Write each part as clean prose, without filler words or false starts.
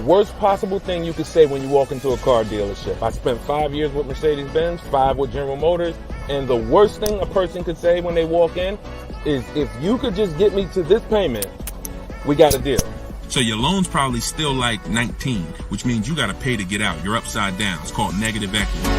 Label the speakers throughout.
Speaker 1: worst possible thing you could say when you walk into a car dealership. I spent 5 years with Mercedes-Benz, 5 with General Motors, and the worst thing a person could say when they walk in is, if you could just get me to this payment, we got a deal.
Speaker 2: So your loan's probably still like 19, which means you got to pay to get out. You're upside down. It's called negative equity.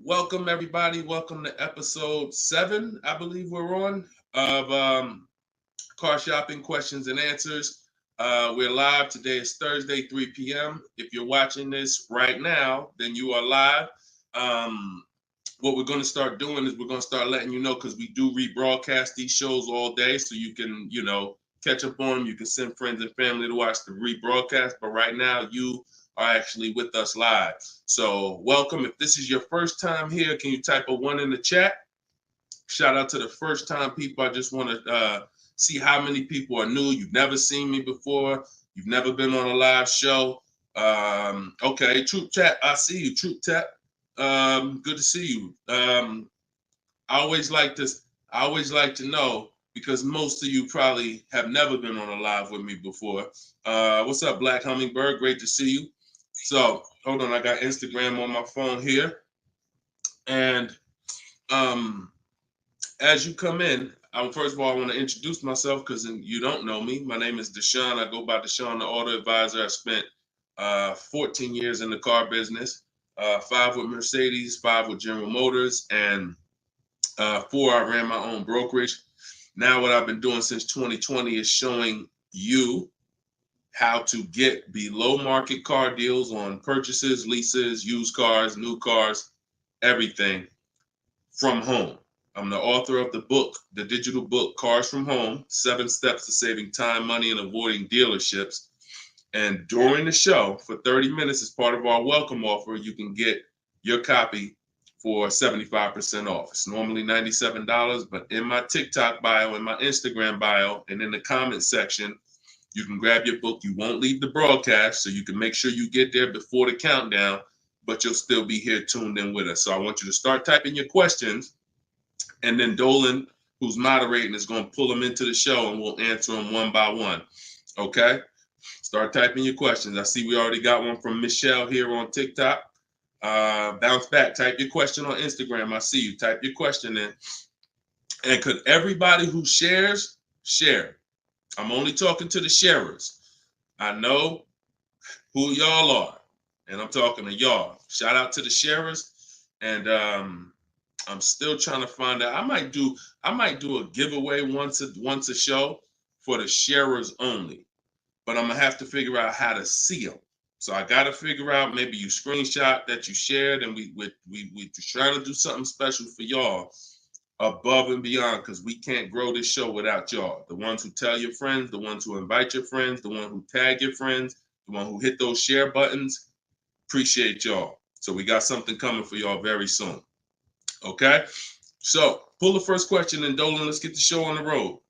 Speaker 3: Welcome, everybody. Welcome to episode 7, I believe we're on, of Car Shopping Questions and Answers. We're live. Today is Thursday, 3 p.m. If you're watching this right now, then you are live. What we're going to start doing is we're going to start letting you know, because we do rebroadcast these shows all day, so you can, catch up on them. You can send friends and family to watch the rebroadcast, but right now you are actually with us live. So welcome. If this is your first time here, can you type a 1 in the chat? Shout out to the first time people. I just want to see how many people are new. You've never seen me before. You've never been on a live show. Okay, Troop Chat, I see you, Troop Chat. Good to see you. I always like to know, because most of you probably have never been on a live with me before. What's up, Black Hummingbird? Great to see you. So hold on, I got Instagram on my phone here. And as you come in, first of all, I want to introduce myself, because you don't know me. My name is Deshone. I go by Deshone the Auto Advisor. I spent 14 years in the car business, 5 with Mercedes, 5 with General Motors, and 4, I ran my own brokerage. Now what I've been doing since 2020 is showing you how to get below market car deals on purchases, leases, used cars, new cars, everything from home. I'm the author of the book, the digital book, Cars from Home, 7 Steps to Saving Time, Money, and Avoiding Dealerships. And during the show, for 30 minutes, as part of our welcome offer, you can get your copy for 75% off. It's normally $97, but in my TikTok bio, in my Instagram bio, and in the comment section, you can grab your book. You won't leave the broadcast, so you can make sure you get there before the countdown, but you'll still be here tuned in with us. So I want you to start typing your questions, and then Dolan, who's moderating, is going to pull them into the show, and we'll answer them one by one. Okay? Start typing your questions. I see we already got one from Michelle here on TikTok. Bounce back. Type your question on Instagram. I see you. Type your question in. And could everybody who shares, share? I'm only talking to the sharers. I know who y'all are, and I'm talking to y'all. Shout out to the sharers. And I'm still trying to find out. I might do a giveaway once a show for the sharers only, but I'm gonna have to figure out how to see them. So I got to figure out, maybe you screenshot that you shared, and we trying to do something special for y'all above and beyond, because we can't grow this show without y'all. The ones who tell your friends, the ones who invite your friends, the one who tag your friends, the one who hit those share buttons. Appreciate y'all. So we got something coming for y'all very soon. Okay? So pull the first question, and Dolan, let's get the show on the road.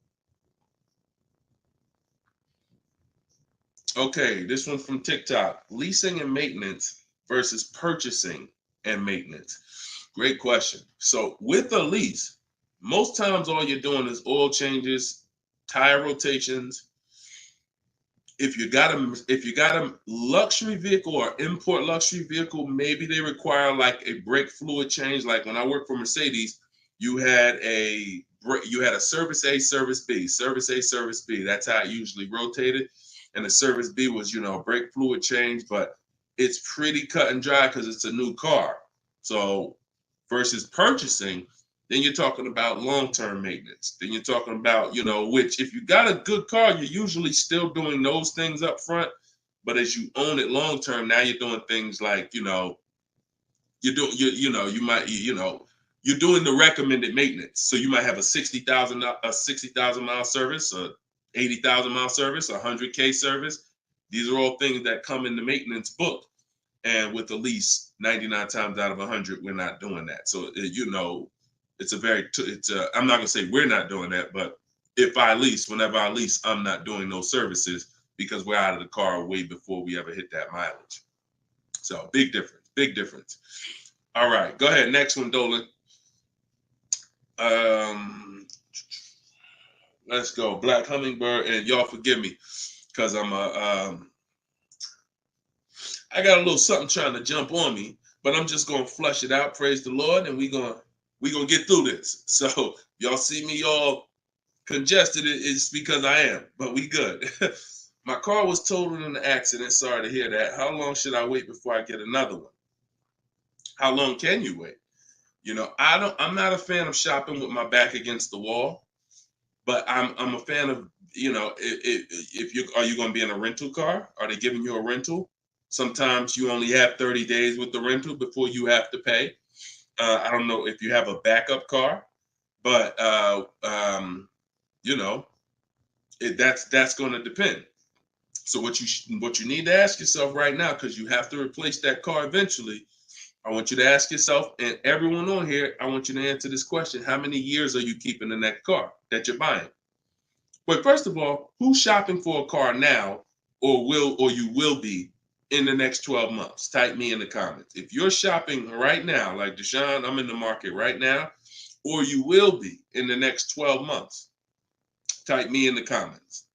Speaker 3: Okay, this one from TikTok. Leasing and maintenance versus purchasing and maintenance. Great question. So with a lease, most times all you're doing is oil changes, tire rotations. If you got a luxury vehicle or import luxury vehicle, maybe they require like a brake fluid change. Like when I worked for Mercedes, you had a service A, service B, service A, service B. That's how it usually rotated. And the service B was, brake fluid change, but it's pretty cut and dry because it's a new car. So versus purchasing, then you're talking about long-term maintenance. Then you're talking about, which if you got a good car, you're usually still doing those things up front. But as you own it long-term, now you're doing things like, you're doing the recommended maintenance. So you might have a 60,000 mile service, a 80,000 mile service, a 100K service. These are all things that come in the maintenance book. And with a lease, 99 times out of 100, we're not doing that. So, you know, I'm not going to say we're not doing that, but whenever I lease, I'm not doing those services because we're out of the car way before we ever hit that mileage. So big difference, big difference. All right, go ahead. Next one, Dolan. Let's go. Black Hummingbird, and y'all forgive me because I got a little something trying to jump on me, but I'm just gonna flush it out. Praise the Lord, and we gonna get through this. So y'all see me all congested, it's because I am, but we good. My car was totaled in an accident. Sorry to hear that. How long should I wait before I get another one? How long can you wait? You know, I'm not a fan of shopping with my back against the wall, but I'm a fan of, you know, if you going to be in a rental car? Are they giving you a rental? Sometimes you only have 30 days with the rental before you have to pay. I don't know if you have a backup car, but you know, that's going to depend. So what you need to ask yourself right now, because you have to replace that car eventually, I want you to ask yourself, and everyone on here, I want you to answer this question: how many years are you keeping in that car that you're buying? Well, first of all, who's shopping for a car now, or you will be in the next 12 months? Type me in the comments. If you're shopping right now, like Deshone, I'm in the market right now, or you will be in the next 12 months, type me in the comments.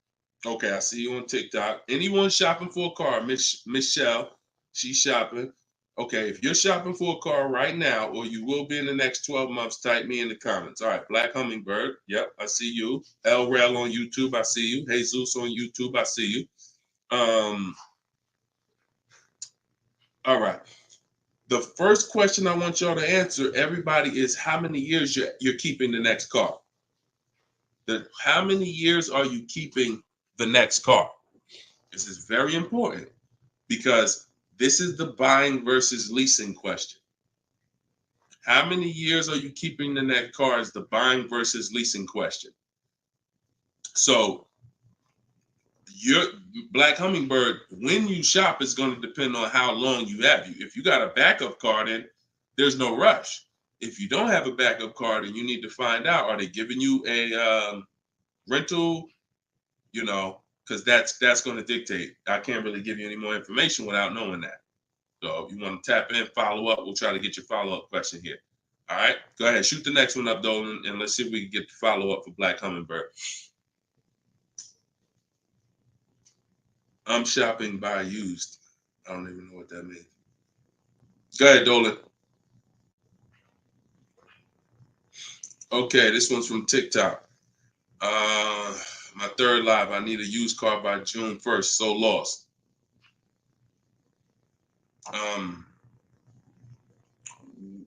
Speaker 3: Okay, I see you on TikTok. Anyone shopping for a car? Michelle, she's shopping. Okay, if you're shopping for a car right now, or you will be in the next 12 months, type me in the comments. All right, Black Hummingbird. Yep, I see you. El Rel on YouTube, I see you. Jesus on YouTube, I see you. All right. The first question I want y'all to answer, everybody, is how many years you're keeping the next car? How many years are you keeping the next car? This is very important because this is the buying versus leasing question. How many years are you keeping the next car is the buying versus leasing question. So your Black Hummingbird, when you shop, is going to depend on how long you have. If you got a backup car, then there's no rush. If you don't have a backup car, then you need to find out, are they giving you a rental? You know, because that's going to dictate. I can't really give you any more information without knowing that. So if you want to tap in, follow up, we'll try to get your follow-up question here. All right, go ahead, shoot the next one up, Dolan, and let's see if we can get the follow-up for Black Hummingbird. I'm shopping by used. I don't even know what that means. Go ahead, Dolan. Okay, this one's from TikTok. My third live, I need a used car by June 1st, so lost.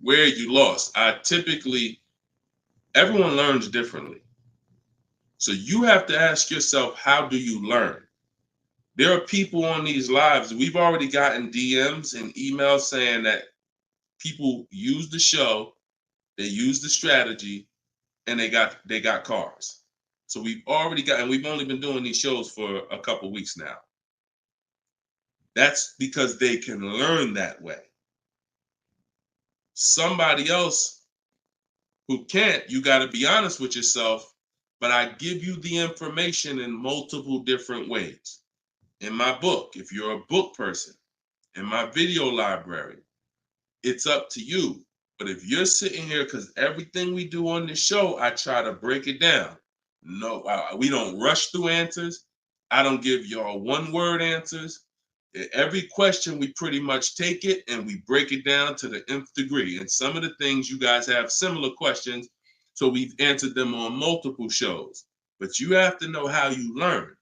Speaker 3: Where you lost? Everyone learns differently. So you have to ask yourself, how do you learn? There are people on these lives, we've already gotten DMs and emails saying that people use the show, they use the strategy, and they got cars. So we've only been doing these shows for a couple weeks now. That's because they can learn that way. Somebody else who can't, you got to be honest with yourself, but I give you the information in multiple different ways. In my book, if you're a book person, in my video library, it's up to you. But if you're sitting here, because everything we do on this show, I try to break it down. No, we don't rush through answers. I don't give y'all one-word answers. Every question, we pretty much take it and we break it down to the nth degree. And some of the things you guys have similar questions, so we've answered them on multiple shows. But you have to know how you learn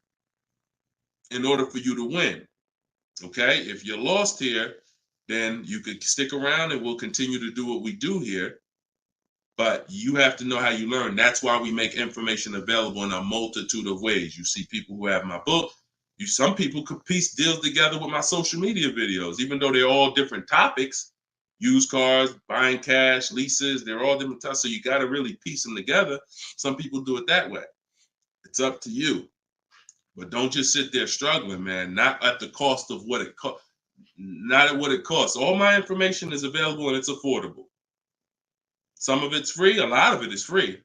Speaker 3: in order for you to win. Okay? If you're lost here, then you could stick around and we'll continue to do what we do here. But you have to know how you learn. That's why we make information available in a multitude of ways. You see people who have my book. Some people could piece deals together with my social media videos, even though they're all different topics. Used cars, buying cash, leases, they're all different topics. So you got to really piece them together. Some people do it that way. It's up to you. But don't just sit there struggling, man. Not at the cost of what it costs. Not at what it costs. All my information is available and it's affordable. Some of it's free, a lot of it is free.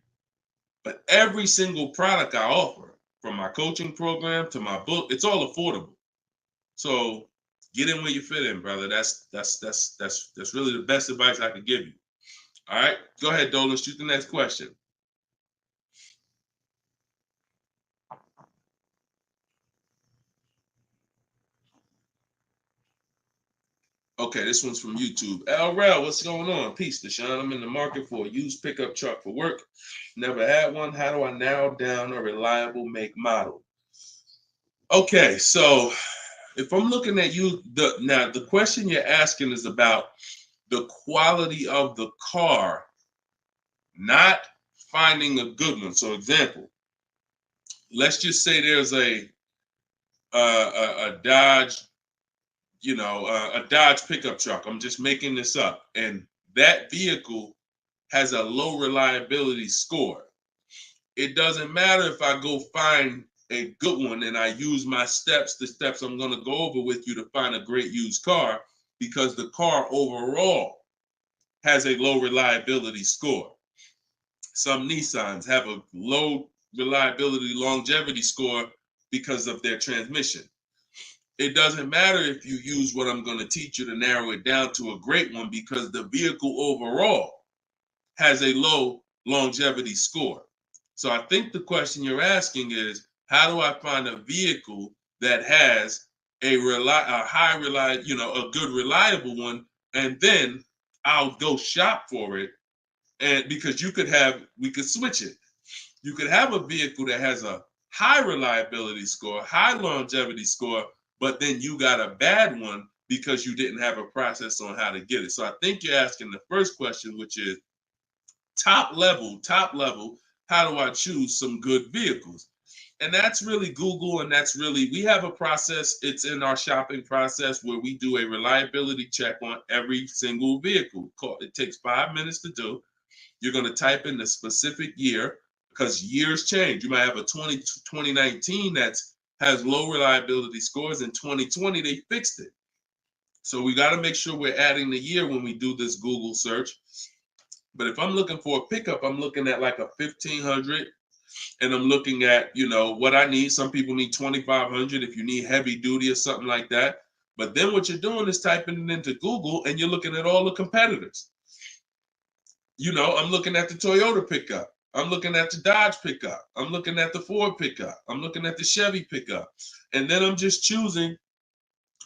Speaker 3: But every single product I offer, from my coaching program to my book, it's all affordable. So get in where you fit in, brother. That's really the best advice I could give you. All right, go ahead, Dolan. Shoot the next question. Okay, this one's from YouTube. LRel, what's going on? Peace, Deshone. I'm in the market for a used pickup truck for work. Never had one. How do I narrow down a reliable make model? Okay, so if I'm looking at you, the question you're asking is about the quality of the car, not finding a good one. So, example, let's just say there's a Dodge, a Dodge pickup truck. I'm just making this up, and that vehicle has a low reliability score. It doesn't matter if I go find a good one and I use my steps, the steps I'm going to go over with you to find a great used car, because the car overall has a low reliability score. Some Nissans have a low reliability longevity score because of their transmission. It doesn't matter if you use what I'm going to teach you to narrow it down to a great one, because the vehicle overall has a low longevity score. So I think the question you're asking is, how do I find a vehicle that has a good reliable one, and then I'll go shop for it. And because we could switch it. You could have a vehicle that has a high reliability score, high longevity score, but then you got a bad one because you didn't have a process on how to get it. So I think you're asking the first question, which is top level, how do I choose some good vehicles? And that's really Google, and we have a process. It's in our shopping process where we do a reliability check on every single vehicle. It takes 5 minutes to do. You're going to type in the specific year, because years change. You might have a 2019 that has low reliability scores. In 2020, they fixed it. So we got to make sure we're adding the year when we do this Google search. But if I'm looking for a pickup, I'm looking at like a 1500, and I'm looking at, what I need. Some people need 2500 if you need heavy duty or something like that. But then what you're doing is typing it into Google, and you're looking at all the competitors. I'm looking at the Toyota pickup. I'm looking at the Dodge pickup. I'm looking at the Ford pickup. I'm looking at the Chevy pickup. And then I'm just choosing,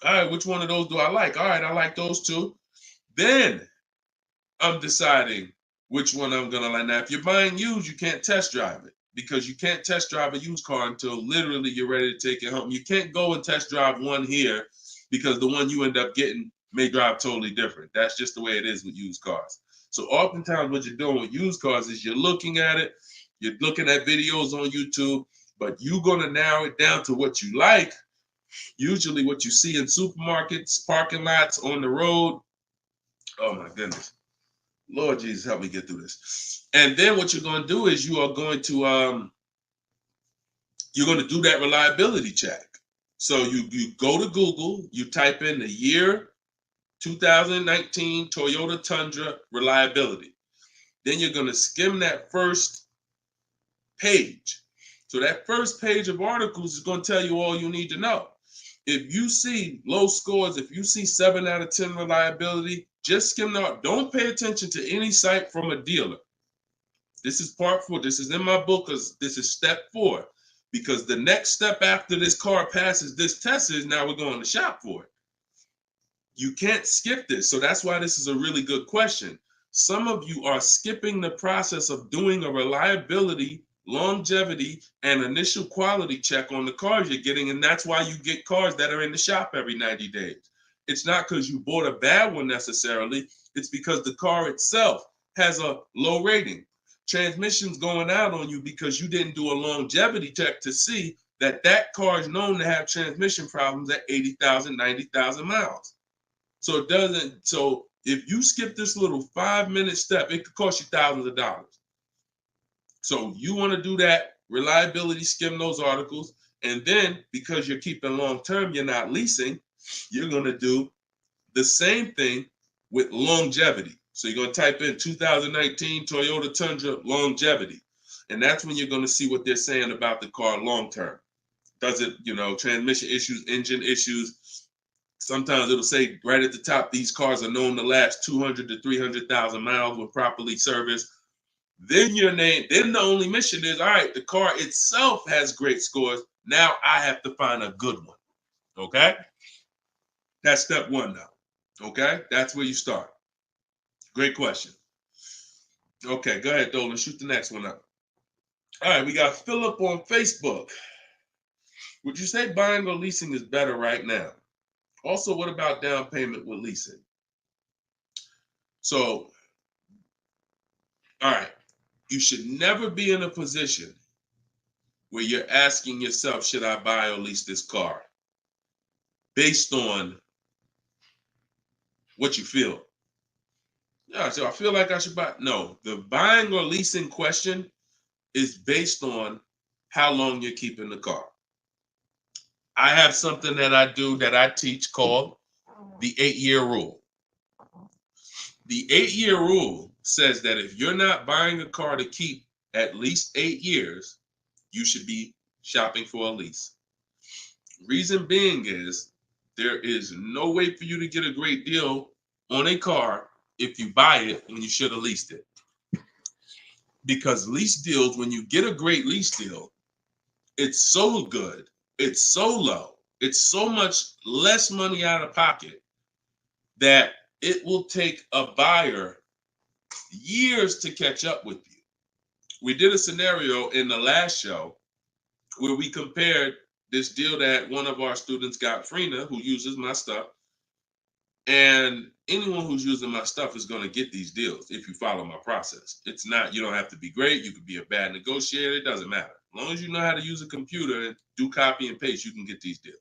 Speaker 3: all right, which one of those do I like? All right, I like those two. Then I'm deciding which one I'm going to like. Now, if you're buying used, you can't test drive it, because you can't test drive a used car until literally you're ready to take it home. You can't go and test drive one here, because the one you end up getting may drive totally different. That's just the way it is with used cars. So oftentimes what you're doing with used cars is you're looking at it, you're looking at videos on YouTube, but you're going to narrow it down to what you like, usually what you see in supermarkets, parking lots, on the road. Oh my goodness. Lord Jesus, help me get through this. And then what you're going to do is you're going to do that reliability check. So you go to Google, you type in the year 2019 Toyota Tundra reliability. Then you're going to skim that first page. So that first page of articles is going to tell you all you need to know. If you see low scores, if you see 7 out of 10 reliability, just skim that. Don't pay attention to any site from a dealer. This is part 4. This is in my book, because this is step 4. Because the next step after this car passes this test is now we're going to shop for it. You can't skip this. So that's why this is a really good question. Some of you are skipping the process of doing a reliability, longevity, and initial quality check on the cars you're getting. And that's why you get cars that are in the shop every 90 days. It's not because you bought a bad one necessarily. It's because the car itself has a low rating. Transmission's going out on you because you didn't do a longevity check to see that car is known to have transmission problems at 80,000, 90,000 miles. So if you skip this little 5-minute step, it could cost you thousands of dollars. So you want to do that reliability, skim those articles, And then because you're keeping long term, you're not leasing, you're going to do the same thing with longevity. So you're going to type in 2019 Toyota Tundra longevity. And that's when you're going to see what they're saying about the car long term. Does it, transmission issues, engine issues? Sometimes it'll say right at the top, these cars are known to last 200 to 300,000 miles when properly serviced. Then your name, then the only mission is, all right, the car itself has great scores. Now I have to find a good one. Okay? That's step one now. Okay? That's where you start. Great question. Okay, go ahead, Dolan. Shoot the next one up. All right, we got Philip on Facebook. Would you say buying or leasing is better right now? Also, what about down payment with leasing? So, all right, you should never be in a position where you're asking yourself, should I buy or lease this car? Based on what you feel. Yeah, so I feel like I should buy. No, the buying or leasing question is based on how long you're keeping the car. I have something that I do that I teach called the 8-year rule. The 8-year rule says that if you're not buying a car to keep at least 8 years, you should be shopping for a lease. Reason being is there is no way for you to get a great deal on a car if you buy it when you should have leased it. Because lease deals, when you get a great lease deal, it's so good, it's so low, it's so much less money out of pocket that it will take a buyer years to catch up with you. We did a scenario in the last show where we compared this deal that one of our students got, Frina, who uses my stuff. And anyone who's using my stuff is going to get these deals if you follow my process. It's not, you don't have to be great. You could be a bad negotiator. It doesn't matter. As long as you know how to use a computer and do copy and paste, you can get these deals.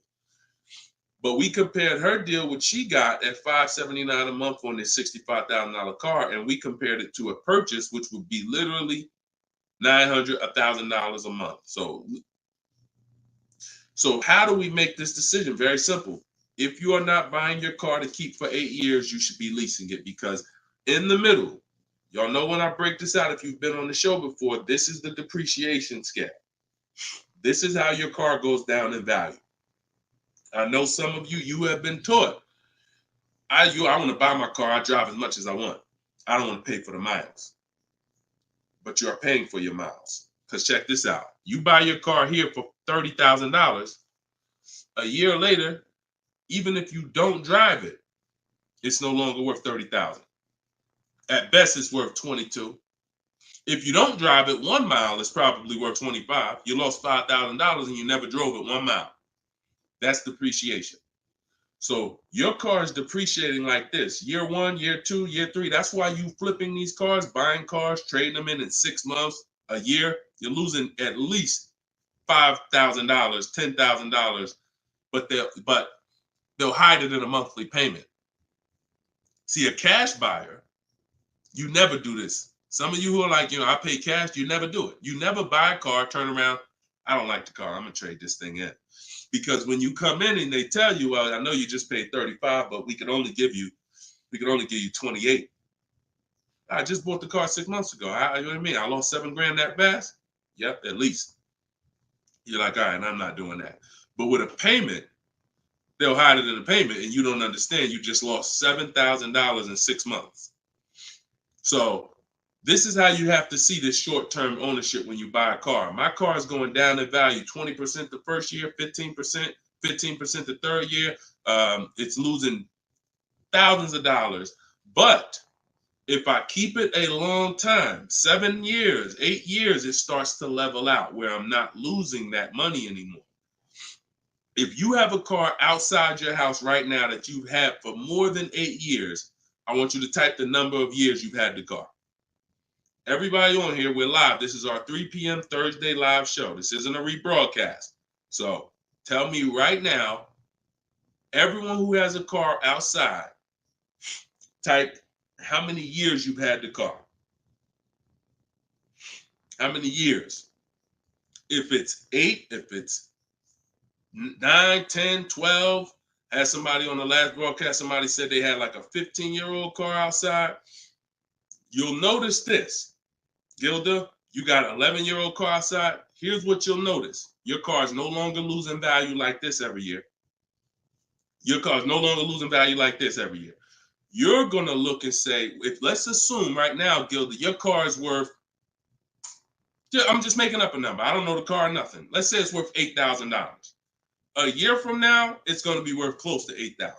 Speaker 3: But we compared her deal, which she got at $579 a month on this $65,000 car, and we compared it to a purchase, which would be literally $900, $1,000 a month. So how do we make this decision? Very simple. If you are not buying your car to keep for 8 years, you should be leasing it, because in the middle, y'all know when I break this out, if you've been on the show before, this is the depreciation scale. This is how your car goes down in value. I know some of you have been taught, I want to buy my car, I drive as much as I want. I don't want to pay for the miles. But you are paying for your miles. Because check this out. You buy your car here for $30,000. A year later, even if you don't drive it, it's no longer worth $30,000. At best, it's worth $22,000. If you don't drive it 1 mile, it's probably worth $25,000. You lost $5,000 and you never drove it 1 mile. That's depreciation. So your car is depreciating like this. Year 1, year 2, year 3. That's why you flipping these cars, buying cars, trading them in 6 months, a year. You're losing at least $5,000, $10,000, but they'll hide it in a monthly payment. See, a cash buyer, you never do this. Some of you who are like, I pay cash, you never do it. You never buy a car, turn around, I don't like the car, I'm gonna trade this thing in. Because when you come in and they tell you, well, I know you just paid $35,000, but we could only give you $28,000. I just bought the car 6 months ago. You know what I mean? I lost $7,000 that fast? Yep, at least. You're like, all right, I'm not doing that. But with a payment, they'll hide it in the payment, and you don't understand. You just lost $7,000 in 6 months. So this is how you have to see this short-term ownership when you buy a car. My car is going down in value 20% the first year, 15%, 15% the third year. It's losing thousands of dollars. But if I keep it a long time, 7 years, 8 years, it starts to level out where I'm not losing that money anymore. If you have a car outside your house right now that you've had for more than 8 years, I want you to type the number of years you've had the car. Everybody on here, we're live. This is our 3 p.m. Thursday live show. This isn't a rebroadcast. So tell me right now, everyone who has a car outside, type how many years you've had the car. How many years? If it's 8, if it's 9, 10, 12. Had somebody on the last broadcast, somebody said they had like a 15-year-old car outside. You'll notice this, Gilda, you got an 11-year-old car outside. Here's what you'll notice. Your car is no longer losing value like this every year. Your car is no longer losing value like this every year. You're going to look and say, if let's assume right now, Gilda, your car is worth, I'm just making up a number. I don't know the car, nothing. Let's say it's worth $8,000. A year from now, it's going to be worth close to $8,000.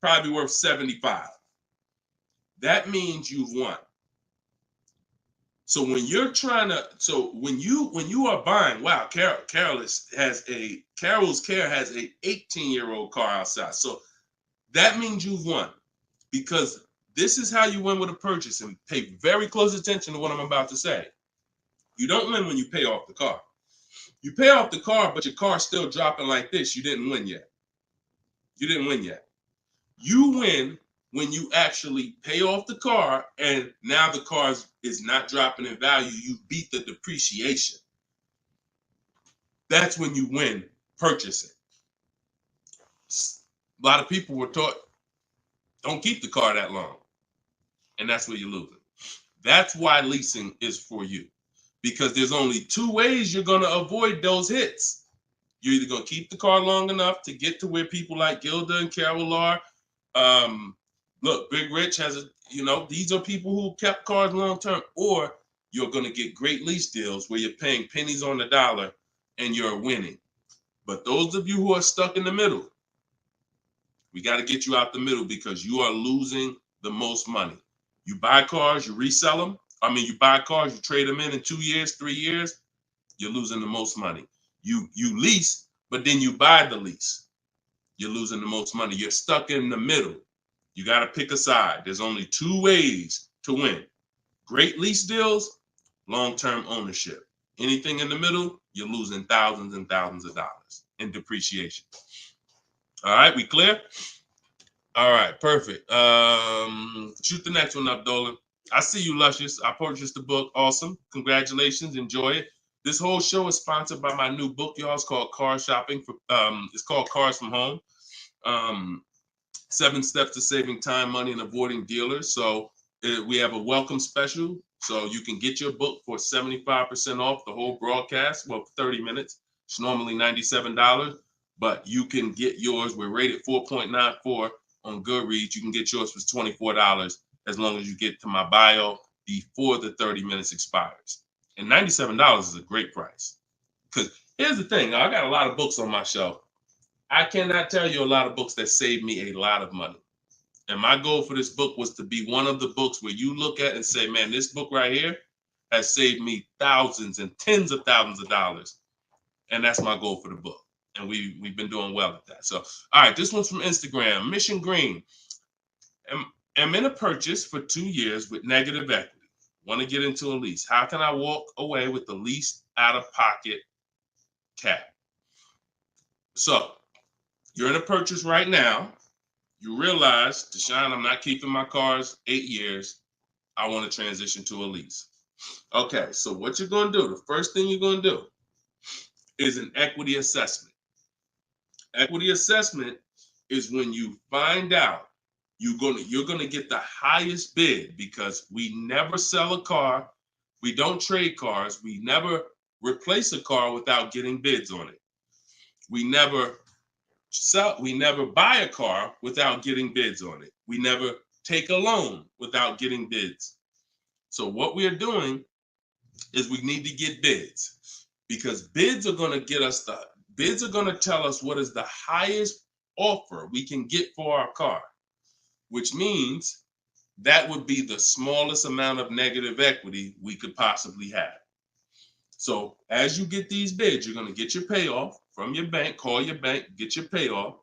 Speaker 3: Probably worth $75,000. That means you've won. So when you're trying to, when you are buying, wow, Carol's Care has a 18-year-old car outside. So that means you've won, because this is how you win with a purchase, and pay very close attention to what I'm about to say. You don't win when you pay off the car. You pay off the car, but your car's still dropping like this. You didn't win yet. You didn't win yet. You win when you actually pay off the car and now the car is not dropping in value. You beat the depreciation. That's when you win purchasing. A lot of people were taught, don't keep the car that long. And that's where you're losing. That's why leasing is for you. Because there's only two ways you're going to avoid those hits. You're either going to keep the car long enough to get to where people like Gilda and Carol are. Look, Big Rich has these are people who kept cars long term, or you're going to get great lease deals where you're paying pennies on the dollar and you're winning. But those of you who are stuck in the middle, we got to get you out the middle, because you are losing the most money. You buy cars, you resell them. You buy cars, you trade them in 2 years, 3 years, you're losing the most money. You lease, but then you buy the lease. You're losing the most money. You're stuck in the middle. You got to pick a side. There's only two ways to win. Great lease deals, long-term ownership. Anything in the middle, you're losing thousands and thousands of dollars in depreciation. All right, we clear? All right, perfect. Shoot the next one up, Dolan. I see you, Luscious. I purchased the book. Awesome. Congratulations. Enjoy it. This whole show is sponsored by my new book, y'all. It's called Car Shopping. It's called Cars from Home. 7 Steps to Saving Time, Money, and Avoiding Dealers. So we have a welcome special. So you can get your book for 75% off the whole broadcast. Well, 30 minutes. It's normally $97, but you can get yours. We're rated 4.94 on Goodreads. You can get yours for $24 as long as you get to my bio before the 30 minutes expires. And $97 is a great price. Because here's the thing. I got a lot of books on my shelf. I cannot tell you a lot of books that saved me a lot of money. And my goal for this book was to be one of the books where you look at and say, man, this book right here has saved me thousands and tens of thousands of dollars. And that's my goal for the book. And we've been doing well at that. So, all right, this one's from Instagram. Mission Green. I'm in a purchase for 2 years with negative equity. Want to get into a lease. How can I walk away with the least out-of-pocket cap? So, you're in a purchase right now. You realize, Deshone, I'm not keeping my cars 8 years. I want to transition to a lease. Okay, so what you're going to do, the first thing you're going to do is an equity assessment. Equity assessment is when you find out you're going to get the highest bid, because we never sell a car. We don't trade cars. We never replace a car without getting bids on it. We never buy a car without getting bids on it. We never take a loan without getting bids. So what we're doing is we need to get bids, because bids are going to tell us what is the highest offer we can get for our car, which means that would be the smallest amount of negative equity we could possibly have. So as you get these bids, you're going to get your payoff from your bank, call your bank, get your payoff,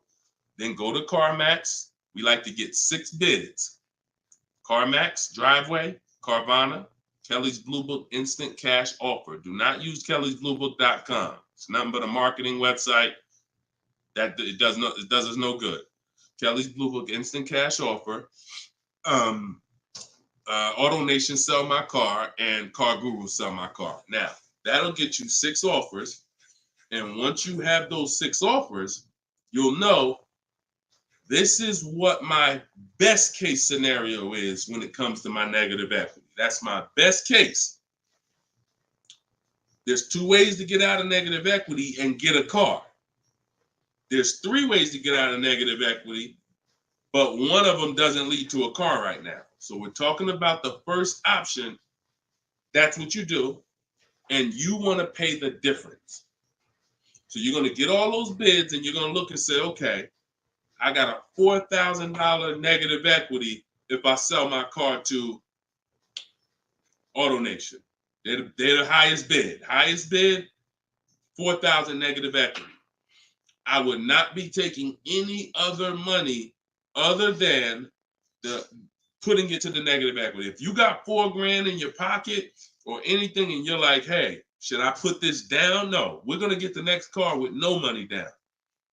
Speaker 3: then go to CarMax. We like to get 6 bids. CarMax, Driveway, Carvana, Kelly's Blue Book Instant Cash Offer. Do not use kellysbluebook.com. It's nothing but a marketing website that it does us no good. Kelly's Blue Book Instant Cash Offer. Auto Nation Sell My Car, and Car Guru Sell My Car. Now, that'll get you 6 offers And once you have those 6 offers, you'll know this is what my best case scenario is when it comes to my negative equity. That's my best case. There's 2 ways to get out of negative equity and get a car. There's 3 ways to get out of negative equity, but one of them doesn't lead to a car right now. So we're talking about the first option. That's what you do, and you want to pay the difference. So you're going to get all those bids, and you're going to look and say, okay, I got a $4,000 negative equity if I sell my car to AutoNation. They're the highest bid. Highest bid, 4,000 negative equity. I would not be taking any other money other than the putting it to the negative equity. If you got $4,000 in your pocket or anything, and you're like, hey, should I put this down? No, we're going to get the next car with no money down.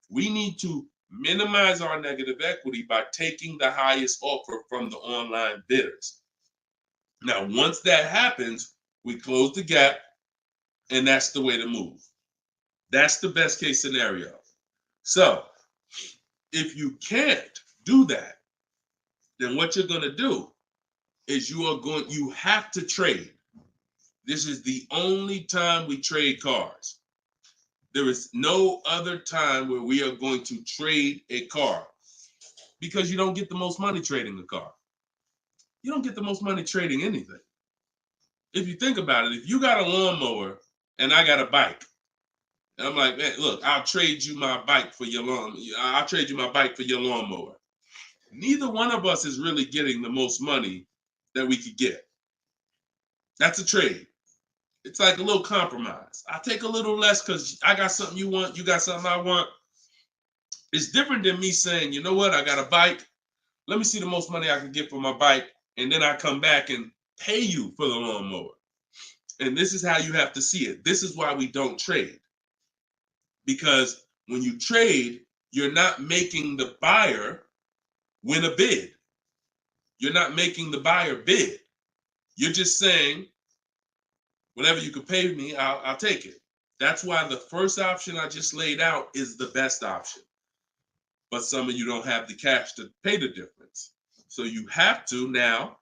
Speaker 3: We need to minimize our negative equity by taking the highest offer from the online bidders. Now, once that happens, we close the gap, and that's the way to move. That's the best case scenario. So if you can't do that, then what you're going to do is you have to trade. This is the only time we trade cars. There is no other time where we are going to trade a car, because you don't get the most money trading a car. You don't get the most money trading anything. If you think about it, if you got a lawnmower and I got a bike, and I'm like, man, look, I'll trade you my bike for your I'll trade you my bike for your lawnmower. Neither one of us is really getting the most money that we could get. That's a trade. It's like a little compromise. I take a little less because I got something you want, you got something I want. It's different than me saying, you know what, I got a bike. Let me see the most money I can get for my bike, and then I come back and pay you for the lawnmower. And this is how you have to see it. This is why we don't trade. Because when you trade, you're not making the buyer win a bid. You're not making the buyer bid. You're just saying, whatever you could pay me, I'll take it. That's why the first option I just laid out is the best option. But some of you don't have the cash to pay the difference. So you have to now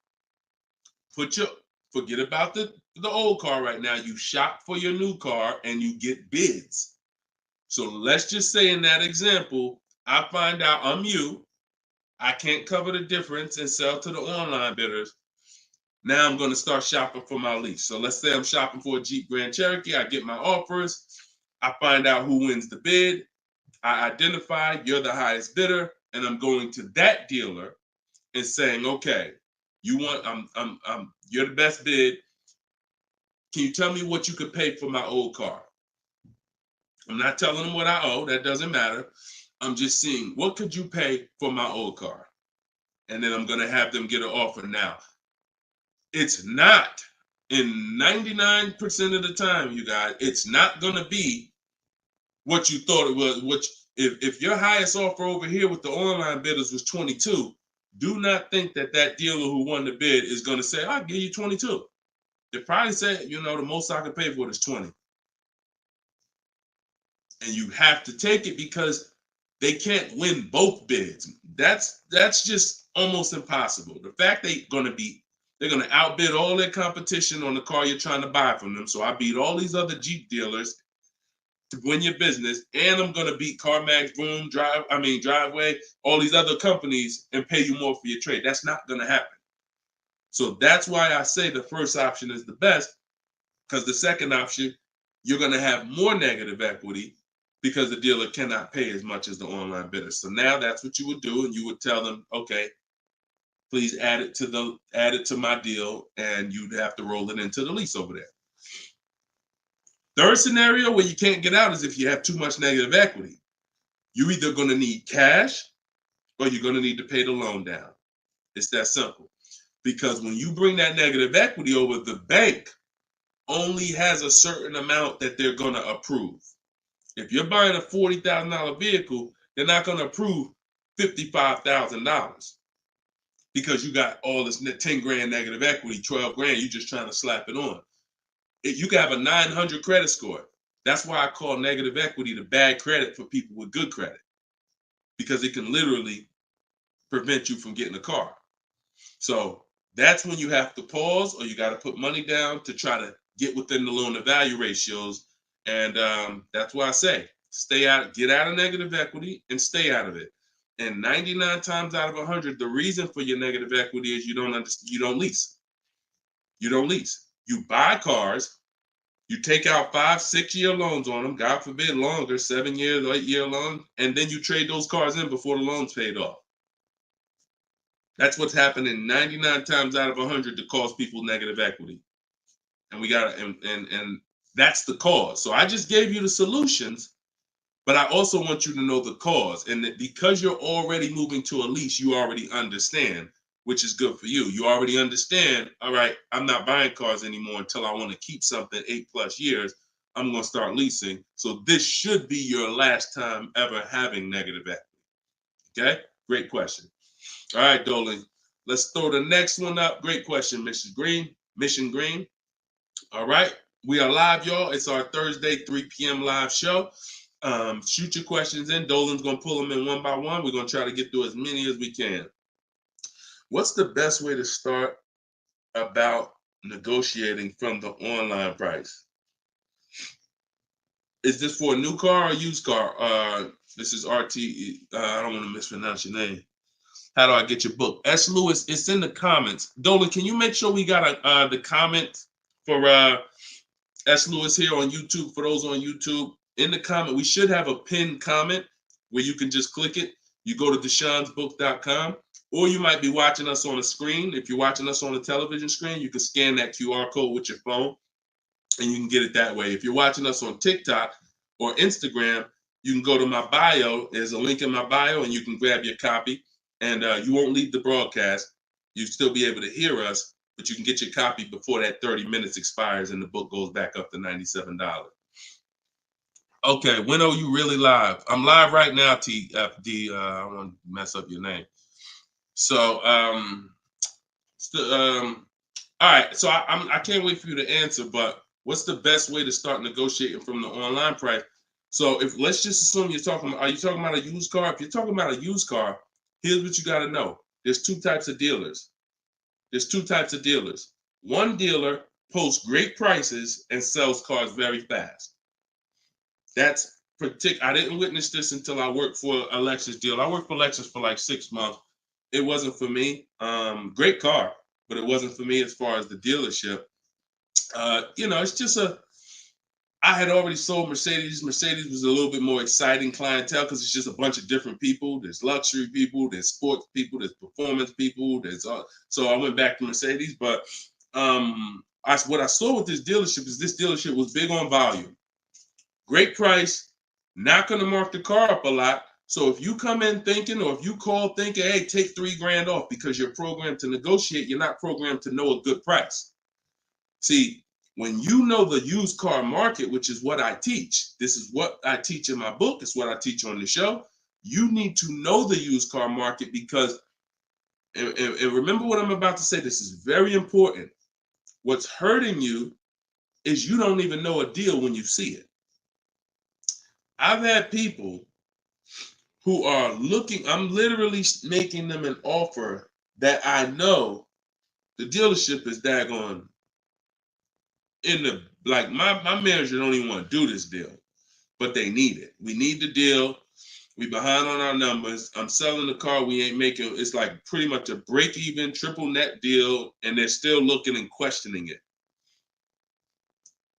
Speaker 3: forget about the old car right now. You shop for your new car and you get bids. So let's just say in that example, I find out I'm you. I can't cover the difference and sell to the online bidders. Now I'm going to start shopping for my lease. So let's say I'm shopping for a Jeep Grand Cherokee. I get my offers. I find out who wins the bid. I identify you're the highest bidder, and I'm going to that dealer and saying, okay, you're the best bid. Can you tell me what you could pay for my old car? I'm not telling them what I owe. That doesn't matter. I'm just seeing, what could you pay for my old car? And then I'm going to have them get an offer. Now, it's not, in 99% of the time, you guys, it's not going to be what you thought it was. Which, if your highest offer over here with the online bidders was 22, do not think that dealer who won the bid is going to say, I'll give you 22. They probably say, the most I can pay for it is 20. And you have to take it because they can't win both bids. That's just almost impossible. The fact they're going to outbid all their competition on the car you're trying to buy from them. So I beat all these other Jeep dealers to win your business, and I'm going to beat CarMax, Boom, Driveway, all these other companies, and pay you more for your trade. That's not going to happen. So that's why I say the first option is the best, because the second option, you're going to have more negative equity because the dealer cannot pay as much as the online bidder. So now that's what you would do, and you would tell them, okay, please add it to my deal, and you'd have to roll it into the lease over there. Third scenario where you can't get out is if you have too much negative equity. You're either going to need cash or you're going to need to pay the loan down. It's that simple. Because when you bring that negative equity over, the bank only has a certain amount that they're going to approve. If you're buying a $40,000 vehicle, they're not going to approve $55,000 because you got all this 10 grand negative equity, 12 grand, you're just trying to slap it on. You can have a 900 credit score. That's why I call negative equity the bad credit for people with good credit, because it can literally prevent you from getting a car. So that's when you have to pause, or you got to put money down to try to get within the loan to value ratios. And that's why I say stay out, get out of negative equity and stay out of it. And 99 times out of 100, the reason for your negative equity is you don't lease. You don't lease. You buy cars, you take out 5-6 year loans on them, God forbid longer, 7 years, 8 year loan, and then you trade those cars in before the loan's paid off. That's what's happening 99 times out of 100 to cause people negative equity. And we got to, and that's the cause. So I just gave you the solutions, but I also want you to know the cause. And that because you're already moving to a lease, you already understand, which is good for you. You already understand, all right, I'm not buying cars anymore until I want to keep something 8+ years. I'm going to start leasing. So this should be your last time ever having negative equity. Okay? Great question. All right, Dolan. Let's throw the next one up. Great question, Mrs. Green. Mission Green. All right. We are live, y'all. It's our Thursday, 3 p.m. live show. Shoot your questions in. Dolan's going to pull them in one by one. We're going to try to get through as many as we can. What's the best way to start about negotiating from the online price? Is this for a new car or used car? This is RT. I don't want to mispronounce your name. How do I get your book? S. Lewis, it's in the comments. Dolan, can you make sure we got the comment for S. Lewis here on YouTube? For those on YouTube, in the comment, we should have a pinned comment where you can just click it. You go to deshonsbook.com, or you might be watching us on a screen. If you're watching us on a television screen, you can scan that QR code with your phone, and you can get it that way. If you're watching us on TikTok or Instagram, you can go to my bio. There's a link in my bio, and you can grab your copy. And you won't leave the broadcast. You'll still be able to hear us, but you can get your copy before that 30 minutes expires and the book goes back up to $97. Okay, when are you really live? I'm live right now, TFD. I don't want to mess up your name. So, all right. So I can't wait for you to answer, but what's the best way to start negotiating from the online price? So let's just assume are you talking about a used car? If you're talking about a used car, here's what you got to know. There's two types of dealers. One dealer posts great prices and sells cars very fast. That's I didn't witness this until I worked for a Lexus dealer. I worked for Lexus for like 6 months. It wasn't for me. Great car, but it wasn't for me as far as the dealership. It's just I had already sold Mercedes. Mercedes was a little bit more exciting clientele because it's just a bunch of different people. There's luxury people, there's sports people, there's performance people. So I went back to Mercedes. But what I saw with this dealership is this dealership was big on volume. Great price, not going to mark the car up a lot. So if you come in thinking, or if you call thinking, hey, take $3,000 off because you're programmed to negotiate, you're not programmed to know a good price. See, when you know the used car market, which is what I teach, this is what I teach in my book, it's what I teach on the show. You need to know the used car market because, and remember what I'm about to say, this is very important. What's hurting you is you don't even know a deal when you see it. I've had people who are looking, I'm literally making them an offer that I know the dealership is daggone my manager don't even want to do this deal, but they need it. We need the deal. We behind on our numbers. I'm selling the car. We ain't making, it's like pretty much a break even triple net deal. And they're still looking and questioning it.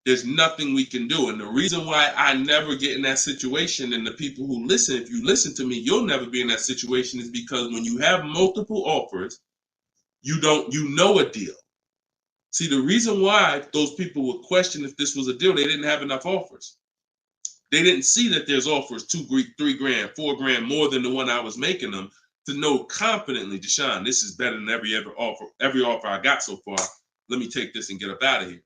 Speaker 3: There's nothing we can do. And the reason why I never get in that situation, and the people who listen, if you listen to me, you'll never be in that situation, is because when you have multiple offers, you know a deal. See, the reason why those people would question if this was a deal, they didn't have enough offers. They didn't see that there's offers $2,000, $3,000, $4,000 more than the one I was making them to know confidently, Deshone, this is better than every offer I got so far. Let me take this and get up out of here.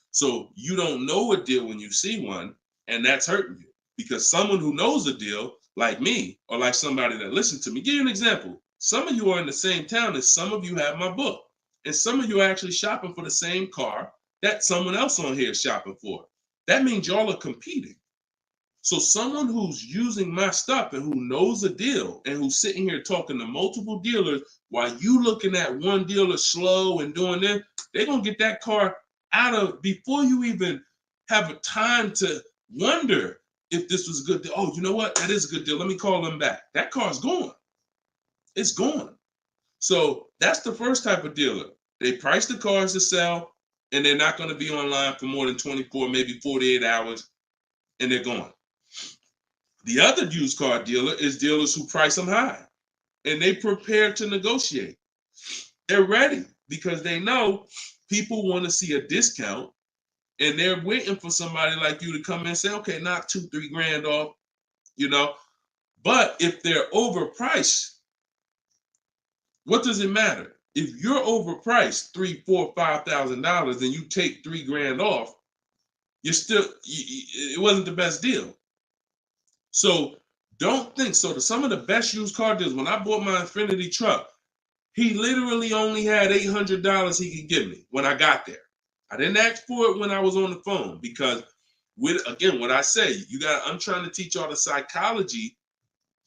Speaker 3: So you don't know a deal when you see one, and that's hurting you because someone who knows a deal, like me, or like somebody that listens to me, give you an example. Some of you are in the same town as some of you have my book. And some of you are actually shopping for the same car that someone else on here is shopping for. that means y'all are competing. So someone who's using my stuff and who knows a deal and who's sitting here talking to multiple dealers while you looking at one dealer slow and doing this, they're going to get that car out of before you even have a time to wonder if this was a good deal. Oh, you know what? That is a good deal. Let me call them back. That car's gone. It's gone. So that's the first type of dealer. They price the cars to sell, and they're not going to be online for more than 24, maybe 48 hours, and they're gone. The other used car dealer is dealers who price them high, and they prepare to negotiate. They're ready because they know people want to see a discount, and they're waiting for somebody like you to come in and say, okay, knock $2-3 grand off, you know. But if they're overpriced, what does it matter? If you're overpriced $3,000, $4,000, $5,000, and you take $3 grand off, you're still, it wasn't the best deal. So don't think so. Some of the best used car deals, when I bought my Infiniti truck, he literally only had $800 he could give me when I got there. I didn't ask for it when I was on the phone because, again, what I say, I'm trying to teach y'all the psychology.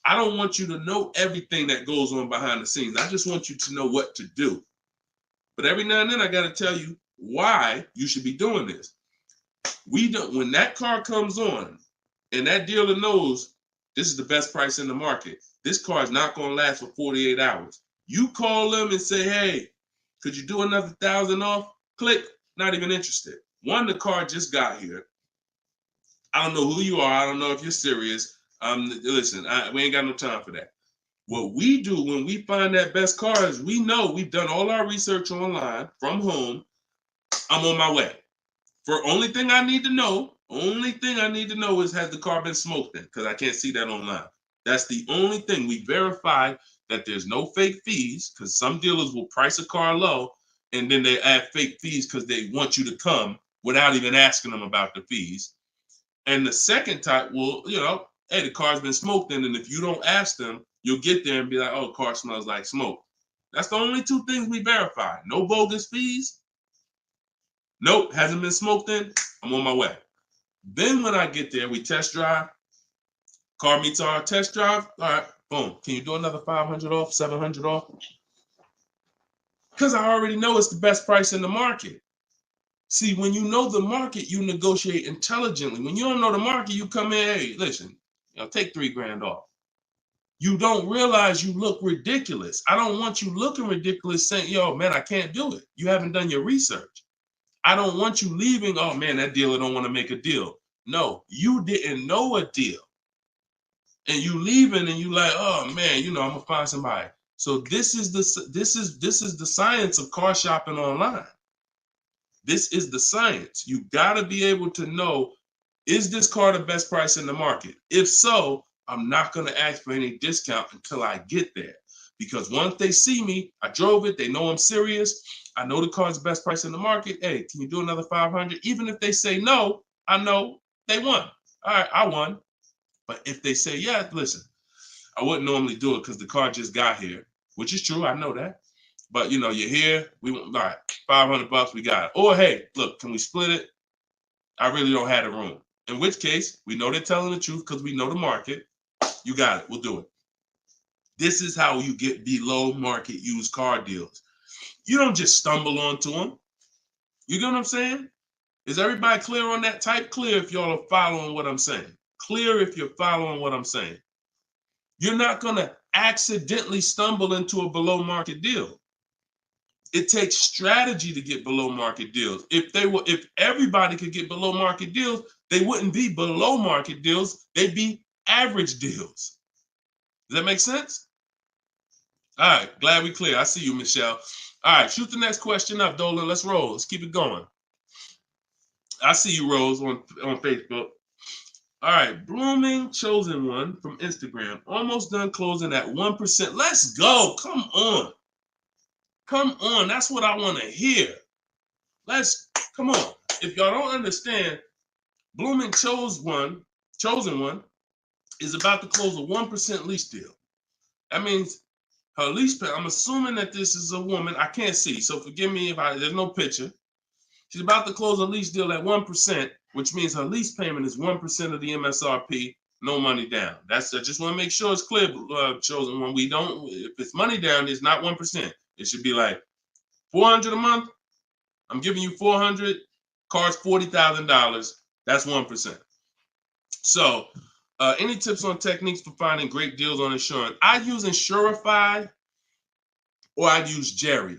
Speaker 3: I don't want you to know everything that goes on behind the scenes. I just want you to know what to do. But every now and then I got to tell you why you should be doing this. When that car comes on and that dealer knows this is the best price in the market, this car is not going to last for 48 hours. You call them and say, hey, could you do another 1,000 off? Click, not even interested. One, the car just got here. I don't know who you are. I don't know if you're serious. Listen, we ain't got no time for that. What we do when we find that best car is we know we've done all our research online from home. I'm on my way. Only thing I need to know is, has the car been smoked in? Because I can't see that online. That's the only thing. We verify that there's no fake fees, because some dealers will price a car low and then they add fake fees because they want you to come without even asking them about the fees. And the second type will, hey, the car's been smoked in, and if you don't ask them, you'll get there and be like, oh, car smells like smoke. That's the only two things we verify. No bogus fees. Nope, hasn't been smoked in. I'm on my way. Then when I get there, we test drive. Car meets our test drive. All right, boom. Can you do another 500 off, 700 off? Because I already know it's the best price in the market. See, when you know the market, you negotiate intelligently. When you don't know the market, you come in, hey, listen, take $3 grand off. You don't realize you look ridiculous. I don't want you looking ridiculous saying, yo, man, I can't do it. You haven't done your research. I don't want you leaving, oh, man, that dealer don't want to make a deal. No, you didn't know a deal. And you leaving and you like, oh, man, I'm going to find somebody. So this is the science of car shopping online. This is the science. You got to be able to know, is this car the best price in the market? If so, I'm not going to ask for any discount until I get there. Because once they see me, I drove it, they know I'm serious. I know the car's the best price in the market. Hey, can you do another 500? Even if they say no, I know they won. All right, I won. But if they say, yeah, listen, I wouldn't normally do it because the car just got here, which is true. I know that. But, you're here. All right, $500, we got it. Or, hey, look, can we split it? I really don't have the room. In which case, we know they're telling the truth because we know the market. You got it. We'll do it. This is how you get below market used car deals. You don't just stumble onto them. You get what I'm saying? Is everybody clear on that? Type clear if y'all are following what I'm saying. Clear if you're following what I'm saying. You're not going to accidentally stumble into a below market deal. It takes strategy to get below market deals. If everybody could get below market deals, they wouldn't be below market deals. They'd be average deals. Does that make sense? All right, glad we clear. I see you, Michelle. All right, shoot the next question up, Dolan. Let's roll. Let's keep it going. I see you, Rose, on Facebook. All right, Blooming Chosen One from Instagram. Almost done closing at 1%. Let's go. Come on. Come on. That's what I want to hear. Come on. If y'all don't understand, Blooming Chosen One is about to close a 1% lease deal. That means her lease pay, I'm assuming that this is a woman. I can't see, so forgive me if there's no picture. She's about to close a lease deal at 1%, which means her lease payment is 1% of the MSRP, no money down. I just want to make sure it's clear, chosen one. We don't, if it's money down, it's not 1%. It should be like $400 a month. I'm giving you $400, car's $40,000. That's 1%. So, any tips on techniques for finding great deals on insurance? I use Insurify or I use Jerry.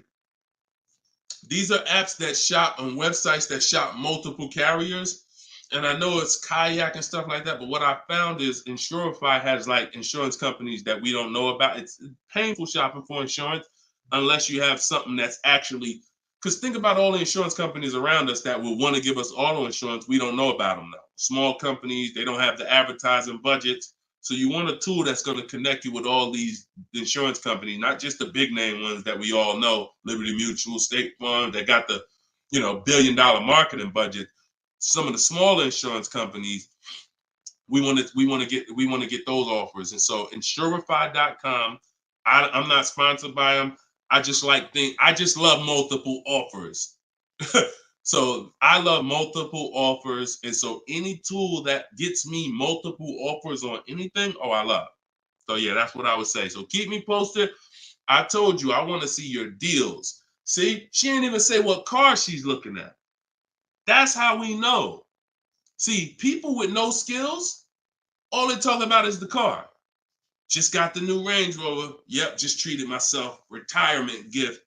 Speaker 3: These are apps that shop on websites that shop multiple carriers. And I know it's Kayak and stuff like that, but what I found is Insurify has like insurance companies that we don't know about. It's painful shopping for insurance unless you have something that's actually, because think about all the insurance companies around us that will want to give us auto insurance. We don't know about them though. Small companies, they don't have the advertising budgets. So you want a tool that's going to connect you with all these insurance companies, not just the big name ones that we all know, Liberty Mutual, State Farm, that got the, $1 billion marketing budget. Some of the smaller insurance companies, we want to get those offers. And so Insurify.com, I'm not sponsored by them. I just love multiple offers. So I love multiple offers. And so any tool that gets me multiple offers on anything, I love. So yeah, that's what I would say. So keep me posted. I told you, I want to see your deals. See, she didn't even say what car she's looking at. That's how we know. See, people with no skills, all they talk about is the car. Just got the new Range Rover. Yep, just treated myself. Retirement gift.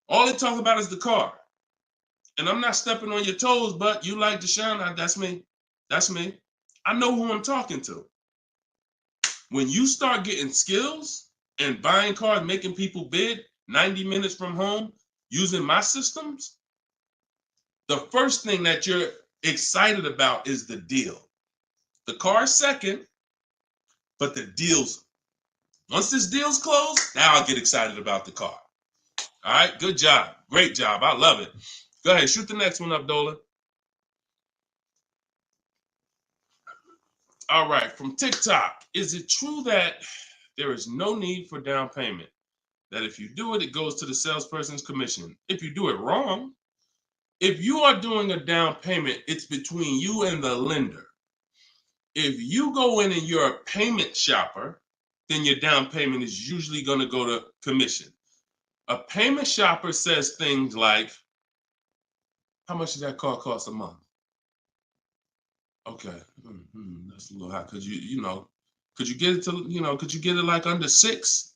Speaker 3: All they talk about is the car. And I'm not stepping on your toes, but you like Deshone, that's me. That's me. I know who I'm talking to. When you start getting skills and buying cars, making people bid 90 minutes from home, using my systems, the first thing that you're excited about is the deal. The car's second, but the deal's, once this deal's closed, now I'll get excited about the car. All right, good job. Great job. I love it. Go ahead, shoot the next one up, Dolan. All right, from TikTok. Is it true that there is no need for down payment? That if you do it, it goes to the salesperson's commission. If you do it wrong, if you are doing a down payment, it's between you and the lender. If you go in and you're a payment shopper, then your down payment is usually going to go to commission. A payment shopper says things like, how much does that car cost a month? Okay, that's a little high. Could you get it to, could you get it like under 6?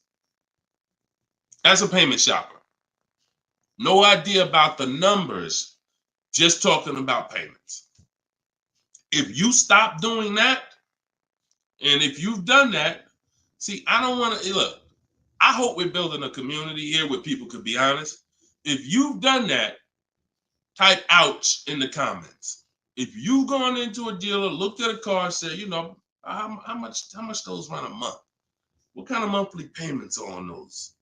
Speaker 3: That's a payment shopper. No idea about the numbers, just talking about payments. If you stop doing that, and if you've done that, see, I don't want to, look, I hope we're building a community here where people could be honest. If you've done that, type ouch in the comments. If you've gone into a dealer, looked at a car, said, how much those run a month? What kind of monthly payments are on those?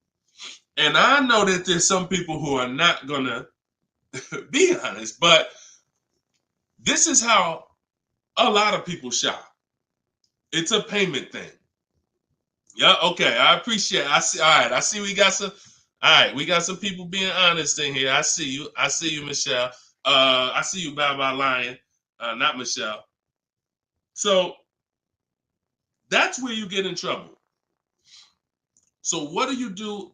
Speaker 3: And I know that there's some people who are not gonna be honest, but this is how a lot of people shop. It's a payment thing. Yeah, okay. I appreciate it. I see. All right. I see we got some. All right, we got some people being honest in here. I see you. I see you, Michelle. I see you, Bye Lion. Not Michelle. So that's where you get in trouble. So what do you do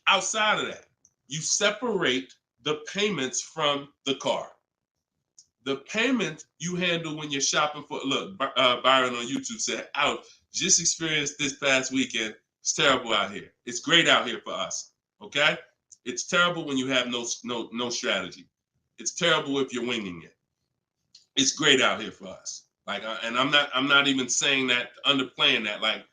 Speaker 3: outside of that? You separate the payments from the car. The payment you handle when you're shopping for, look, Byron on YouTube said, ouch, just experienced this past weekend. It's terrible out here. It's great out here for us, okay? It's terrible when you have no strategy. It's terrible if you're winging it. It's great out here for us. Like, and I'm not even saying that, underplaying that. Like,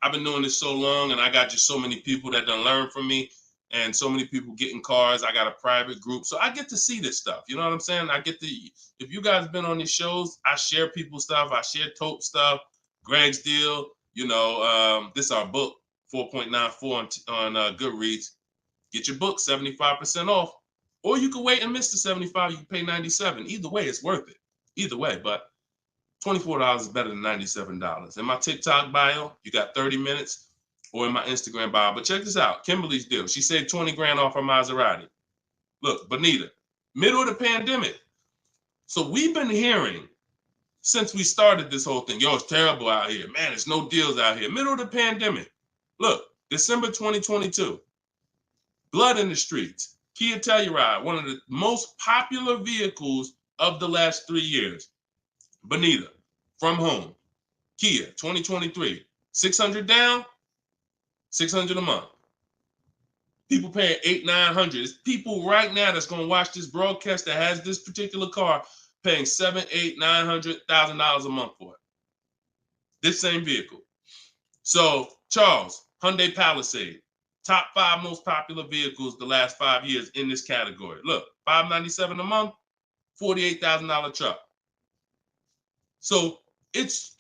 Speaker 3: I've been doing this so long, and I got just so many people that done learn from me, and so many people getting cars. I got a private group, so I get to see this stuff. You know what I'm saying? I get to. If you guys been on these shows, I share people's stuff. I share Tope stuff, Greg's deal. This is our book, 4.94 on Goodreads. Get your book 75% off, or you can wait and miss the 75. You can pay 97. Either way, it's worth it. Either way, but $24 is better than $97. In my TikTok bio, you got 30 minutes, or in my Instagram bio. But check this out. Kimberly's deal. She saved 20 grand off her Maserati. Look, Bonita, middle of the pandemic. So we've been hearing since we started this whole thing, yo, it's terrible out here. Man, there's no deals out here. Middle of the pandemic. Look, December 2022. Blood in the streets. Kia Telluride, one of the most popular vehicles of the last 3 years. Bonita, from home. Kia, 2023. 600 down, 600 a month. People paying $800, $900. There's people right now that's going to watch this broadcast that has this particular car paying $700,000, $800,000, $900 a month for it. This same vehicle. So, Charles, Hyundai Palisade, top 5 most popular vehicles the last 5 years in this category. Look, $597 a month, $48,000 truck. So it's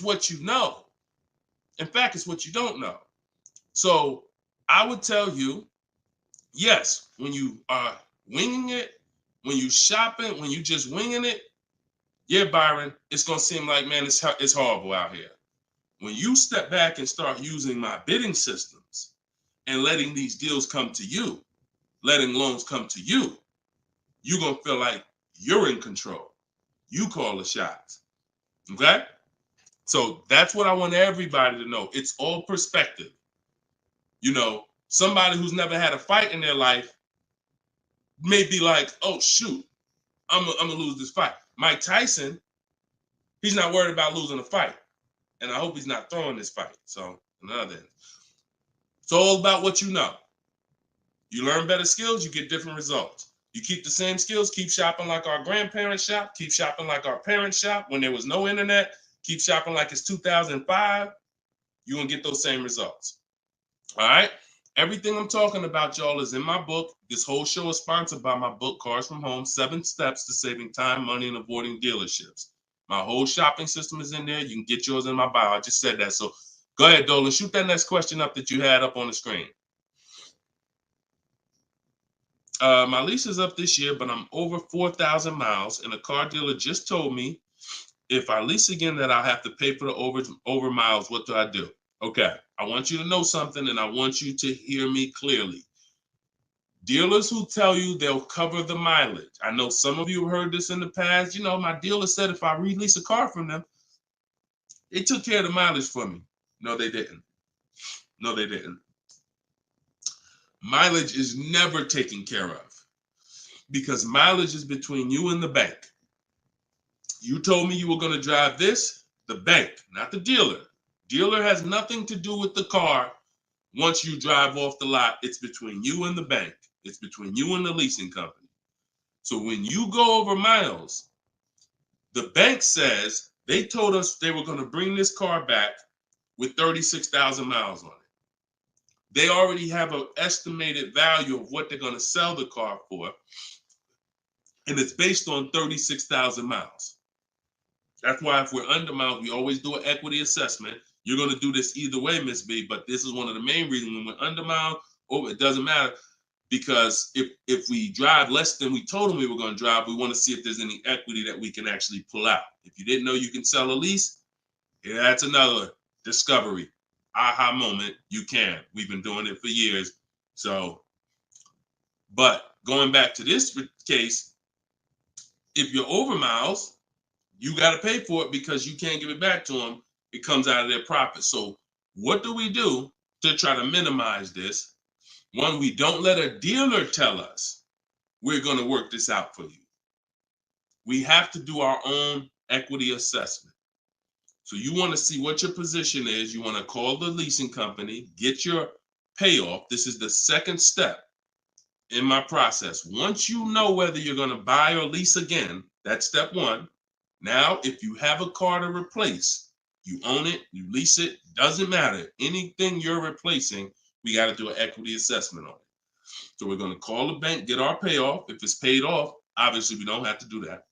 Speaker 3: what you know. In fact, it's what you don't know. So I would tell you, yes, when you are winging it, when you shopping, when you just winging it, yeah, Byron, it's gonna seem like, man, it's horrible out here. When you step back and start using my bidding systems and letting these deals come to you, letting loans come to you, you're gonna feel like you're in control. You call the shots. Okay? So that's what I want everybody to know. It's all perspective. You know, somebody who's never had a fight in their life may be like, oh, shoot, I'm gonna lose this fight. Mike Tyson, he's not worried about losing a fight. And I hope he's not throwing this fight. So, another end. It's all about what you know. You learn better skills, you get different results. You keep the same skills, keep shopping like our grandparents shop, keep shopping like our parents shop when there was no internet, keep shopping like it's 2005, you're going to get those same results. All right? Everything I'm talking about, y'all, is in my book. This whole show is sponsored by my book, Cars from Home, 7 Steps to Saving Time, Money, and Avoiding Dealerships. My whole shopping system is in there. You can get yours in my bio. I just said that. So go ahead, Dolan. Shoot that next question up that you had up on the screen. My lease is up this year, but I'm over 4,000 miles, and a car dealer just told me if I lease again that I'll have to pay for the over miles. What do I do? Okay, I want you to know something, and I want you to hear me clearly. Dealers who tell you they'll cover the mileage. I know some of you have heard this in the past. You know, my dealer said if I release a car from them, they took care of the mileage for me. No, they didn't. No, they didn't. Mileage is never taken care of because mileage is between you and the bank. You told me you were going to drive this, the bank, not the dealer. Dealer has nothing to do with the car. Once you drive off the lot, it's between you and the bank. It's between you and the leasing company. So when you go over miles, the bank says they told us they were going to bring this car back with 36,000 miles on it. They already have an estimated value of what they're going to sell the car for, and it's based on 36,000 miles. That's why if we're under miles, we always do an equity assessment. You're going to do this either way, Miss B, but this is one of the main reasons when we're under miles, it doesn't matter, because if we drive less than we told them we were going to drive, we want to see if there's any equity that we can actually pull out. If you didn't know you can sell a lease, yeah, that's another discovery. Aha moment, you can. We've been doing it for years. So, but going back to this case, if you're over miles, you got to pay for it because you can't give it back to them. It comes out of their profit. So what do we do to try to minimize this? One, we don't let a dealer tell us we're going to work this out for you. We have to do our own equity assessment. So you want to see what your position is. You want to call the leasing company, get your payoff. This is the second step in my process. Once you know whether you're going to buy or lease again, that's step one. Now, if you have a car to replace, you own it, you lease it, doesn't matter. Anything you're replacing, we got to do an equity assessment on it. So we're going to call the bank, get our payoff. If it's paid off, obviously we don't have to do that.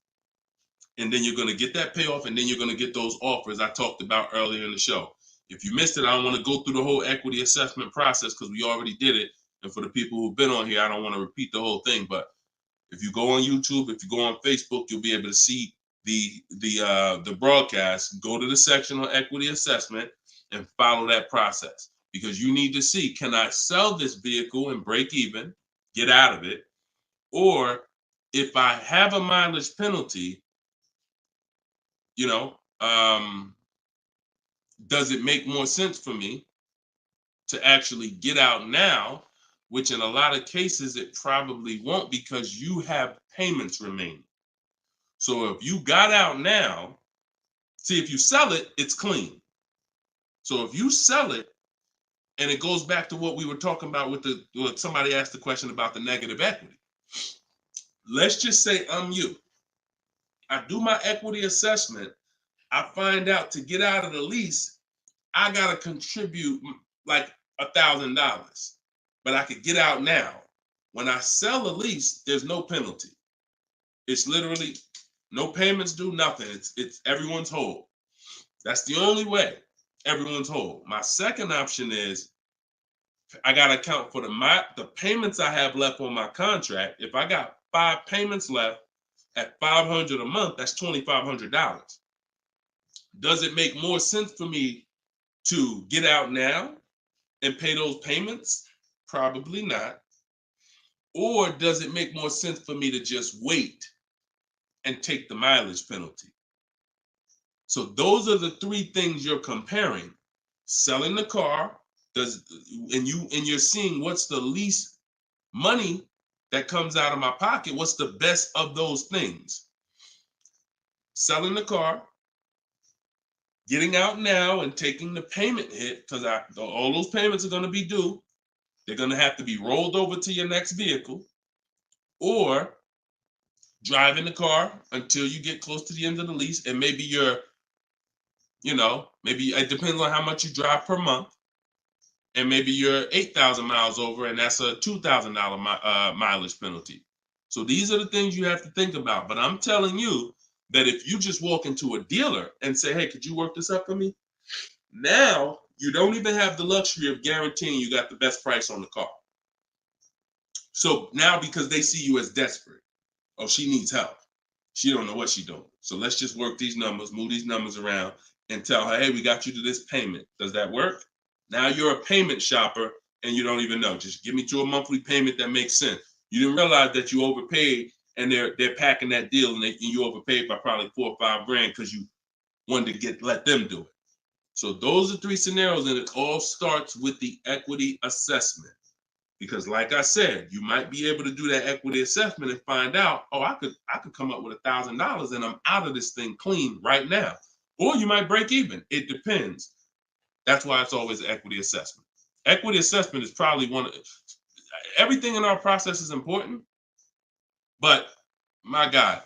Speaker 3: And then you're going to get that payoff, and then you're going to get those offers I talked about earlier in the show. If you missed it, I don't want to go through the whole equity assessment process because we already did it. And for the people who've been on here, I don't want to repeat the whole thing. But if you go on YouTube, if you go on Facebook, you'll be able to see the broadcast. Go to the section on equity assessment and follow that process, because you need to see, can I sell this vehicle and break even, get out of it, or if I have a mileage penalty, you know, does it make more sense for me to actually get out now, which in a lot of cases it probably won't, because you have payments remaining. So if you got out now, see, if you sell it, it's clean. So if you sell it, and it goes back to what we were talking about with what somebody asked the question about the negative equity. Let's just say I'm you. I do my equity assessment. I find out to get out of the lease, I gotta contribute like $1,000, but I could get out now. When I sell a lease, there's no penalty. It's literally no payments due, nothing. It's everyone's whole. That's the only way. Everyone's whole. My second option is I gotta account for the payments I have left on my contract. If I got 5 payments left at $500 a month, that's $2,500. Does it make more sense for me to get out now and pay those payments? Probably not. Or does it make more sense for me to just wait and take the mileage penalty? So those are the 3 things you're comparing. Selling the car, and you're seeing what's the least money that comes out of my pocket. What's the best of those things? Selling the car, getting out now and taking the payment hit, because all those payments are going to be due. They're going to have to be rolled over to your next vehicle, or driving the car until you get close to the end of the lease, and maybe maybe it depends on how much you drive per month, and maybe you're 8,000 miles over, and that's a $2,000 mileage penalty. So these are the things you have to think about. But I'm telling you that if you just walk into a dealer and say, hey, could you work this up for me? Now you don't even have the luxury of guaranteeing you got the best price on the car. So now, because they see you as desperate, oh, she needs help, she don't know what she's doing, so let's just work these numbers, move these numbers around, and tell her, hey, we got you to this payment. Does that work? Now you're a payment shopper and you don't even know. Just give me to a monthly payment that makes sense. You didn't realize that you overpaid, and they're packing that deal, and you overpaid by probably $4 or $5 grand because you wanted to let them do it. So those are 3 scenarios, and it all starts with the equity assessment. Because like I said, you might be able to do that equity assessment and find out, oh, I could come up with $1,000 and I'm out of this thing clean right now. Or you might break even. It depends. That's why it's always an equity assessment. Equity assessment is probably everything in our process is important, but my God,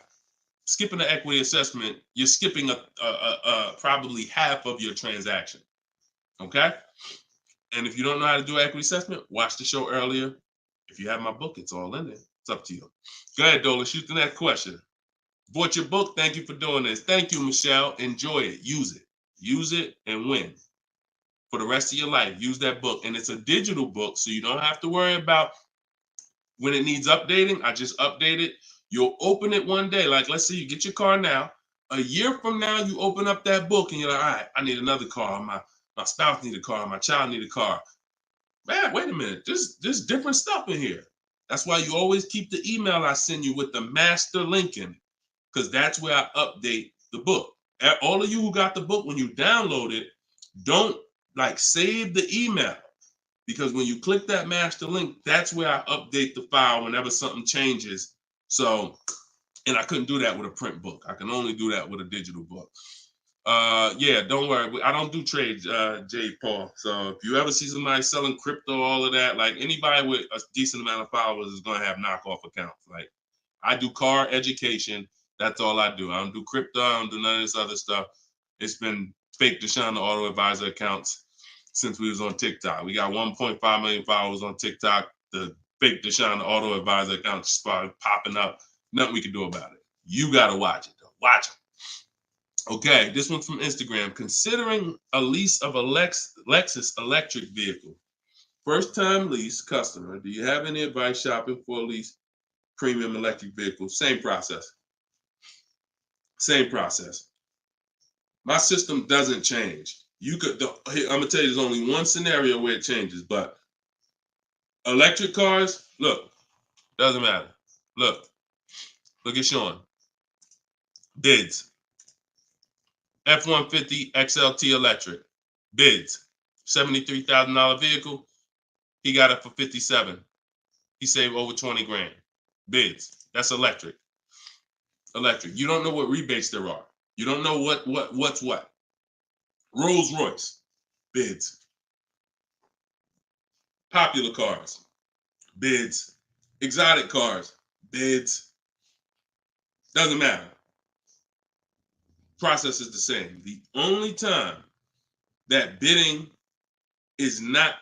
Speaker 3: skipping the equity assessment, you're skipping probably half of your transaction. Okay? And if you don't know how to do equity assessment, watch the show earlier. If you have my book, it's all in there. It's up to you. Go ahead, Dola. Shoot the next question. Bought your book. Thank you for doing this. Thank you, Michelle. Enjoy it. Use it. Use it and win for the rest of your life. Use that book. And it's a digital book, so you don't have to worry about when it needs updating. I just update it. You'll open it one day. Like, let's say you get your car now. A year from now, you open up that book and you're like, all right, I need another car. My spouse need a car. My child need a car. Man, wait a minute. There's different stuff in here. That's why you always keep the email I send you with the master link in it, because that's where I update the book. All of you who got the book, when you download it, don't save the email, because when you click that master link, that's where I update the file whenever something changes. So, and I couldn't do that with a print book. I can only do that with a digital book. Yeah, don't worry. I don't do trades, J. Paul. So if you ever see somebody selling crypto, all of that, like anybody with a decent amount of followers is going to have knockoff accounts. Like, I do car education. That's all I do. I don't do crypto. I don't do none of this other stuff. It's been fake Deshone the Auto Advisor accounts since we was on TikTok. We got 1.5 million followers on TikTok. The fake Deshone the Auto Advisor accounts started popping up. Nothing we can do about it. You got to watch it, though. Watch it. Okay, this one's from Instagram. Considering a lease of a Lexus electric vehicle. First time lease customer. Do you have any advice shopping for a lease premium electric vehicle? Same process. Same process. My system doesn't change. I'm gonna tell you, there's only one scenario where it changes, but electric cars, look, doesn't matter. Look, Look at Sean. Bids. F-150 XLT electric. Bids. $73,000 vehicle. He got it for 57. He saved over 20 grand. Bids. That's electric. Electric. You don't know what rebates there are. You don't know what's what. Rolls Royce. Bids. Popular cars. Bids. Exotic cars. Bids. Doesn't matter. Process is the same. The only time that bidding is not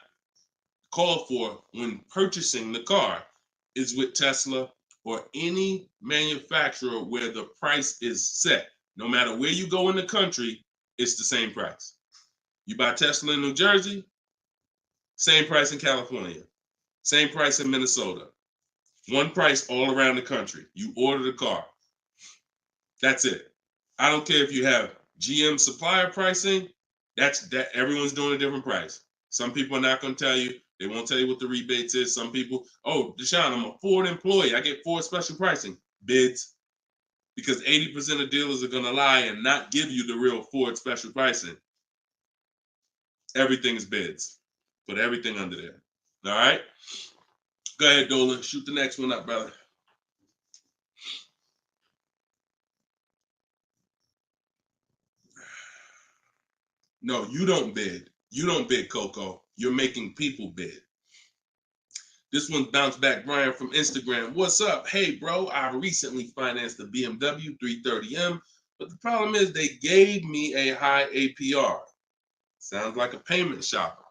Speaker 3: called for when purchasing the car is with Tesla or any manufacturer where the price is set. No matter where you go in the country, it's the same price. You buy Tesla in New Jersey, same price in California, same price in Minnesota. One price all around the country. You order the car. That's it. I don't care if you have GM supplier pricing. That everyone's doing a different price. Some people are not going to tell you. They won't tell you what the rebates is. Some people, oh, Deshone, I'm a Ford employee. I get Ford special pricing. Bids. Because 80% of dealers are going to lie and not give you the real Ford special pricing. Everything is bids. Put everything under there. All right? Go ahead, Dolan. Shoot the next one up, brother. No, you don't bid. You don't bid, Coco. You're making people bid. This one bounced back, Brian from Instagram. What's up? Hey, bro, I recently financed the BMW 330M, but the problem is they gave me a high APR. Sounds like a payment shopper.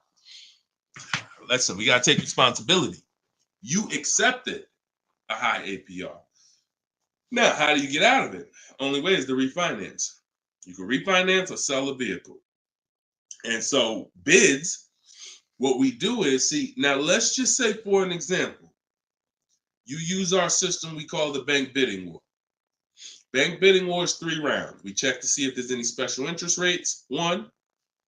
Speaker 3: Listen, we got to take responsibility. You accepted a high APR. Now, how do you get out of it? Only way is to refinance. You can refinance or sell a vehicle. And so bids, what we do is, see, now let's just say for an example, you use our system we call the bank bidding war. Bank bidding war is 3 rounds. We check to see if there's any special interest rates. 1,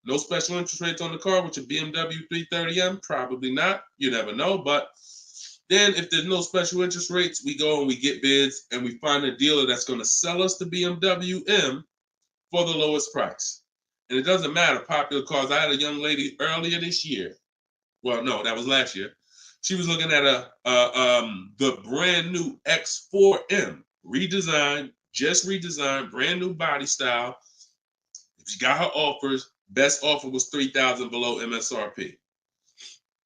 Speaker 3: no special interest rates on the car, which a BMW 330M, probably not. You never know. But then if there's no special interest rates, we go and we get bids and we find a dealer that's going to sell us the BMW M for the lowest price. And it doesn't matter, popular cars. I had a young lady earlier this year. Well, no, that was last year. She was looking at the brand new X4M, redesigned, just redesigned, brand new body style. She got her offers. Best offer was $3,000 below MSRP.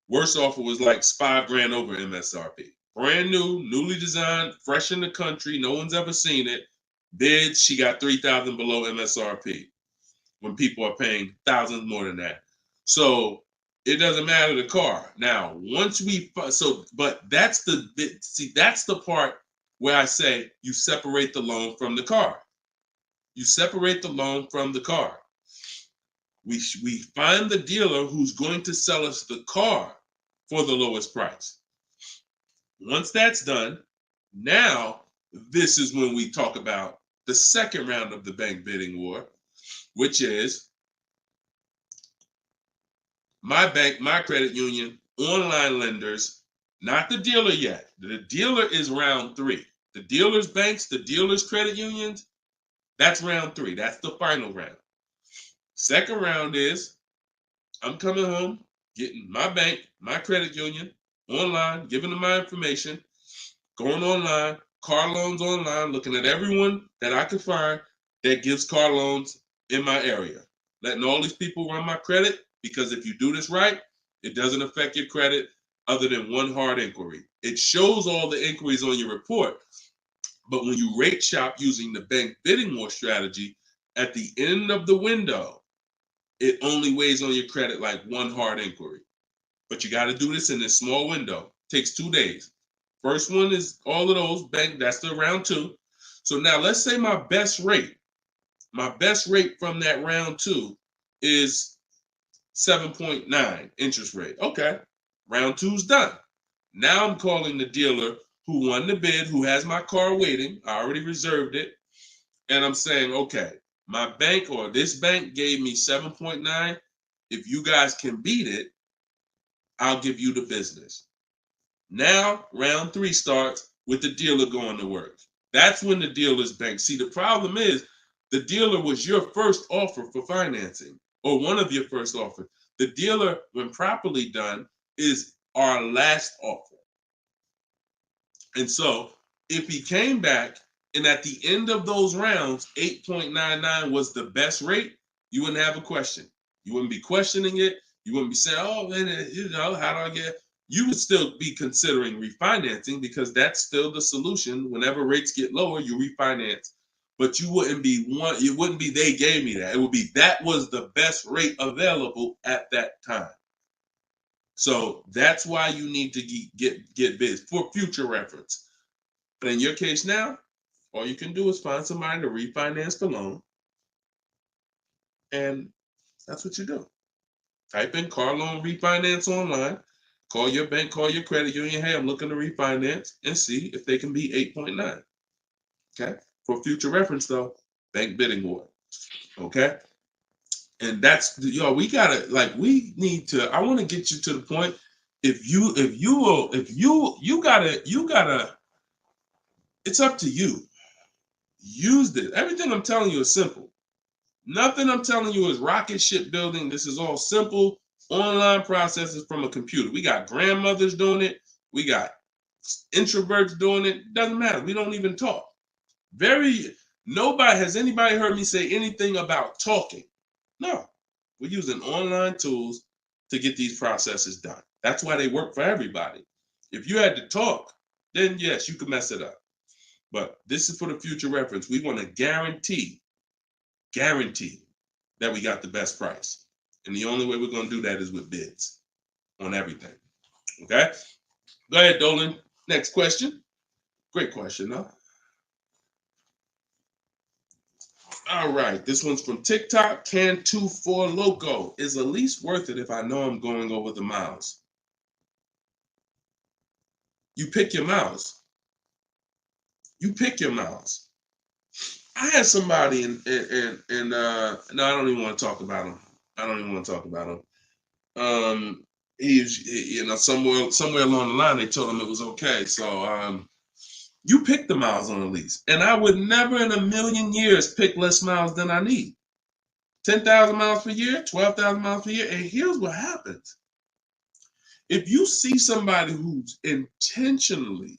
Speaker 3: Worst offer was like $5,000 over MSRP. Brand new, newly designed, fresh in the country. No one's ever seen it. Bid, she got $3,000 below MSRP. When people are paying thousands more than that. So it doesn't matter the car. Now, once we, but that's that's the part where I say you separate the loan from the car. You separate the loan from the car. We find the dealer who's going to sell us the car for the lowest price. Once that's done, now this is when we talk about the second round of the bank bidding war, which is my bank, my credit union, online lenders, not the dealer yet. The dealer is round 3. The dealer's banks, the dealer's credit unions, that's round 3. That's the final round. Second round is I'm coming home, getting my bank, my credit union, online, giving them my information, going online, car loans online, looking at everyone that I can find that gives car loans in my area, letting all these people run my credit, because if you do this right, it doesn't affect your credit other than one hard inquiry. It shows all the inquiries on your report, but when you rate shop using the bank bidding war strategy, at the end of the window, it only weighs on your credit like one hard inquiry. But you got to do this in this small window. It takes 2 days. First one is all of those bank, that's the round 2. So now let's say my best rate from that round 2 is 7.9 interest rate. Okay, round 2's done. Now I'm calling the dealer who won the bid, who has my car waiting. I already reserved it. And I'm saying, okay, my bank or this bank gave me 7.9. If you guys can beat it, I'll give you the business. Now, round 3 starts with the dealer going to work. That's when the dealer's bank. See, the problem is the dealer was your first offer for financing, or one of your first offers. The dealer, when properly done, is our last offer. And so if he came back and at the end of those rounds, 8.99 was the best rate, you wouldn't have a question. You wouldn't be questioning it. You wouldn't be saying, oh, man, how do I get? You would still be considering refinancing because that's still the solution. Whenever rates get lower, you refinance. But you wouldn't be it wouldn't be they gave me that. It would be that was the best rate available at that time. So that's why you need to get bids for future reference. But in your case now, all you can do is find somebody to refinance the loan. And that's what you do. Type in car loan refinance online. Call your bank, call your credit union. Hey, I'm looking to refinance and see if they can be 8.9. Okay. For future reference, though, bank bidding war. Okay. And that's we gotta we need to. I want to get you to the point. You gotta. It's up to you. Use this. Everything I'm telling you is simple. Nothing I'm telling you is rocket ship building. This is all simple online processes from a computer. We got grandmothers doing it. We got introverts doing it. Doesn't matter. We don't even talk. Has anybody heard me say anything about talking? No. We're using online tools to get these processes done. That's why they work for everybody. If you had to talk, then yes, you could mess it up. But this is for the future reference. We want to guarantee that we got the best price. And the only way we're going to do that is with bids on everything. Okay? Go ahead, Dolan. Next question. Great question, though. All right. This one's from TikTok. Can24 Loco. Is a lease worth it if I know I'm going over the miles? You pick your miles. You pick your miles. I had somebody no, I don't even want to talk about him. Somewhere along the line they told him it was okay. So you pick the miles on the lease, and I would never in a million years pick less miles than I need. 10,000 miles per year, 12,000 miles per year, and here's what happens: if you see somebody who's intentionally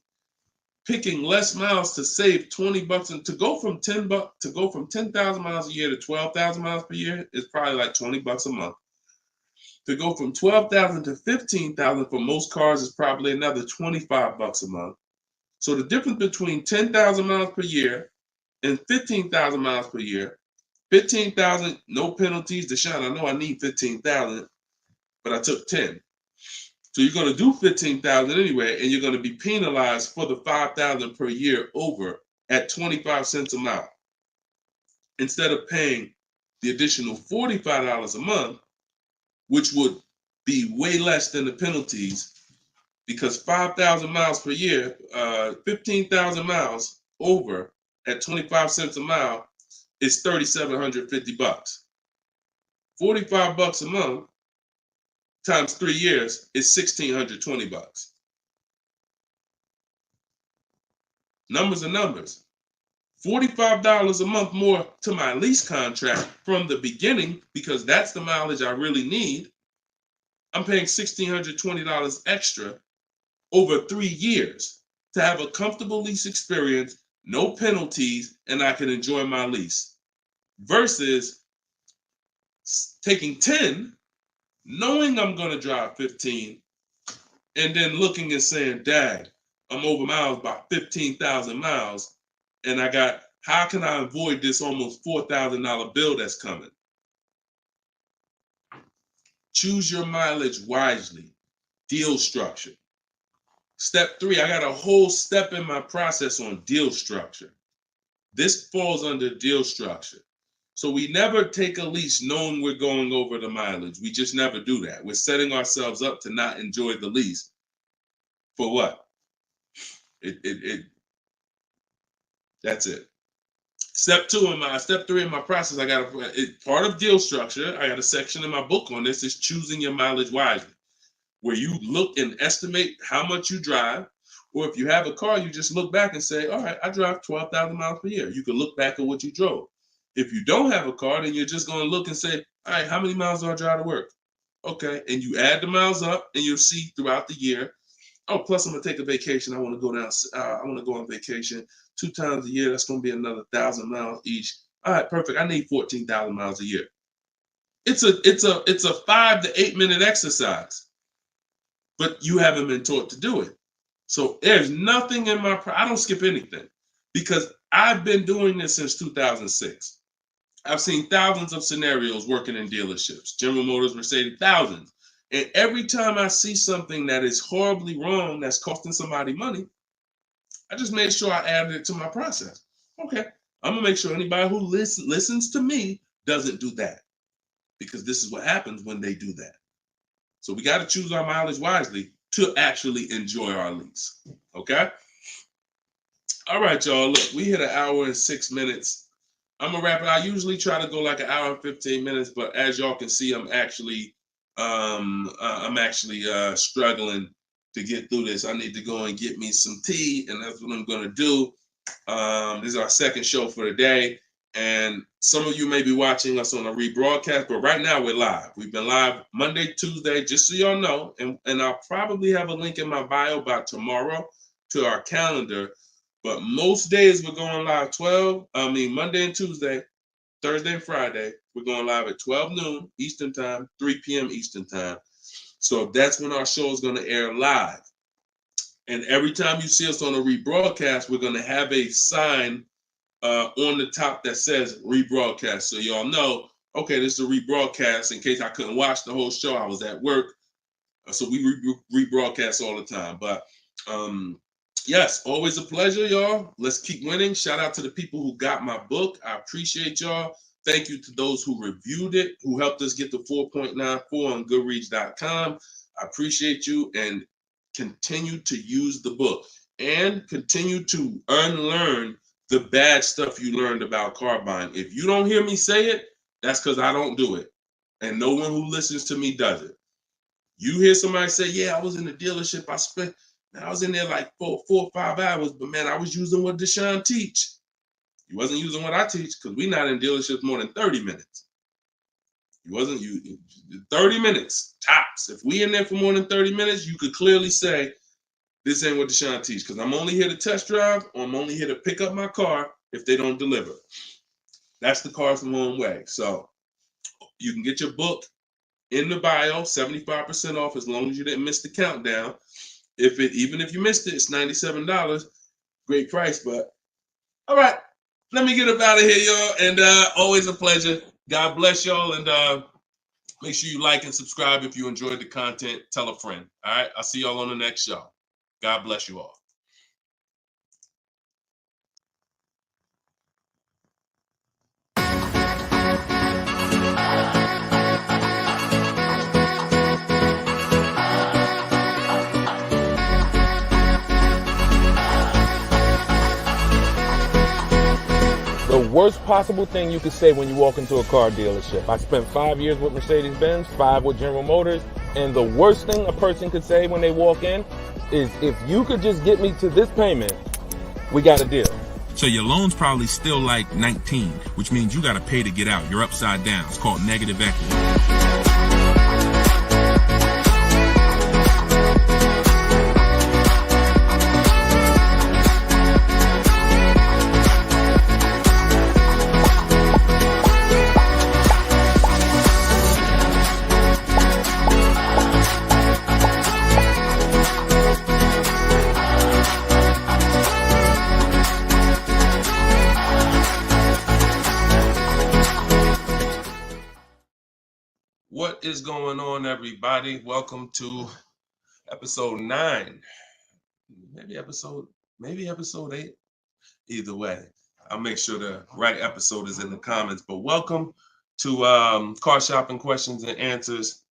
Speaker 3: picking less miles to save $20 and to go from 10,000 miles a year to 12,000 miles per year is probably like $20 a month. To go from 12,000 to 15,000 for most cars is probably another $25 a month. So the difference between 10,000 miles per year and 15,000 miles per year, 15,000, no penalties. Deshone, I know I need 15,000, but I took 10. So you're going to do 15,000 anyway, and you're going to be penalized for the 5,000 per year over at 25 cents a mile. Instead of paying the additional $45 a month, which would be way less than the penalties, because 5,000 miles per year, 15,000 miles over at 25 cents a mile is $3,750. $45 a month times 3 years is $1,620. Numbers are numbers. $45 a month more to my lease contract from the beginning, because that's the mileage I really need. I'm paying $1,620 extra over 3 years to have a comfortable lease experience, no penalties, and I can enjoy my lease. Versus taking 10, knowing I'm going to drive 15, and then looking and saying, dang, I'm over miles by 15,000 miles, and how can I avoid this almost $4,000 bill that's coming? Choose your mileage wisely. Deal structure. Step 3, I got a whole step in my process on deal structure. This falls under deal structure. So we never take a lease knowing we're going over the mileage. We just never do that. We're setting ourselves up to not enjoy the lease. For what? That's it. Step 3 in my process, I got part of deal structure. I got a section in my book on this, is choosing your mileage wisely, where you look and estimate how much you drive, Or if you have a car, you just look back and say, all right, I drive 12,000 miles per year. You can look back at what you drove. If you don't have a car, then you're just going to look and say, all right, how many miles do I drive to work? Okay, and you add the miles up, and you'll see throughout the year. Oh, plus I'm gonna take a vacation. I want to go down. I want to go on vacation 2 times a year. That's gonna be another 1,000 miles each. All right, perfect. I need 14,000 miles a year. It's a 5 to 8 minute exercise, but you haven't been taught to do it. So there's nothing in my. I don't skip anything because I've been doing this since 2006. I've seen thousands of scenarios working in dealerships, General Motors, Mercedes, thousands. And every time I see something that is horribly wrong, that's costing somebody money, I just made sure I added it to my process. Okay, I'm gonna make sure anybody who listens to me doesn't do that, because this is what happens when they do that. So we got to choose our mileage wisely to actually enjoy our lease. Okay. All right, y'all. Look, we hit 1 hour and 6 minutes. I'm gonna wrap it. I usually try to go like 1 hour and 15 minutes, but as y'all can see, I'm actually struggling to get through this. I need to go and get me some tea, and that's what I'm gonna do. This is our second show for the day, and some of you may be watching us on a rebroadcast, but right now we're live. We've been live Monday, Tuesday, just so y'all know, and I'll probably have a link in my bio by tomorrow to our calendar. But most days we're going live Monday and Tuesday, Thursday and Friday. We're going live at 12 noon Eastern time, 3 p.m. Eastern time. So that's when our show is going to air live. And every time you see us on a rebroadcast, we're going to have a sign on the top that says rebroadcast. So y'all know, okay, this is a rebroadcast in case I couldn't watch the whole show. I was at work. So we rebroadcast all the time. But yes, always a pleasure, y'all. Let's keep winning. Shout out to the people who got my book. I appreciate y'all. Thank you to those who reviewed it, who helped us get to 4.94 on Goodreads.com. I appreciate you, and continue to use the book and continue to unlearn the bad stuff you learned about car buying. If you don't hear me say it, that's because I don't do it. And no one who listens to me does it. You hear somebody say, yeah, I was in the dealership. I was in there like 4 or 5 hours, but man, I was using what Deshone teach. You wasn't using what I teach, because we're not in dealerships more than 30 minutes. 30 minutes tops. If we in there for more than 30 minutes, you could clearly say, this ain't what Deshone teach, because I'm only here to test drive, or I'm only here to pick up my car if they don't deliver. That's the Cars from Home way. So you can get your book in the bio, 75% off, as long as you didn't miss the countdown. Even if you missed it, it's $97. Great price, but all right. Let me get up out of here, y'all. And always a pleasure. God bless y'all. And make sure you like and subscribe if you enjoyed the content. Tell a friend. All right. I'll see y'all on the next show. God bless you all.
Speaker 1: The worst possible thing you could say when you walk into a car dealership. I spent 5 years with Mercedes-Benz, 5 with General Motors, and the worst thing a person could say when they walk in is, if you could just get me to this payment, we got a deal.
Speaker 2: So your loan's probably still like 19, which means you got to pay to get out. You're upside down. It's called negative equity.
Speaker 3: What is going on, everybody? Welcome to episode 9. Maybe episode 8. Either way, I'll make sure the right episode is in the comments. But welcome to Car Shopping Questions and Answers.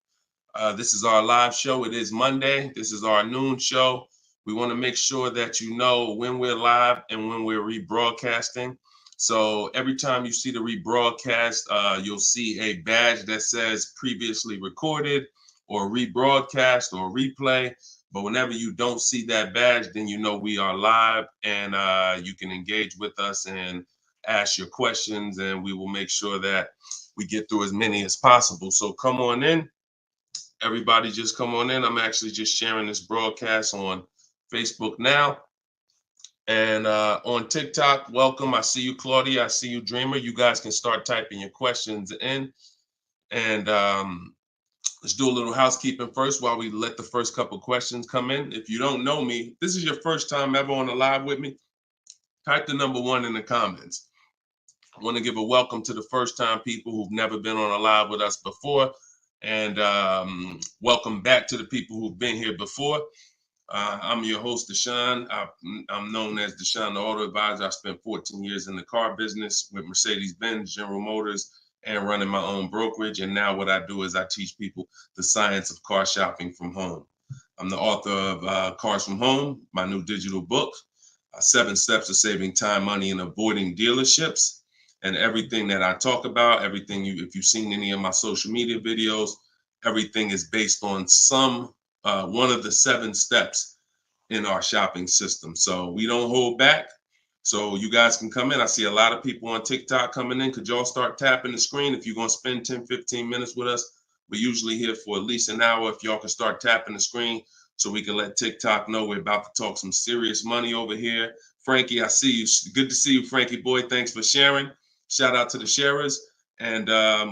Speaker 3: This is our live show. It is Monday. This is our noon show. We want to make sure that you know when we're live and when we're rebroadcasting. So every time you see the rebroadcast, you'll see a badge that says previously recorded or rebroadcast or replay. But whenever you don't see that badge, then you know we are live, and you can engage with us and ask your questions, and we will make sure that we get through as many as possible. So come on in. Everybody just come on in. I'm actually just sharing this broadcast on Facebook now. And on TikTok, welcome. I see you, Claudia. I see you, Dreamer. You guys can start typing your questions in. And let's do a little housekeeping first while we let the first couple questions come in. If you don't know me, this is your first time ever on a live with me, type the number 1 in the comments. I want to give a welcome to the first time people who've never been on a live with us before. And welcome back to the people who've been here before. I'm your host, Deshone. I'm known as Deshone the Auto Advisor. I spent 14 years in the car business with Mercedes-Benz, General Motors, and running my own brokerage. And now what I do is I teach people the science of car shopping from home. I'm the author of Cars from Home, my new digital book, 7 Steps to Saving Time, Money, and Avoiding Dealerships. And everything that I talk about, if you've seen any of my social media videos, everything is based on one of the 7 steps in our shopping system. So we don't hold back. So you guys can come in. I see a lot of people on TikTok coming in. Could y'all start tapping the screen if you're going to spend 10, 15 minutes with us? We're usually here for at least an hour. If y'all can start tapping the screen so we can let TikTok know we're about to talk some serious money over here. Frankie, I see you. Good to see you, Frankie boy. Thanks for sharing. Shout out to the sharers. And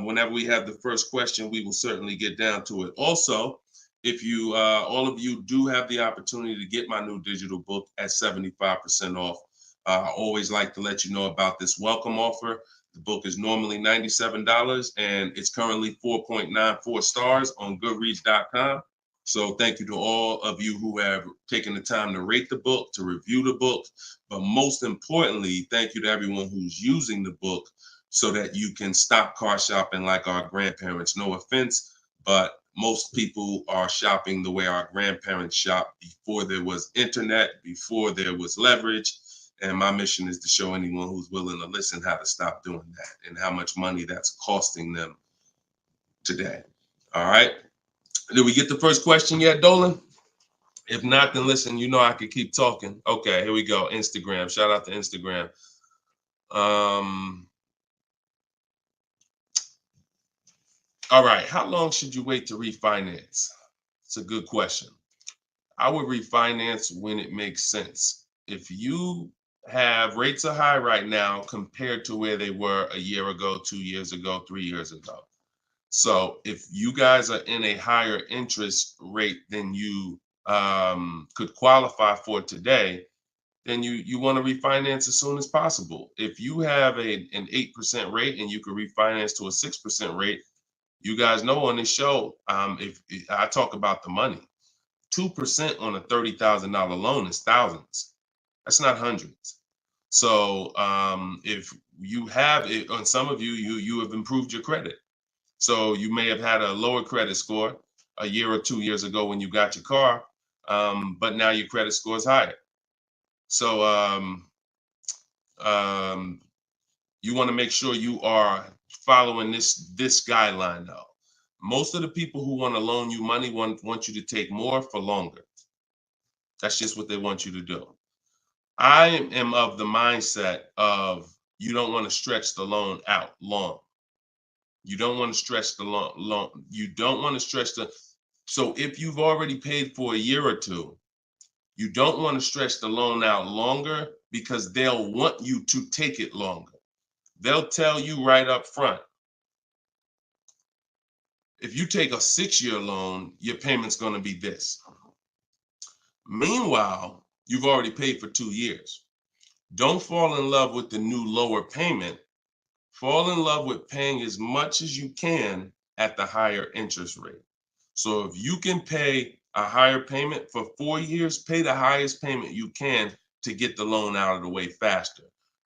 Speaker 3: whenever we have the first question, we will certainly get down to it. Also, if you, all of you do have the opportunity to get my new digital book at 75% off. I always like to let you know about this welcome offer. The book is normally $97 and it's currently 4.94 stars on Goodreads.com. So thank you to all of you who have taken the time to rate the book, to review the book. But most importantly, thank you to everyone who's using the book so that you can stop car shopping like our grandparents. No offense, but most people are shopping the way our grandparents shopped before there was internet, before there was leverage. And my mission is to show anyone who's willing to listen how to stop doing that and how much money that's costing them today. All right. Did we get the first question yet, Dolan? If not, then listen, you know I could keep talking. Okay, here we go. Instagram. Shout out to Instagram. All right. How long should you wait to refinance? It's a good question. I would refinance when it makes sense. If you have rates are high right now compared to where they were a year ago, 2 years ago, 3 years ago. So if you guys are in a higher interest rate than you could qualify for today, then you want to refinance as soon as possible. If you have an 8% rate and you could refinance to a 6% rate, you guys know on this show, if I talk about the money, 2% on a $30,000 loan is thousands. That's not hundreds. So if you have it, on some of you have improved your credit. So you may have had a lower credit score a year or 2 years ago when you got your car, but now your credit score is higher. So you want to make sure you are following this guideline though. Most of the people who want to loan you money want you to take more for longer. That's just what they want you to do. I am of the mindset of you don't want to stretch the loan out long. You don't want to stretch the loan. You don't want to stretch so if you've already paid for a year or two, you don't want to stretch the loan out longer because they'll want you to take it longer. They'll tell you right up front, if you take a 6-year loan, your payment's going to be this. Meanwhile, you've already paid for 2 years. Don't fall in love with the new lower payment. Fall in love with paying as much as you can at the higher interest rate. So if you can pay a higher payment for 4 years, pay the highest payment you can to get the loan out of the way faster.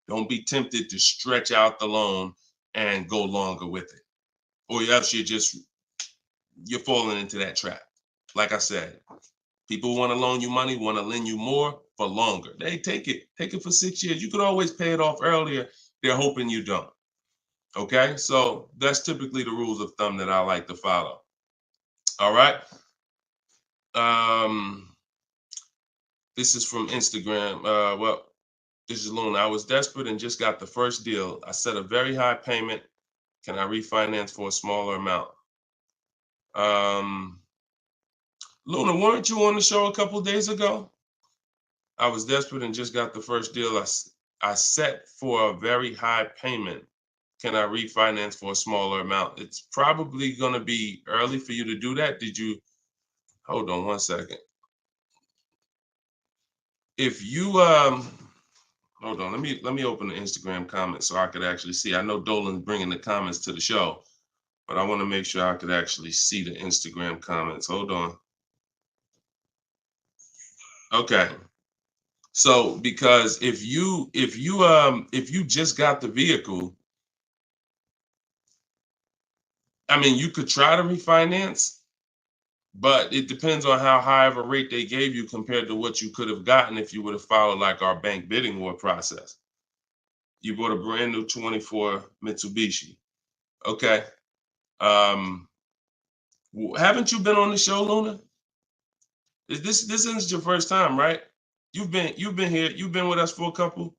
Speaker 3: Don't be tempted to stretch out the loan and go longer with it. Or else you're falling into that trap. Like I said, people want to loan you money, want to lend you more for longer. They take it for 6 years. You could always pay it off earlier. They're hoping you don't. Okay, so that's typically the rules of thumb that I like to follow. All right. This is from Instagram. Well, this is Luna. I was desperate and just got the first deal. I set a very high payment. Can I refinance for a smaller amount? Luna, weren't you on the show a couple of days ago? I was desperate and just got the first deal. I set for a very high payment. Can I refinance for a smaller amount? It's probably going to be early for you to do that. Did you? Hold on one second. If you hold on, let me open the Instagram comments so I could actually see. I know Dolan's bringing the comments to the show, but I want to make sure I could actually see the Instagram comments. Hold on. Okay. So because if you just got the vehicle, I mean, you could try to refinance, but it depends on how high of a rate they gave you compared to what you could have gotten if you would have followed like our bank bidding war process. You bought a brand new 24 Mitsubishi. Okay. Haven't you been on the show, Luna? This isn't your first time, right? You've been here. You've been with us for a couple.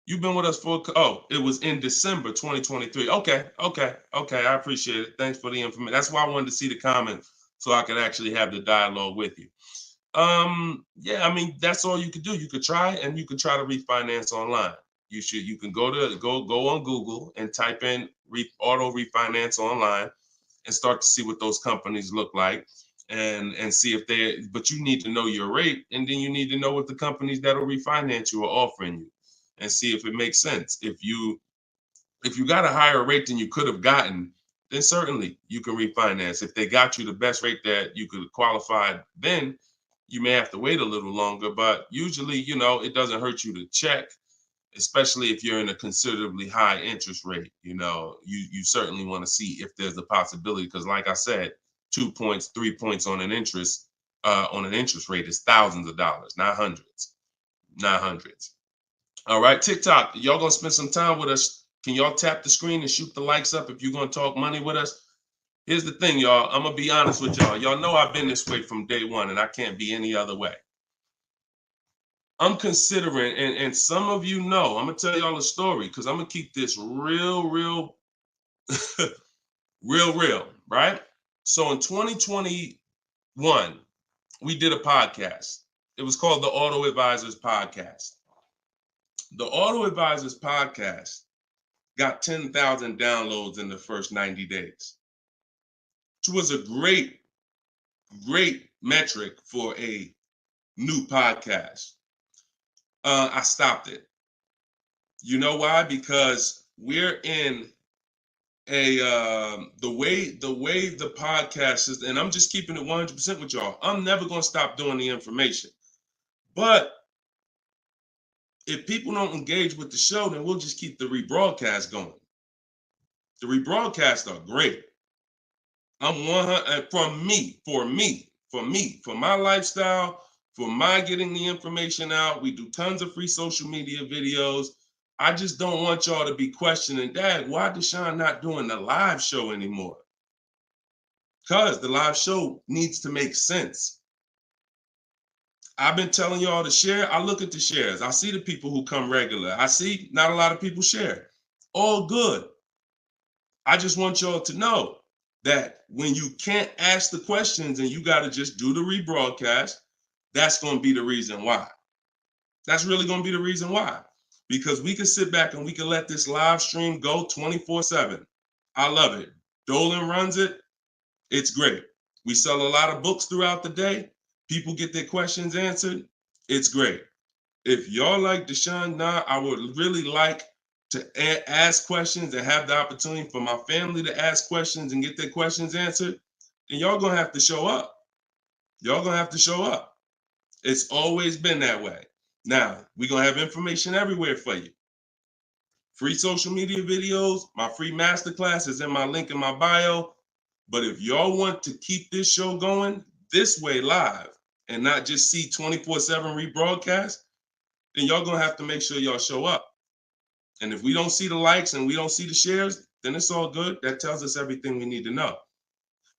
Speaker 3: You've been with us for it was in December 2023. Okay. I appreciate it. Thanks for the information. That's why I wanted to see the comments so I could actually have the dialogue with you. Yeah, I mean, that's all you could do. You could try and you could try to refinance online. You can go on Google and type in auto refinance online and start to see what those companies look like and see if but you need to know your rate, and then you need to know what the companies that'll refinance you are offering you and see if it makes sense. If you got a higher rate than you could have gotten, then certainly you can refinance. If they got you the best rate that you could qualify, then you may have to wait a little longer, but usually, it doesn't hurt you to check, especially if you're in a considerably high interest rate. You certainly want to see if there's a possibility, because like I said, 2 points, 3 points on an interest rate is thousands of dollars, not hundreds. All right, TikTok, y'all gonna spend some time with us. Can y'all tap the screen and shoot the likes up if you're gonna talk money with us? Here's the thing, y'all. I'm gonna be honest with y'all. Y'all know I've been this way from day one, and I can't be any other way. I'm considering, and some of you know, I'm gonna tell y'all a story because I'm gonna keep this real, real, right? So in 2021, we did a podcast. It was called the Auto Advisors Podcast. The Auto Advisors Podcast got 10,000 downloads in the first 90 days, which was a great metric for a new podcast. I stopped it. You know why? Because we're in the way the podcast is, and I'm just keeping it 100% with y'all. I'm never going to stop doing the information, but if people don't engage with the show, then we'll just keep the rebroadcast going. The rebroadcasts are great. I'm 100 for my lifestyle, for my getting the information out. We do tons of free social media videos. I just don't want y'all to be questioning, Dad, why Deshone not doing the live show anymore? Because the live show needs to make sense. I've been telling y'all to share. I look at the shares. I see the people who come regular. I see not a lot of people share. All good. I just want y'all to know that when you can't ask the questions and you got to just do the rebroadcast, that's going to be the reason why. That's really going to be the reason why. Because we can sit back and we can let this live stream go 24/7. I love it. Dolan runs it. It's great. We sell a lot of books throughout the day. People get their questions answered. It's great. If y'all like Deshone, I would really like to ask questions and have the opportunity for my family to ask questions and get their questions answered, then y'all gonna have to show up. Y'all gonna have to show up. It's always been that way. Now, we're gonna have information everywhere for you. Free social media videos, my free masterclass is in my link in my bio. But if y'all want to keep this show going this way live and not just see 24/7 rebroadcast, then y'all gonna have to make sure y'all show up. And if we don't see the likes and we don't see the shares, then it's all good. That tells us everything we need to know.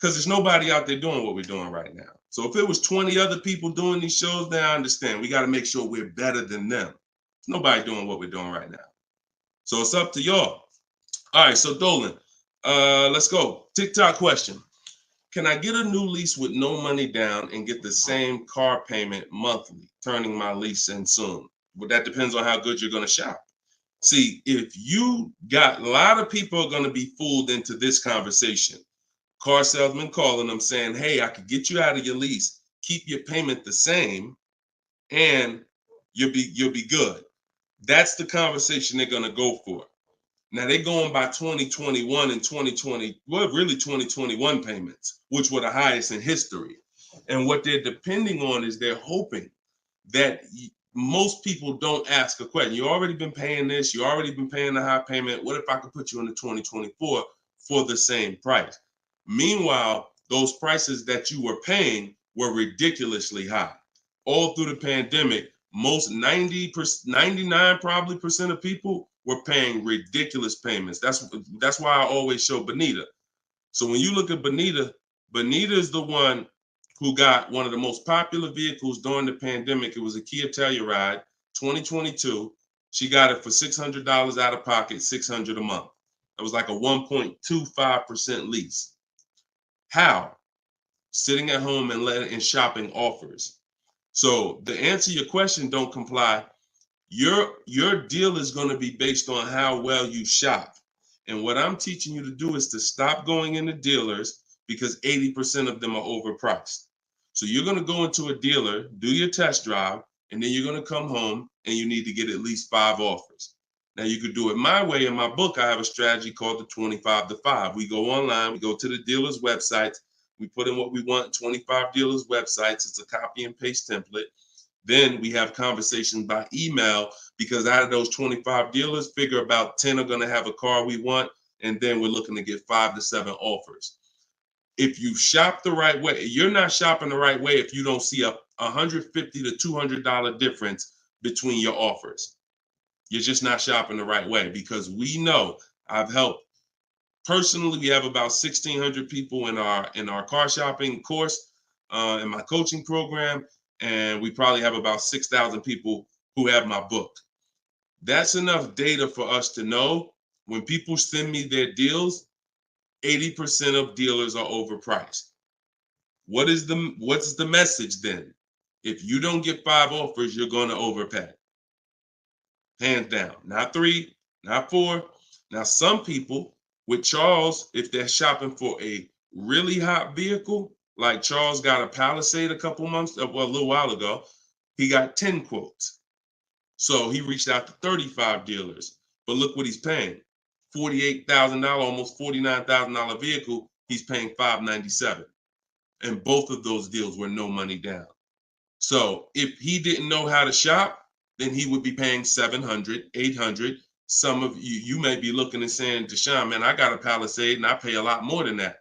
Speaker 3: because there's nobody out there doing what we're doing right now. So if it was 20 other people doing these shows, then I understand. We got to make sure we're better than them. There's nobody doing what we're doing right now. So it's up to y'all. All right, so Dolan, let's go. TikTok question. Can I get a new lease with no money down and get the same car payment monthly, turning my lease in soon? But that depends on how good you're going to shop. See, if you got, a lot of people are going to be fooled into this conversation. Car salesman calling them saying, hey, I could get you out of your lease, keep your payment the same, and you'll be good. That's the conversation they're going to go for. Now they're going by 2021 and 2020, well, really 2021 payments, which were the highest in history. And what they're depending on is they're hoping that most people don't ask a question. You already been paying this, you already been paying the high payment. What if I could put you into 2024 for the same price? Meanwhile, those prices that you were paying were ridiculously high. All through the pandemic, most 99 probably percent of people were paying ridiculous payments. That's why I always show Bonita. So when you look at Bonita, Bonita is the one who got one of the most popular vehicles during the pandemic. It was a Kia Telluride 2022. She got it for $600 out of pocket, $600 a month. It was like a 1.25% lease. How? Sitting at home and shopping offers. So to answer your question, don't comply. Your deal is going to be based on how well you shop. And what I'm teaching you to do is to stop going into dealers because 80% of them are overpriced. So you're going to go into a dealer, do your test drive, and then you're going to come home and you need to get at least 5 offers. Now you could do it my way. In my book, I have a strategy called the 25 to 5. We go online, we go to the dealer's websites, we put in what we want, 25 dealers' websites. It's a copy and paste template. Then we have conversations by email because out of those 25 dealers, figure about 10 are going to have a car we want. And then we're looking to get 5 to 7 offers. If you shop the right way, you're not shopping the right way if you don't see a $150 to $200 difference between your offers. You're just not shopping the right way because we know I've helped. Personally, we have about 1,600 people in our car shopping course, in my coaching program. And we probably have about 6,000 people who have my book. That's enough data for us to know when people send me their deals, 80% of dealers are overpriced. What's the message then? If you don't get 5 offers, you're going to overpay. Hands down. Not 3, not 4. Now, some people with Charles, if they're shopping for a really hot vehicle, like Charles got a Palisade a little while ago, he got 10 quotes. So he reached out to 35 dealers. But look what he's paying. $48,000, almost $49,000 vehicle, he's paying $597. And both of those deals were no money down. So if he didn't know how to shop, then he would be paying $700, $800. Some of you may be looking and saying, Deshone, man, I got a Palisade and I pay a lot more than that.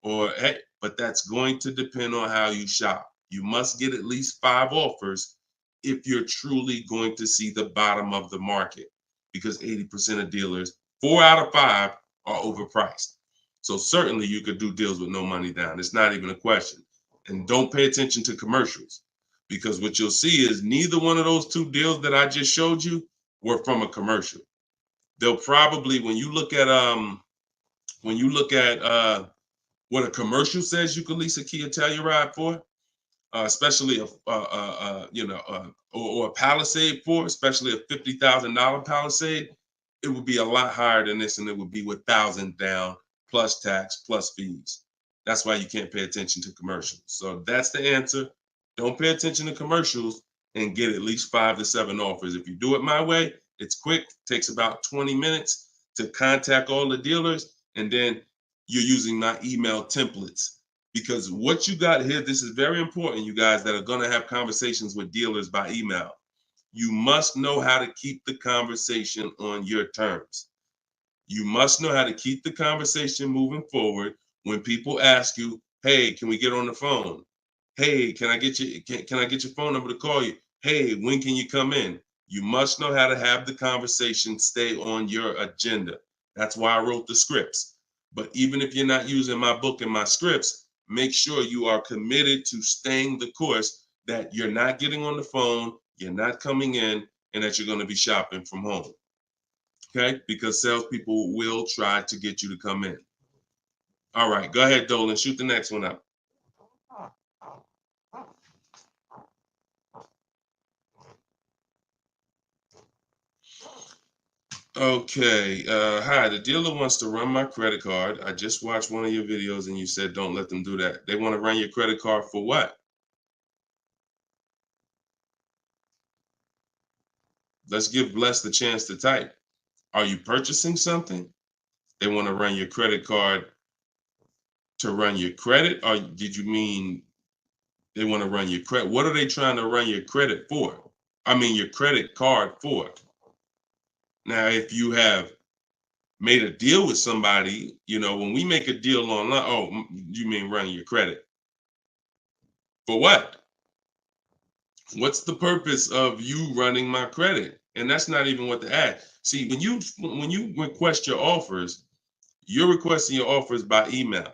Speaker 3: Or, hey, but that's going to depend on how you shop. You must get at least 5 offers if you're truly going to see the bottom of the market, because 80% of dealers, 4 out of 5 are overpriced. So certainly you could do deals with no money down. It's not even a question. And don't pay attention to commercials, because what you'll see is neither one of those 2 deals that I just showed you were from a commercial. They'll probably, when you look at what a commercial says you can lease a Kia Telluride for, especially or a Palisade for, especially a $50,000 Palisade, it would be a lot higher than this, and it would be with 1,000 down plus tax plus fees. That's why you can't pay attention to commercials. So that's the answer. Don't pay attention to commercials and get at least 5 to 7 offers. If you do it my way, it's quick. Takes about 20 minutes to contact all the dealers, and then you're using my email templates. Because what you got here, this is very important, you guys that are going to have conversations with dealers by email. You must know how to keep the conversation on your terms. You must know how to keep the conversation moving forward. When people ask you, hey, can we get on the phone? Hey, can I get your phone number to call you? Hey, when can you come in? You must know how to have the conversation stay on your agenda. That's why I wrote the scripts. But even if you're not using my book and my scripts, make sure you are committed to staying the course, that you're not getting on the phone, you're not coming in, and that you're going to be shopping from home. Okay? Because salespeople will try to get you to come in. All right, go ahead, Dolan. Shoot the next one up. Okay. Hi, the dealer wants to run my credit card. I just watched one of your videos and you said don't let them do that. They want to run your credit card for what? Let's give Bless the chance to type. Are you purchasing something? They want to run your credit card to run your credit? Or did you mean they want to run your credit? What are they trying to run your credit for? I mean, your credit card for. Now, if you have made a deal with somebody, you know, when we make a deal online, oh, you mean running your credit. For what? What's the purpose of you running my credit? And that's not even what the ad. See, when you request your offers, you're requesting your offers by email.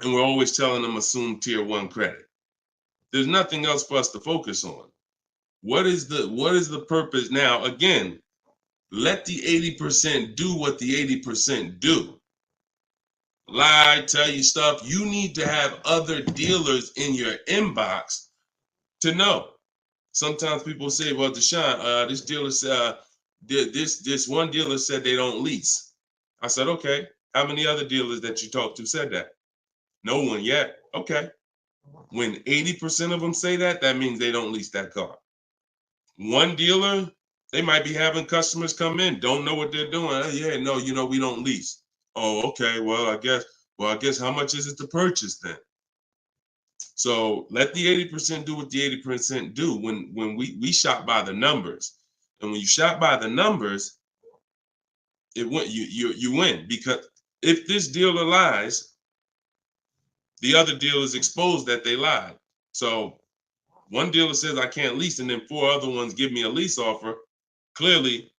Speaker 3: And we're always telling them assume tier 1 credit. There's nothing else for us to focus on. What is the purpose? Now, again, let the 80% do what the 80% do. Lie, tell you stuff. You need to have other dealers in your inbox to know. Sometimes people say, well, Deshone, this dealer said, this one dealer said they don't lease. I said, okay. How many other dealers that you talked to said that? No one yet. Okay. When 80% of them say that, that means they don't lease that car. One dealer, they might be having customers come in, don't know what they're doing. Oh, yeah, no, you know, we don't lease. Oh, okay. Well, I guess how much is it to purchase then? So let the 80% do what the 80% do. When we shop by the numbers, and when you shop by the numbers, you win, because if this dealer lies, the other dealers exposed that they lied. So one dealer says I can't lease, and then 4 other ones give me a lease offer. Clearly,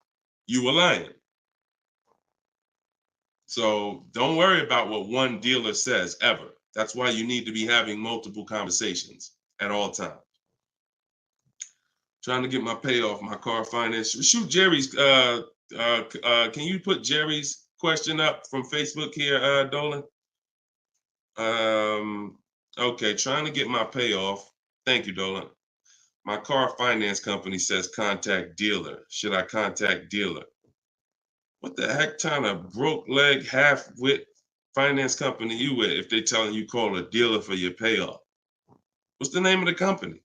Speaker 3: you were lying. So don't worry about what one dealer says ever. That's why you need to be having multiple conversations at all times. Trying to get my payoff, my car finance. Shoot Jerry's. Can you put Jerry's question up from Facebook here, Dolan? Okay, trying to get my payoff. Thank you, Dolan. My car finance company says contact dealer. Should I contact dealer? What the heck kind of broke leg, half-wit finance company you with if they telling you call a dealer for your payoff? What's the name of the company?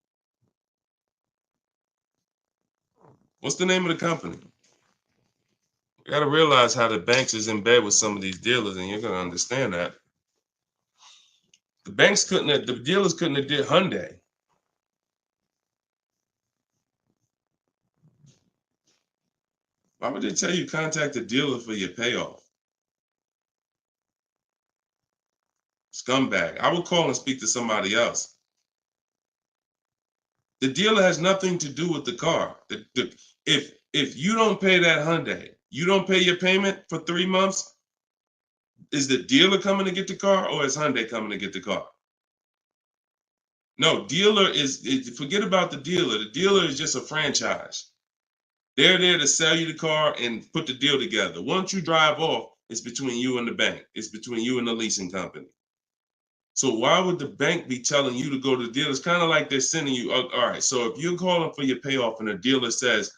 Speaker 3: What's the name of the company? You got to realize how the banks is in bed with some of these dealers, and you're going to understand that. The dealers couldn't have did Hyundai. Why would they tell you contact the dealer for your payoff? Scumbag. I would call and speak to somebody else. The dealer has nothing to do with the car. If you don't pay that Hyundai, you don't pay your payment for 3 months, is the dealer coming to get the car, or is Hyundai coming to get the car? No, dealer is forget about the dealer. The dealer is just a franchise. They're there to sell you the car and put the deal together. Once you drive off, it's between you and the bank. It's between you and the leasing company. So why would the bank be telling you to go to the dealer? It's kind of like they're sending you, all right, so if you're calling for your payoff and the dealer says,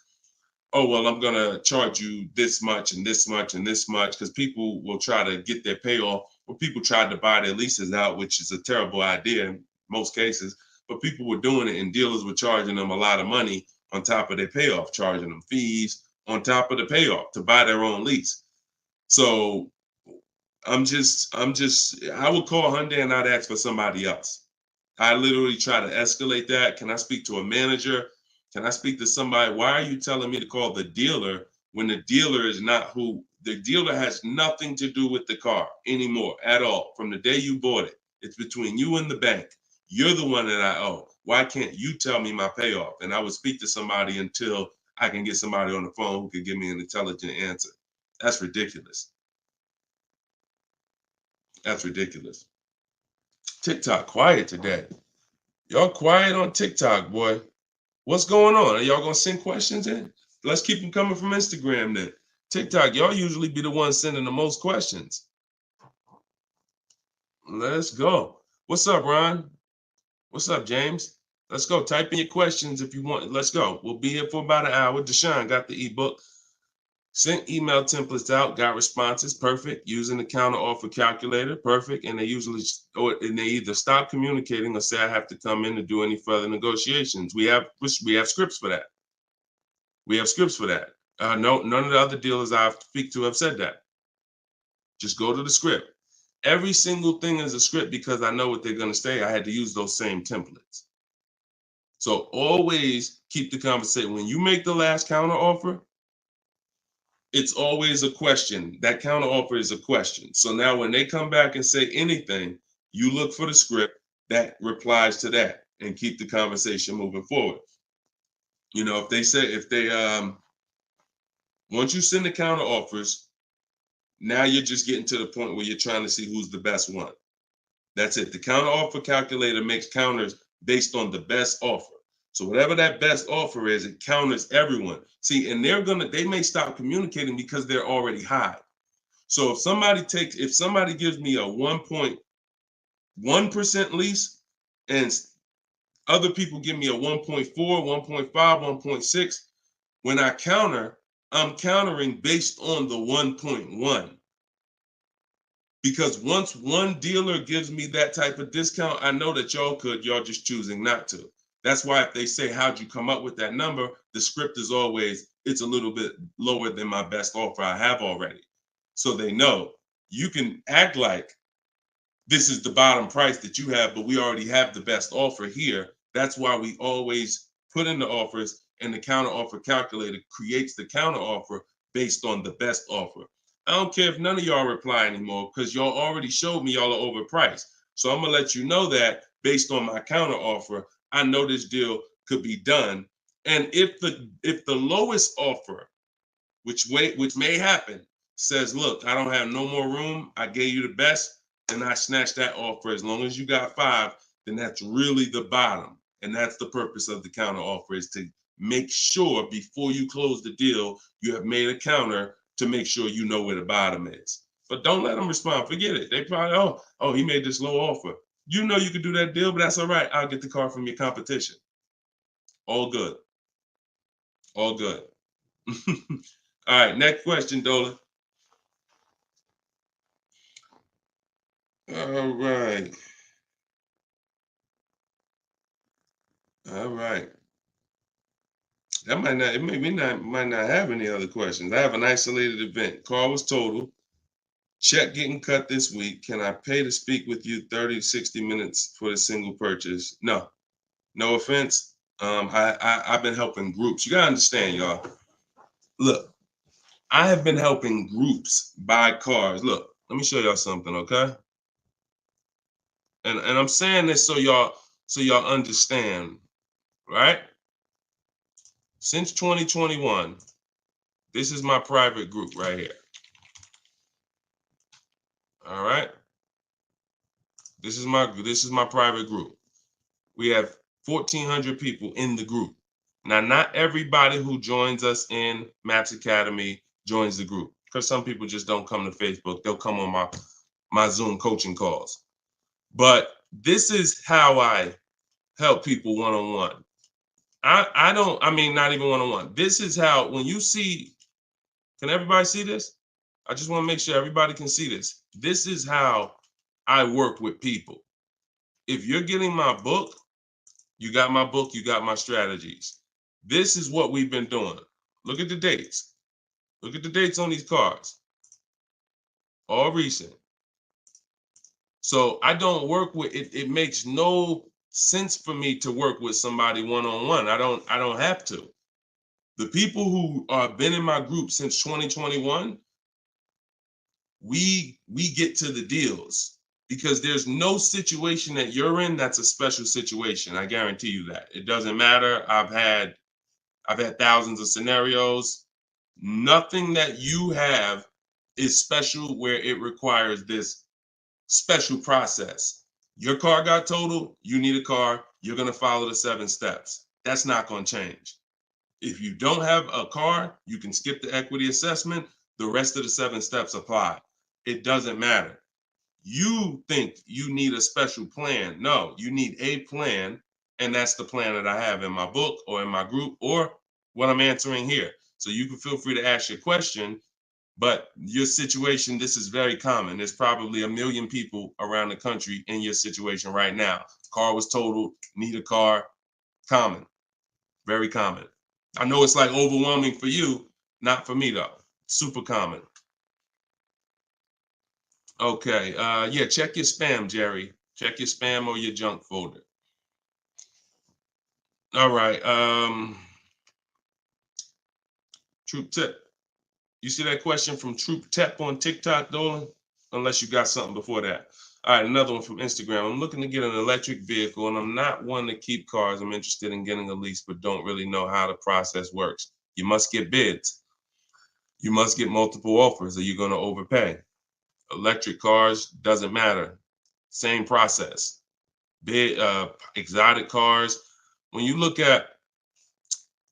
Speaker 3: oh, well, I'm going to charge you this much and this much and this much, because people will try to get their payoff, or people tried to buy their leases out, which is a terrible idea in most cases, but people were doing it and dealers were charging them a lot of money on top of their payoff, charging them fees on top of the payoff to buy their own lease. So I would call Hyundai and I'd ask for somebody else. I literally try to escalate that. Can I speak to a manager? Can I speak to somebody? Why are you telling me to call the dealer when the dealer is not who? The dealer has nothing to do with the car anymore at all. From the day you bought it, it's between you and the bank. You're the one that I owe. Why can't you tell me my payoff? And I would speak to somebody until I can get somebody on the phone who can give me an intelligent answer. That's ridiculous. That's ridiculous. TikTok quiet today. Y'all quiet on TikTok, boy. What's going on? Are y'all gonna send questions in? Let's keep them coming from Instagram then. TikTok, y'all usually be the ones sending the most questions. Let's go. What's up, Ron? What's up, James? Let's go. Type in your questions if you want. Let's go. We'll be here for about an hour. Deshone got the ebook. Sent email templates out, got responses, perfect. Using the counter offer calculator, perfect. And they either stop communicating or say I have to come in to do any further negotiations. We have scripts for that. We have scripts for that. No, none of the other dealers I speak to have said that. Just go to the script. Every single thing is a script because I know what they're going to say. I had to use those same templates. So always keep the conversation. When you make the last counter offer, it's always a question. That counter offer is a question. So now when they come back and say anything, you look for the script that replies to that and keep the conversation moving forward. You know, once you send the counter offers, now you're just getting to the point where you're trying to see who's the best one. That's it. The counter offer calculator makes counters based on the best offer. So whatever that best offer is, it counters everyone. See, and they may stop communicating because they're already high. So if somebody gives me a 1.1% lease and other people give me a 1.4, 1.5, 1.6, when I counter, I'm countering based on the 1.1. Because once one dealer gives me that type of discount, I know that y'all just choosing not to. That's why if they say, how'd you come up with that number? The script is always, it's a little bit lower than my best offer I have already. So they know you can act like this is the bottom price that you have, but we already have the best offer here. That's why we always put in the offers, and the counter offer calculator creates the counter offer based on the best offer. I don't care if none of y'all reply anymore because y'all already showed me y'all are overpriced. So I'm gonna let you know that based on my counter offer, I know this deal could be done. And if the lowest offer, which may happen, says, look, I don't have no more room, I gave you the best, then I snatch that offer. As long as you got 5, then that's really the bottom. And that's the purpose of the counter offer, is to make sure before you close the deal, you have made a counter to make sure you know where the bottom is. But don't let them respond. Forget it. They probably, oh, he made this low offer. You know you could do that deal, but that's all right. I'll get the car from your competition. All good. All good. All right, next question, Dola. All right. All right. That might not have any other questions. I have an isolated event. Car was total. Check getting cut this week. Can I pay to speak with you 30 to 60 minutes for a single purchase? No. No offense. I've been helping groups. You gotta understand, y'all. Look, I have been helping groups buy cars. Look, let me show y'all something, okay? And I'm saying this so y'all understand, right? Since 2021, this is my private group right here. All right. This is my private group. We have 1,400 people in the group. Now, not everybody who joins us in Maps Academy joins the group, because some people just don't come to Facebook. They'll come on my Zoom coaching calls. But this is how I help people one-on-one. Not even one-on-one. This is how, when you see, can everybody see this? I just want to make sure everybody can see this. This is how I work with people. If you're getting my book, you got my book, you got my strategies. This is what we've been doing. Look at the dates. Look at the dates on these cars. All recent. So I don't work with it. It makes no sense for me to work with somebody one-on-one. I don't have to. The people who have been in my group since 2021, we get to the deals, because there's no situation that you're in that's a special situation. I guarantee you that. It doesn't matter. I've had thousands of scenarios. Nothing that you have is special where it requires this special process. Your car got totaled, you need a car, you're going to follow the 7 steps. That's not going to change. If you don't have a car, you can skip the equity assessment. The rest of the 7 steps apply. It doesn't matter. You think you need a special plan. No, you need a plan. And that's the plan that I have in my book or in my group or what I'm answering here. So you can feel free to ask your question. But your situation, this is very common. There's probably 1 million people around the country in your situation right now. Car was totaled, need a car. Common, very common. I know it's like overwhelming for you, not for me though. Super common. Okay, yeah, check your spam, Jerry. Check your spam or your junk folder. All right, Troop Tip. You see that question from Troop Tep on TikTok, Dolan? Unless you got something before that. All right, another one from Instagram. I'm looking to get an electric vehicle, and I'm not one to keep cars. I'm interested in getting a lease, but don't really know how the process works. You must get bids. You must get multiple offers, or you're going to overpay. Electric cars, doesn't matter. Same process. Bid, exotic cars. When you look at,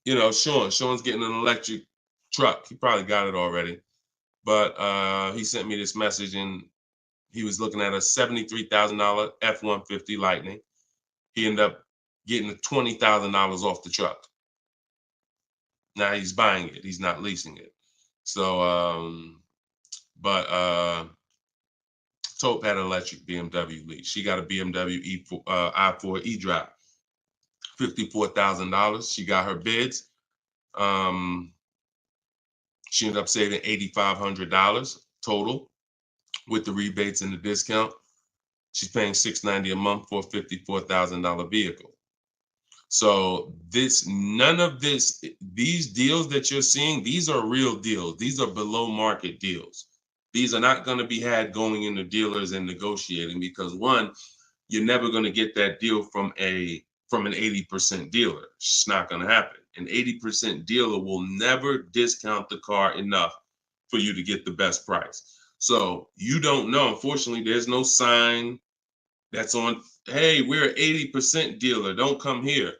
Speaker 3: Sean's getting an electric truck. He probably got it already. But he sent me this message, and he was looking at a $73,000 F-150 Lightning. He ended up getting $20,000 off the truck. Now he's buying it. He's not leasing it. So, Taupe had an electric BMW lease. She got a BMW i4 e-drop, $54,000. She got her bids. She ended up saving $8,500 total with the rebates and the discount. She's paying $690 a month for a $54,000 vehicle. So these deals that you're seeing, these are real deals. These are below market deals. These are not going to be had going into dealers and negotiating because one, you're never going to get that deal from an 80% dealer. It's not going to happen. An 80% dealer will never discount the car enough for you to get the best price. So you don't know. Unfortunately, there's no sign that's on, hey, we're an 80% dealer. Don't come here.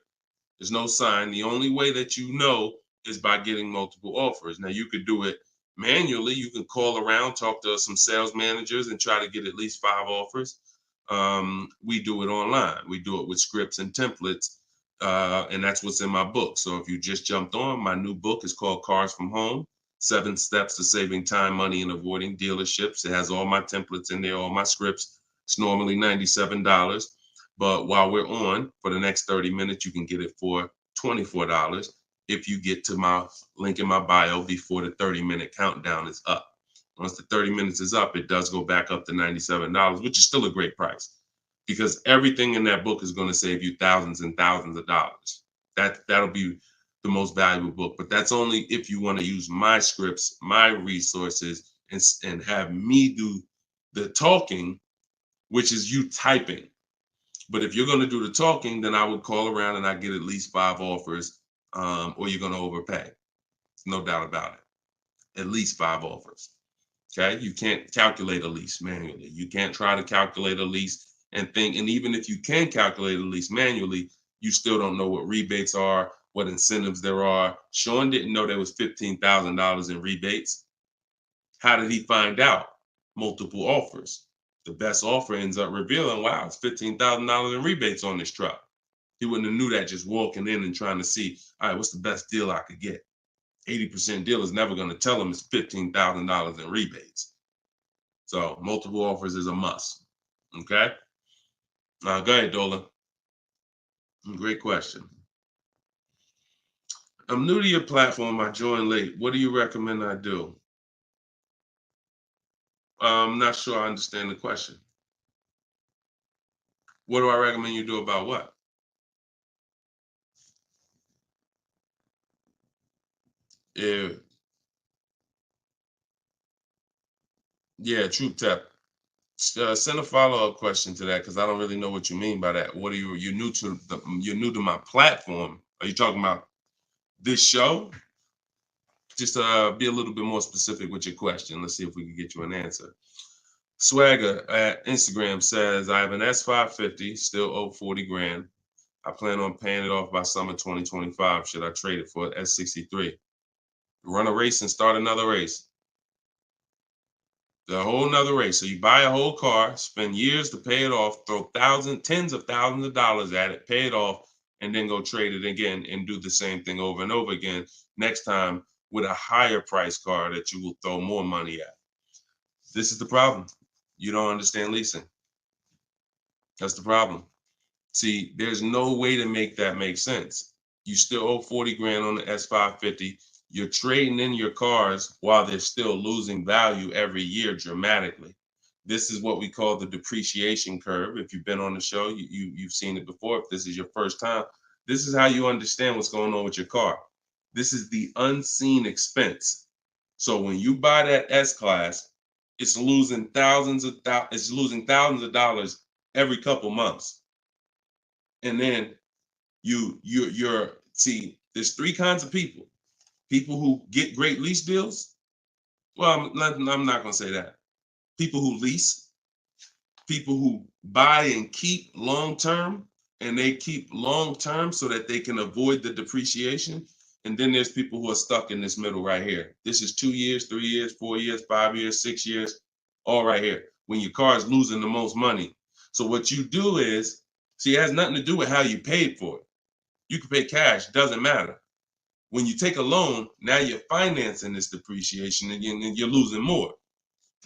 Speaker 3: There's no sign. The only way that you know is by getting multiple offers. Now, you could do it manually. You can call around, talk to some sales managers, and try to get at least 5 offers. We do it online. We do it with scripts and templates, and that's what's in my book. So if you just jumped on, my new book is called Cars from Home, 7 Steps to Saving Time, Money, and Avoiding Dealerships. It has all my templates in there, all my scripts. It's normally $97. But while we're on, for the next 30 minutes, you can get it for $24 if you get to my link in my bio before the 30-minute countdown is up. Once the 30 minutes is up, it does go back up to $97, which is still a great price because everything in that book is going to save you thousands and thousands of dollars. That'll be the most valuable book, but that's only if you want to use my scripts, my resources, and have me do the talking, which is you typing. But if you're going to do the talking, then I would call around and I get at least 5 offers, or you're going to overpay. No doubt about it. At least 5 offers. Okay. You can't calculate a lease manually. You can't try to calculate a lease and think. And even if you can calculate a lease manually, you still don't know what rebates are, what incentives there are. Sean didn't know there was $15,000 in rebates. How did he find out? Multiple offers. The best offer ends up revealing, wow, it's $15,000 in rebates on this truck. He wouldn't have knew that just walking in and trying to see, all right, what's the best deal I could get? 80% deal is never going to tell him it's $15,000 in rebates. So multiple offers is a must. Okay. Go ahead, Dolan. Great question. I'm new to your platform. I joined late. What do you recommend I do? I'm not sure I understand the question. What do I recommend you do about what? Yeah, Troop Tap. Send a follow-up question to that because I don't really know what you mean by that. What are you're new to my platform? Are you talking about this show? Just be a little bit more specific with your question. Let's see if we can get you an answer. Swagger at Instagram says, I have an S550, still owe 40 grand. I plan on paying it off by summer 2025. Should I trade it for an S63? Run a race and start another race. The whole nother race. So you buy a whole car, spend years to pay it off, throw tens of thousands of dollars at it, pay it off, and then go trade it again and do the same thing over and over again. Next time with a higher price car that you will throw more money at. This is the problem. You don't understand leasing. That's the problem. See, there's no way to make that make sense. You still owe 40 grand on the S550. You're trading in your cars while they're still losing value every year dramatically. This is what we call the depreciation curve. If you've been on the show, you've seen it before. If this is your first time, this is how you understand what's going on with your car. This is the unseen expense. So when you buy that S-Class, it's losing thousands of dollars every couple months. And then you're see, there's three kinds of people. People who get great lease deals. Well, I'm not going to say that. People who lease, people who buy and keep long term, and they keep long term so that they can avoid the depreciation. And then there's people who are stuck in this middle right here. This is 2 years, 3 years, 4 years, 5 years, 6 years, all right here, when your car is losing the most money. So what you do is, see, it has nothing to do with how you paid for it. You can pay cash, doesn't matter. When you take a loan, now you're financing this depreciation and you're losing more.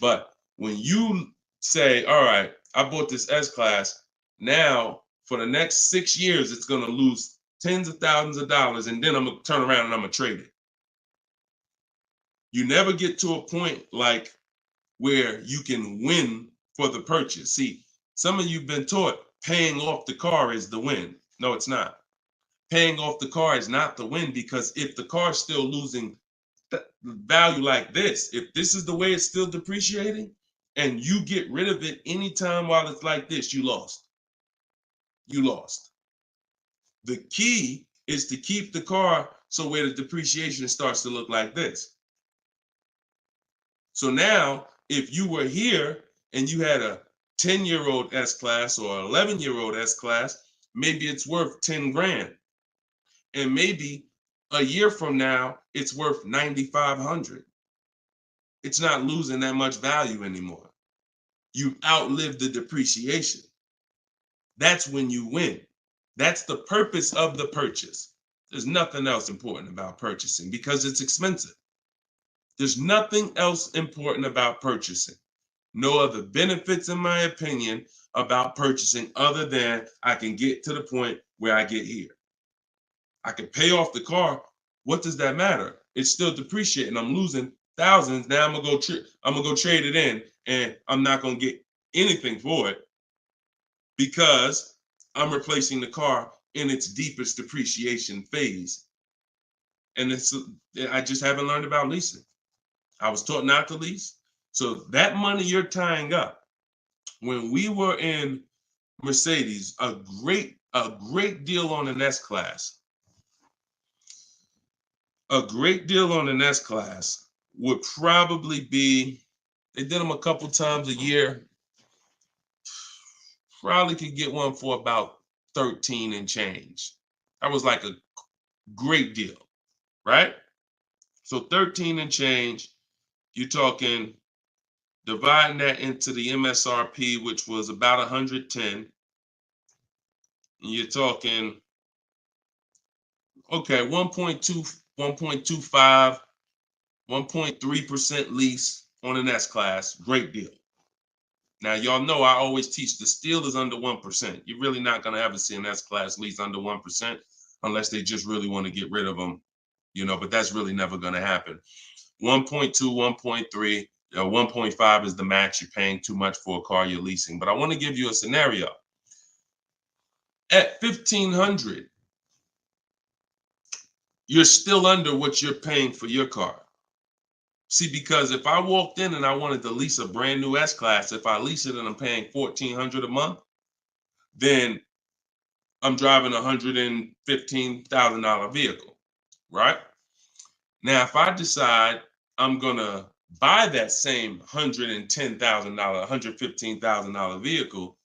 Speaker 3: But when you say, all right, I bought this S-Class, now for the next 6 years, it's going to lose tens of thousands of dollars, and then I'm going to turn around and I'm going to trade it. You never get to a point like where you can win for the purchase. See, some of you have been taught paying off the car is the win. No, it's not. Paying off the car is not the win, because if the car is still losing value like this, if this is the way it's still depreciating, and you get rid of it anytime while it's like this, you lost. You lost. The key is to keep the car so where the depreciation starts to look like this. So now, if you were here and you had a 10-year-old S-Class or 11-year-old S-Class, maybe it's worth 10 grand. And maybe a year from now, it's worth 9,500. It's not losing that much value anymore. You've outlived the depreciation. That's when you win. That's the purpose of the purchase. There's nothing else important about purchasing because it's expensive. There's nothing else important about purchasing. No other benefits, in my opinion, about purchasing other than I can get to the point where I get here. I can pay off the car. What does that matter? It's still depreciating. I'm losing thousands. Now I'm gonna go trade it in, and I'm not gonna get anything for it because I'm replacing the car in its deepest depreciation phase. And I just haven't learned about leasing. I was taught not to lease. So that money you're tying up, when we were in Mercedes, a great deal on an S-Class. A great deal on an S-Class would probably be, they did them a couple times a year, probably could get one for about 13 and change. That was like a great deal, right? So 13 and change, you're talking, dividing that into the MSRP, which was about 110, and you're talking, okay, 1.2, 1.25, 1.3% lease on an S-Class, great deal. Now, y'all know I always teach the steal is under 1%. You're really not going to ever see an S-Class lease under 1% unless they just really want to get rid of them, but that's really never going to happen. 1.2, 1.3, 1.5 is the max. You're paying too much for a car you're leasing. But I want to give you a scenario. At $1,500, you're still under what you're paying for your car. See, because if I walked in and I wanted to lease a brand new S-Class, if I lease it and I'm paying $1,400 a month, then I'm driving a $115,000 vehicle, right? Now, if I decide I'm gonna buy that same $110,000, $115,000 vehicle,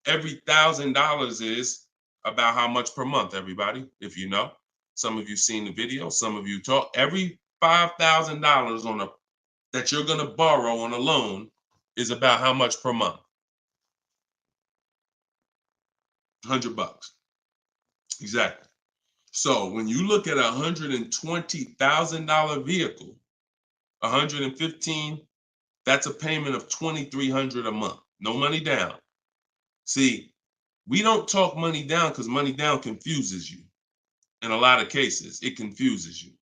Speaker 3: every $1,000 is about how much per month, everybody, if you know. Some of you seen the video, some of you talk. Every $5,000 on a that you're gonna borrow on a loan is about how much per month? $100. Exactly. So when you look at a $120,000 vehicle, 115, that's a payment of $2,300 a month. No money down. See, we don't talk money down because money down confuses you. In a lot of cases, it confuses you.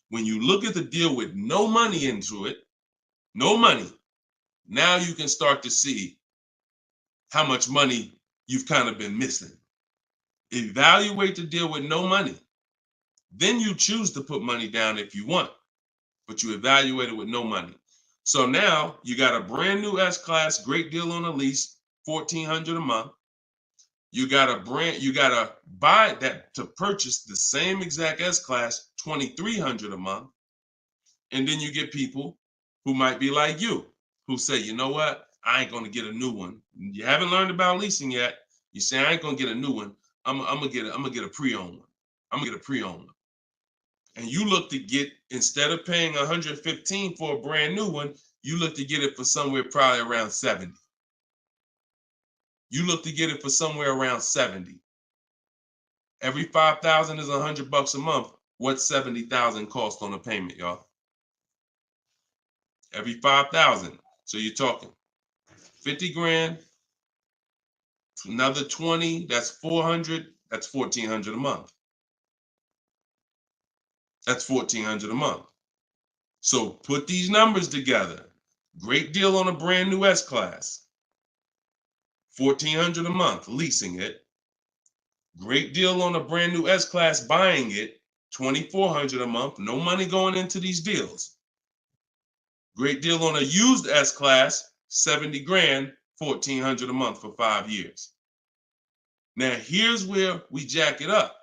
Speaker 3: When you look at the deal with no money into it, no money, now you can start to see how much money you've kind of been missing. Evaluate the deal with no money. Then you choose to put money down if you want, but you evaluate it with no money. So now you got a brand new S-Class, great deal on a lease, $1,400 a month. You gotta buy that to purchase the same exact S-Class, $2,300 a month. And then you get people who might be like you, who say, you know what? I ain't gonna get a new one. You haven't learned about leasing yet. You say I ain't gonna get a new one. I'm gonna get a pre-owned one. I'm gonna get a pre-owned one. And you look to get, instead of paying 115 for a brand new one, you look to get it for somewhere probably around 70. You look to get it for somewhere around 70. Every 5,000 is $100 a month. What's 70,000 cost on a payment, y'all? Every 5,000. So you're talking 50 grand, another 20, that's 400, that's 1,400 a month. That's 1,400 a month. So put these numbers together. Great deal on a brand new S-Class. 1,400 a month, leasing it. Great deal on a brand new S-Class, buying it. 2,400 a month, no money going into these deals. Great deal on a used S-Class, 70 grand, 1,400 a month for 5 years. Now, here's where we jack it up.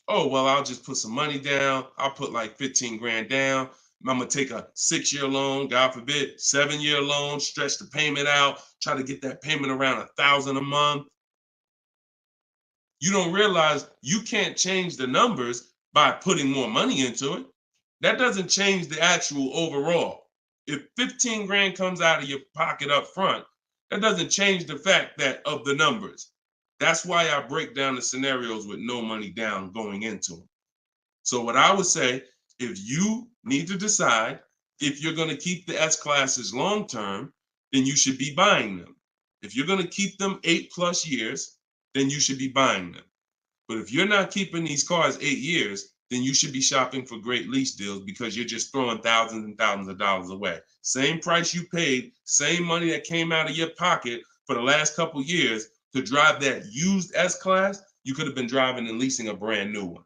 Speaker 3: Oh, well, I'll just put some money down. I'll put like 15 grand down. I'm going to take a 6-year loan, God forbid, 7-year loan, stretch the payment out, try to get that payment around $1,000 a month. You don't realize you can't change the numbers by putting more money into it. That doesn't change the actual overall. If 15 grand comes out of your pocket up front, that doesn't change the fact that of the numbers. That's why I break down the scenarios with no money down going into them. So what I would say, if you need to decide if you're going to keep the S-Classes long term, then you should be buying them. If you're going to keep them 8+ years, then you should be buying them. But if you're not keeping these cars 8 years, then you should be shopping for great lease deals because you're just throwing thousands and thousands of dollars away. Same price you paid, same money that came out of your pocket for the last couple years to drive that used S-Class, you could have been driving and leasing a brand new one.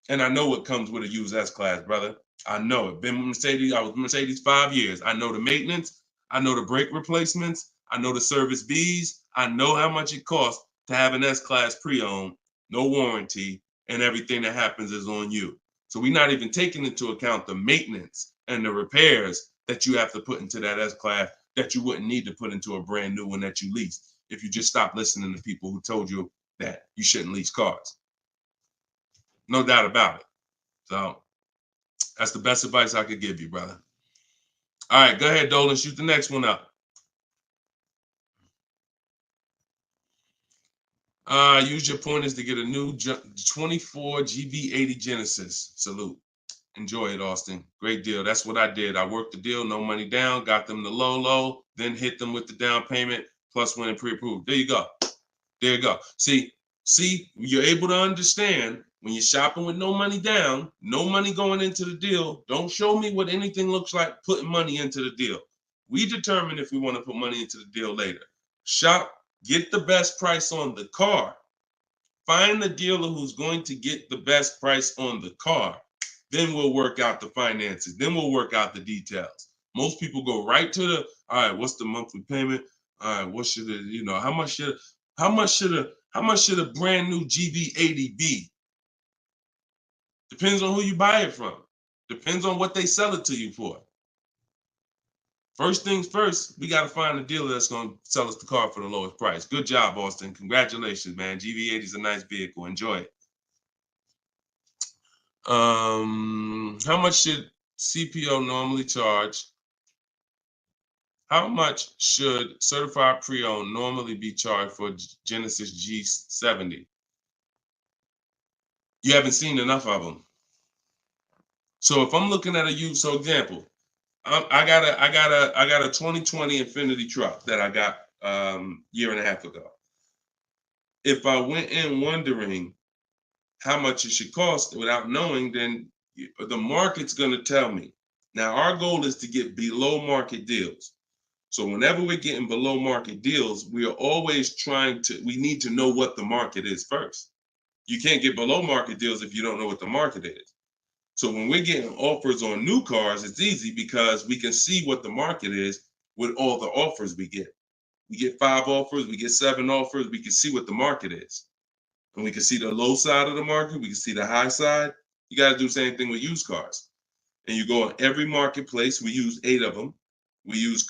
Speaker 3: And I know what comes with a used S-Class, brother. I know it. Been with Mercedes. I was with Mercedes 5 years. I know the maintenance. I know the brake replacements. I know the service Bs. I know how much it costs to have an S-Class pre-owned, no warranty, and everything that happens is on you. So we're not even taking into account the maintenance and the repairs that you have to put into that S-Class that you wouldn't need to put into a brand new one that you leased if you just stopped listening to people who told you that you shouldn't lease cars. No doubt about it. So that's the best advice I could give you, brother. All right, go ahead, Dolan. Shoot the next one up. Use your pointers to get a new 24 GV80 Genesis. Salute. Enjoy it, Austin. Great deal. That's what I did. I worked the deal, no money down, got them the low, then hit them with the down payment, plus went and pre-approved. There you go. There you go. See, you're able to understand when you're shopping with no money down, no money going into the deal. Don't show me what anything looks like putting money into the deal. We determine if we want to put money into the deal later. Shop, get the best price on the car. Find the dealer who's going to get the best price on the car. Then we'll work out the finances. Then we'll work out the details. Most people go right to the, all right, what's the monthly payment? All right, what should it, how much should a brand new GV80 be? Depends on who you buy it from. Depends on what they sell it to you for. First things first, we got to find a dealer that's going to sell us the car for the lowest price. Good job, Austin. Congratulations, man. GV80 is a nice vehicle. Enjoy it. How much should CPO normally charge? How much should certified pre-owned normally be charged for Genesis G70? You haven't seen enough of them. So if I'm looking at a used, so example, I got a 2020 Infinity truck that I got year and a half ago. If I went in wondering how much it should cost without knowing, then the market's going to tell me. Now our goal is to get below market deals. So whenever we're getting below market deals, we are always we need to know what the market is first. You can't get below market deals if you don't know what the market is. So when we're getting offers on new cars, it's easy because we can see what the market is with all the offers we get. We get 5 offers, we get 7 offers, we can see what the market is. And we can see the low side of the market, we can see the high side. You got to do the same thing with used cars. And you go on every marketplace, we use 8 of them. We use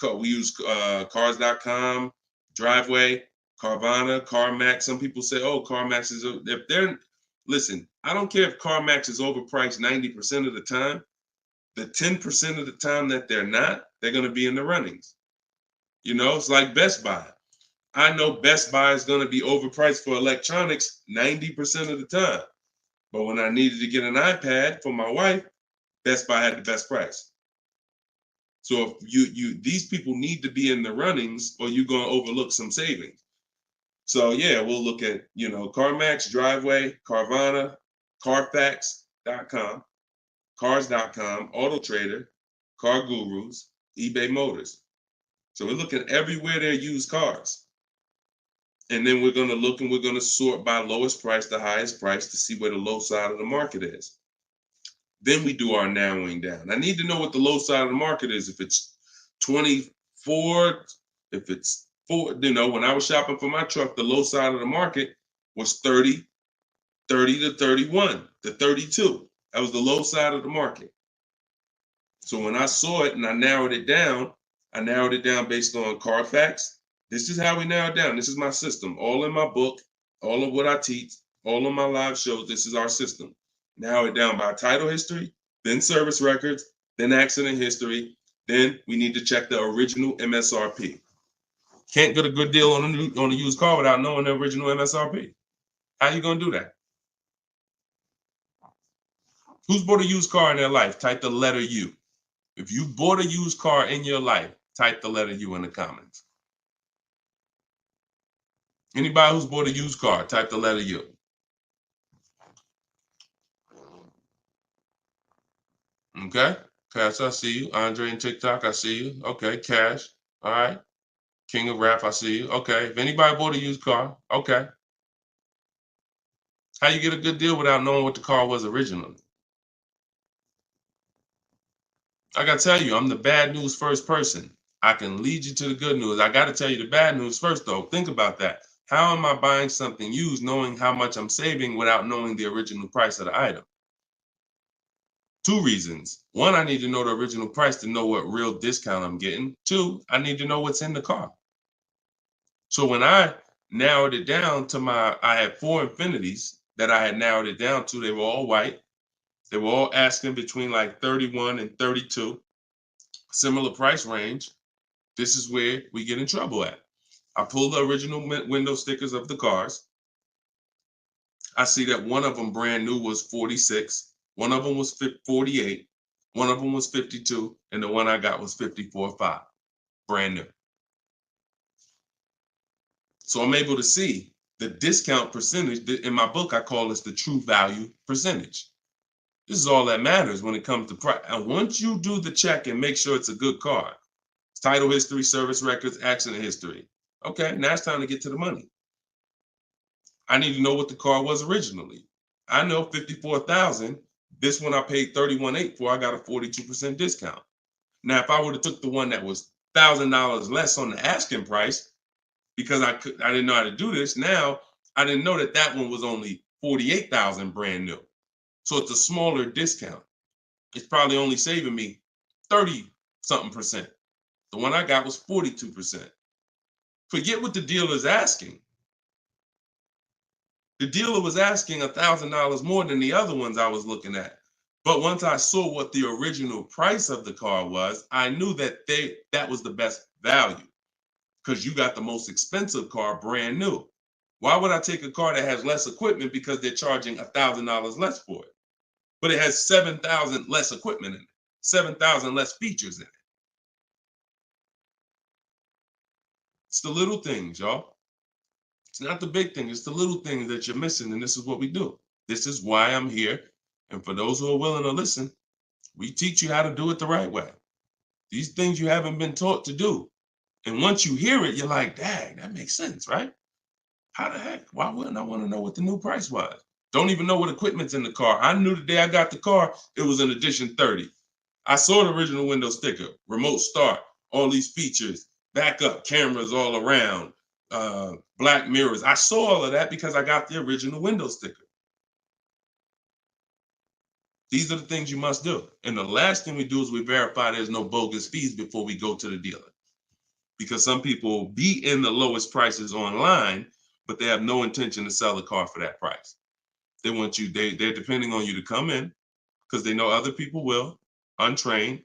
Speaker 3: cars.com, Driveway, Carvana, CarMax. Some people say, oh, CarMax is, if they're, listen, I don't care if CarMax is overpriced 90% of the time. The 10% of the time that they're not, they're going to be in the runnings. You know, it's like Best Buy. I know Best Buy is going to be overpriced for electronics 90% of the time. But when I needed to get an iPad for my wife, Best Buy had the best price. So if these people need to be in the runnings or you're going to overlook some savings. So yeah, we'll look at, CarMax, Driveway, Carvana, Carfax.com, Cars.com, Auto Trader, Car Gurus, eBay Motors. So we're looking everywhere there used cars. And then we're going to look and we're going to sort by lowest price to highest price to see where the low side of the market is. Then we do our narrowing down. I need to know what the low side of the market is. If it's 24, if it's 4, when I was shopping for my truck, the low side of the market was 30 to 31 to 32. That was the low side of the market. So when I saw it and I narrowed it down based on Carfax. This is how we narrow it down. This is my system. All in my book, all of what I teach, all of my live shows, this is our system. Narrow it down by title history, then service records, then accident history. Then we need to check the original MSRP. Can't get a good deal on a used car without knowing the original MSRP. How you gonna do that? Who's bought a used car in their life? Type the letter U. If you bought a used car in your life, type the letter U in the comments. Anybody who's bought a used car, type the letter U. Okay, Cash, I see you. Andre and TikTok, I see you. Okay, Cash. All right. King of Rap, I see you. Okay, if anybody bought a used car, okay. How you get a good deal without knowing what the car was originally? I gotta tell you, I'm the bad news first person. I can lead you to the good news. I gotta tell you the bad news first, though. Think about that. How am I buying something used knowing how much I'm saving without knowing the original price of the item? 2 reasons. 1, I need to know the original price to know what real discount I'm getting. 2, I need to know what's in the car. So when I narrowed it down to I had 4 Infinities that I had narrowed it down to. They were all white. They were all asking between like 31 and 32. Similar price range. This is where we get in trouble at. I pull the original window stickers of the cars. I see that one of them brand new was 46. One of them was 48. One of them was 52. And the one I got was 54.5, brand new. So I'm able to see the discount percentage. In my book, I call this the true value percentage. This is all that matters when it comes to price. And once you do the check and make sure it's a good car, title history, service records, accident history. Okay, now it's time to get to the money. I need to know what the car was originally. I know 54,000. This one I paid 31.8 for. I got a 42% discount. Now, if I would have took the one that was $1,000 less on the asking price, because I didn't know how to do this. Now I didn't know that one was only 48,000 brand new. So it's a smaller discount. It's probably only saving me 30-something%. The one I got was 42%. Forget what the dealer's asking. The dealer was asking $1,000 more than the other ones I was looking at. But once I saw what the original price of the car was, I knew that that was the best value because you got the most expensive car brand new. Why would I take a car that has less equipment because they're charging $1,000 less for it? But it has 7,000 less equipment in it, 7,000 less features in it. It's the little things, y'all. It's not the big thing. It's the little things that you're missing. And this is what we do. This is why I'm here. And for those who are willing to listen, we teach you how to do it the right way. These things you haven't been taught to do. And once you hear it, you're like, dang, that makes sense, right? How the heck? Why wouldn't I want to know what the new price was? Don't even know what equipment's in the car. I knew the day I got the car, it was an edition 30. I saw the original window sticker, remote start, all these features, backup cameras all around, black mirrors. I saw all of that because I got the original window sticker. These are the things you must do. And the last thing we do is we verify there's no bogus fees before we go to the dealer. Because some people be in the lowest prices online, but they have no intention to sell the car for that price. They want you, they're depending on you to come in because they know other people will, untrained,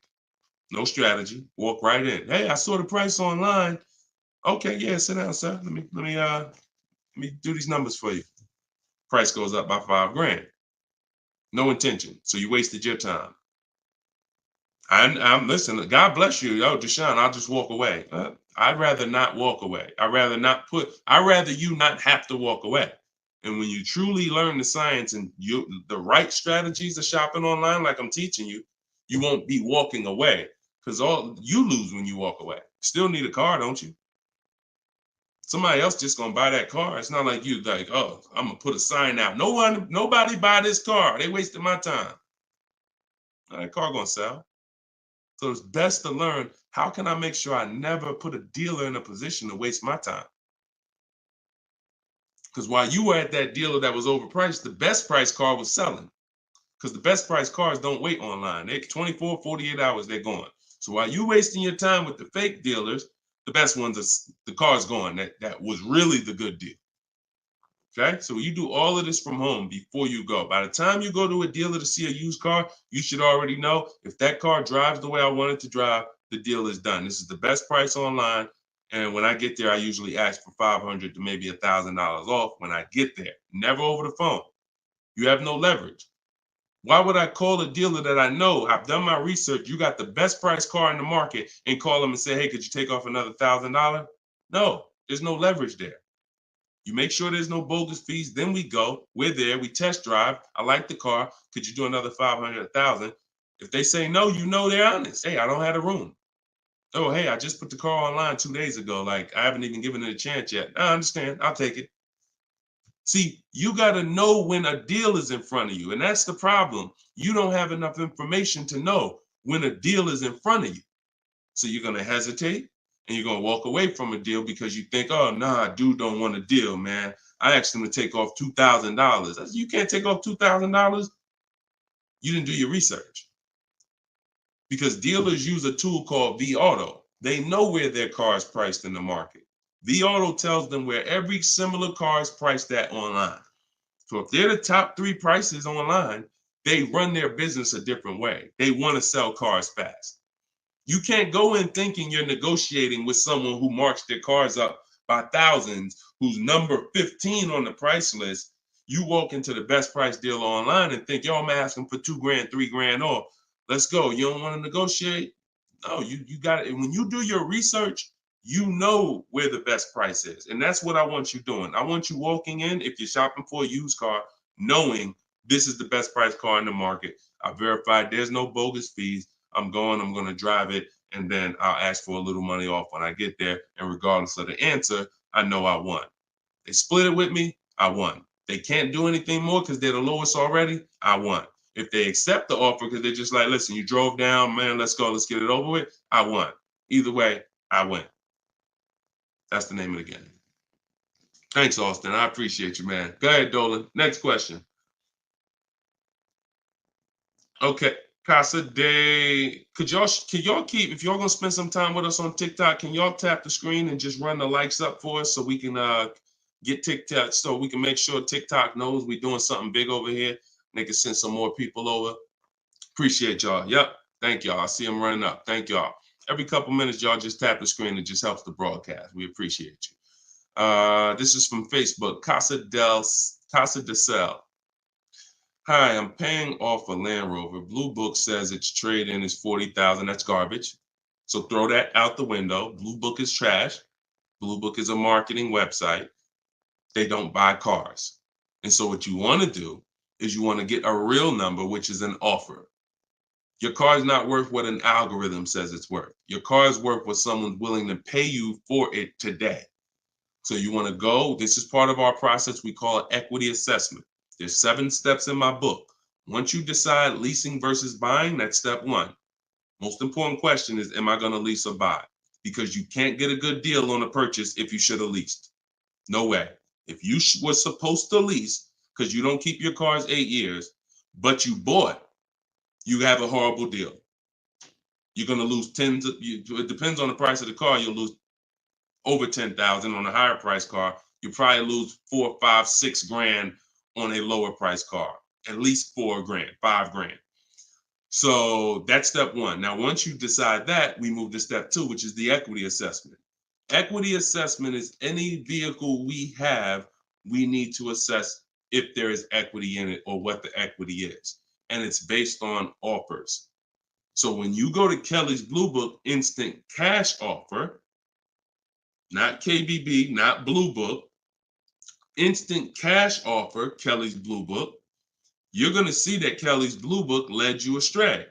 Speaker 3: no strategy, walk right in. Hey, I saw the price online. Okay, yeah, sit down, sir. Let me do these numbers for you. Price goes up by $5,000. No intention. So you wasted your time. I'm listen, God bless you. Oh, Deshone, I'll just walk away. I'd rather not walk away. I'd rather you not have to walk away. And when you truly learn the science and the right strategies of shopping online, like I'm teaching you, you won't be walking away because all you lose when you walk away. Still need a car, don't you? Somebody else just gonna buy that car. It's not like you like, oh, I'm gonna put a sign out. Nobody buy this car. They wasted my time. That car gonna sell. So it's best to learn how can I make sure I never put a dealer in a position to waste my time. Because while you were at that dealer that was overpriced, the best price car was selling. Because the best price cars don't wait online. They 24, 48 hours, they're gone. So while you wasting your time with the fake dealers, the best ones are the car's gone. That was really the good deal. Okay, so you do all of this from home before you go. By the time you go to a dealer to see a used car, you should already know if that car drives the way I want it to drive, the deal is done. This is the best price online. And when I get there, I usually ask for $500 to maybe $1,000 off when I get there. Never over the phone. You have no leverage. Why would I call a dealer that I know? I've done my research. You got the best price car in the market and call them and say, hey, could you take off another $1,000? No, there's no leverage there. You make sure there's no bogus fees. Then we go. We're there. We test drive. I like the car. Could you do another 500, 1,000? If they say no, you know they're honest. Hey, I don't have a room. Oh, hey, I just put the car online 2 days ago. Like, I haven't even given it a chance yet. I understand. I'll take it. See, you got to know when a deal is in front of you. And that's the problem. You don't have enough information to know when a deal is in front of you. So you're going to hesitate and you're going to walk away from a deal because you think, oh, nah, dude don't want a deal, man. I asked him to take off $2,000. You can't take off $2,000. You didn't do your research. Because dealers use a tool called vAuto. They know where their car is priced in the market. vAuto tells them where every similar car is priced at online. So if they're the top 3 prices online, they run their business a different way. They want to sell cars fast. You can't go in thinking you're negotiating with someone who marks their cars up by thousands, who's number 15 on the price list. You walk into the best price deal online and think, yo, I'm asking for $2,000, $3,000 off. Let's go. You don't want to negotiate? No, you got it. When you do your research, you know where the best price is. And that's what I want you doing. I want you walking in, if you're shopping for a used car, knowing this is the best price car in the market. I verified there's no bogus fees. I'm going to drive it, and then I'll ask for a little money off when I get there. And regardless of the answer, I know I won. They split it with me, I won. They can't do anything more because they're the lowest already, I won. If they accept the offer because they're just like, listen, you drove down, man, let's go, let's get it over with, I won. Either way, I win. That's the name of the game. Thanks, Austin. I appreciate you, man. Go ahead, Dolan. Next question. Okay. Casa de, could y'all keep, if y'all gonna spend some time with us on TikTok, can y'all tap the screen and just run the likes up for us so we can get TikTok, so we can make sure TikTok knows we're doing something big over here. They can send some more people over. Appreciate y'all. Yep. Thank y'all. I see them running up. Thank y'all. Every couple minutes, y'all just tap the screen. It just helps the broadcast. We appreciate you. This is from Facebook. Casa de Cel. Hi, I'm paying off a Land Rover. Blue Book says its trade-in is $40,000. That's garbage. So throw that out the window. Blue Book is trash. Blue Book is a marketing website. They don't buy cars. And so what you want to do is you want to get a real number, which is an offer. Your car is not worth what an algorithm says it's worth. Your car is worth what someone's willing to pay you for it today. So you want to go, this is part of our process we call equity assessment. There's 7 steps in my book. Once you decide leasing versus buying, that's step 1. Most important question is, am I going to lease or buy? Because you can't get a good deal on a purchase if you should have leased. No way. If you were supposed to lease because you don't keep your cars 8 years, but you bought, you have a horrible deal. You're going to lose tens of, it depends on the price of the car, you'll lose over 10,000 on a higher price car. You probably lose 4, 5, 6 grand on a lower price car, at least 4 grand, 5 grand. So that's step 1. Now, once you decide that, we move to step 2, which is the equity assessment. Equity assessment is any vehicle we have, we need to assess if there is equity in it or what the equity is. And it's based on offers. So when you go to Kelly's Blue Book instant cash offer, not KBB, not Blue Book, instant cash offer, Kelly's Blue Book, you're going to see that Kelly's Blue Book led you astray.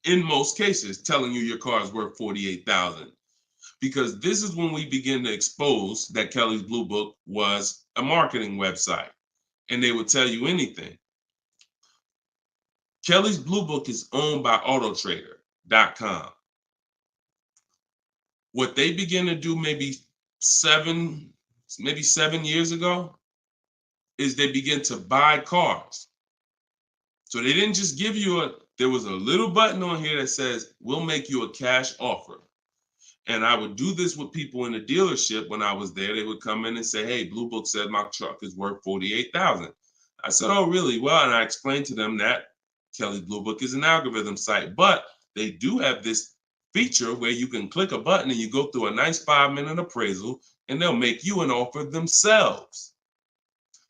Speaker 3: In most cases, telling you your car is worth $48,000. Because this is when we begin to expose that Kelly's Blue Book was a marketing website and they would tell you anything. Kelly's Blue Book is owned by autotrader.com. What they began to do maybe 7 years ago is they begin to buy cars. So they didn't just give you there was a little button on here that says, we'll make you a cash offer. And I would do this with people in the dealership when I was there. They would come in and say, hey, Blue Book said my truck is worth $48,000. I said, oh, really? Well, and I explained to them that Kelly's Blue Book is an algorithm site, but they do have this feature where you can click a button and you go through a nice 5-minute appraisal and they'll make you an offer themselves.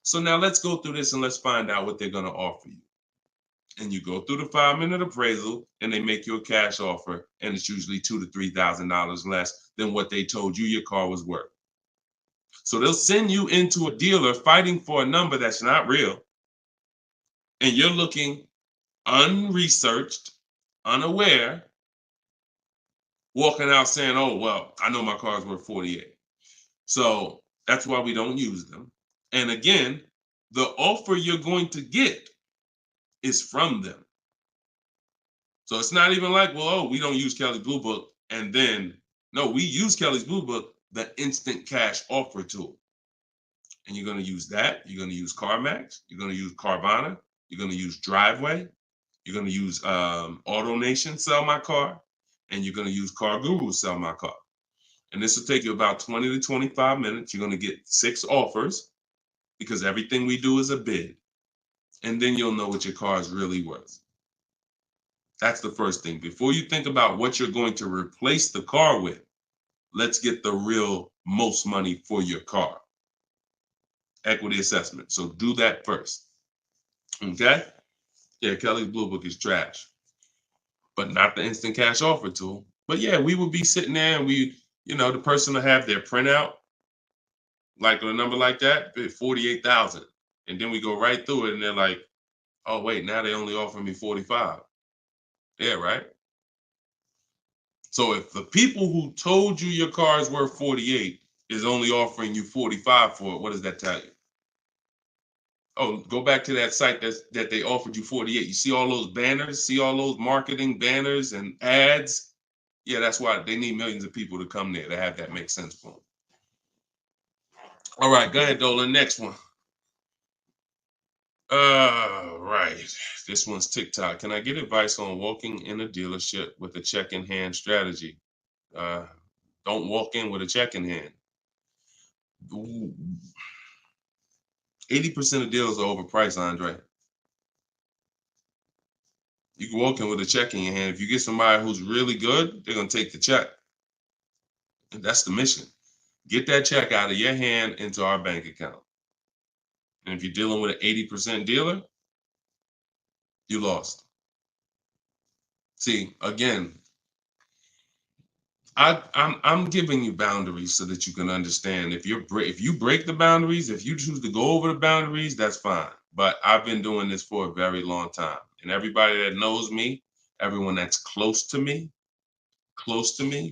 Speaker 3: So now let's go through this and let's find out what they're going to offer you. And you go through the 5-minute appraisal and they make you a cash offer, and it's usually $2,000 to $3,000 less than what they told you your car was worth. So they'll send you into a dealer fighting for a number that's not real, and you're looking unresearched, unaware, walking out saying, oh, well, I know my car's worth 48. So that's why we don't use them. And again, the offer you're going to get is from them. So it's not even like, well, oh, we don't use Kelly's Blue Book. And then, no, we use Kelly's Blue Book, the instant cash offer tool. And you're going to use that. You're going to use CarMax. You're going to use Carvana. You're going to use Driveway. You're going to use AutoNation, Sell My Car. And you're going to use Car Guru, Sell My Car. And this will take you about 20 to 25 minutes. You're going to get 6 offers because everything we do is a bid. And then you'll know what your car is really worth. That's the first thing. Before you think about what you're going to replace the car with, let's get the real most money for your car. Equity assessment. So do that first. Okay? Yeah, Kelly's Blue Book is trash, but not the instant cash offer tool. But yeah, we would be sitting there and the person will have their printout, like a number like that, 48,000. And then we go right through it and they're like, oh, wait, now they only offer me 45. Yeah, right? So if the people who told you your car is worth 48 is only offering you 45 for it, what does that tell you? Oh, go back to that site that they offered you 48. You see all those banners, see all those marketing banners and ads? Yeah, that's why they need millions of people to come there to have that make sense for them. All right, go ahead, Dolan. Next one. Right. This one's TikTok. Can I get advice on walking in a dealership with a check in hand strategy? Don't walk in with a check in hand. 80% of deals are overpriced, Andre. You can walk in with a check in your hand. If you get somebody who's really good, they're going to take the check. And that's the mission. Get that check out of your hand into our bank account. And if you're dealing with an 80% dealer, you lost. See, again, I'm giving you boundaries so that you can understand. If you break the boundaries, if you choose to go over the boundaries, that's fine. But I've been doing this for a very long time, and everybody that knows me, everyone that's close to me,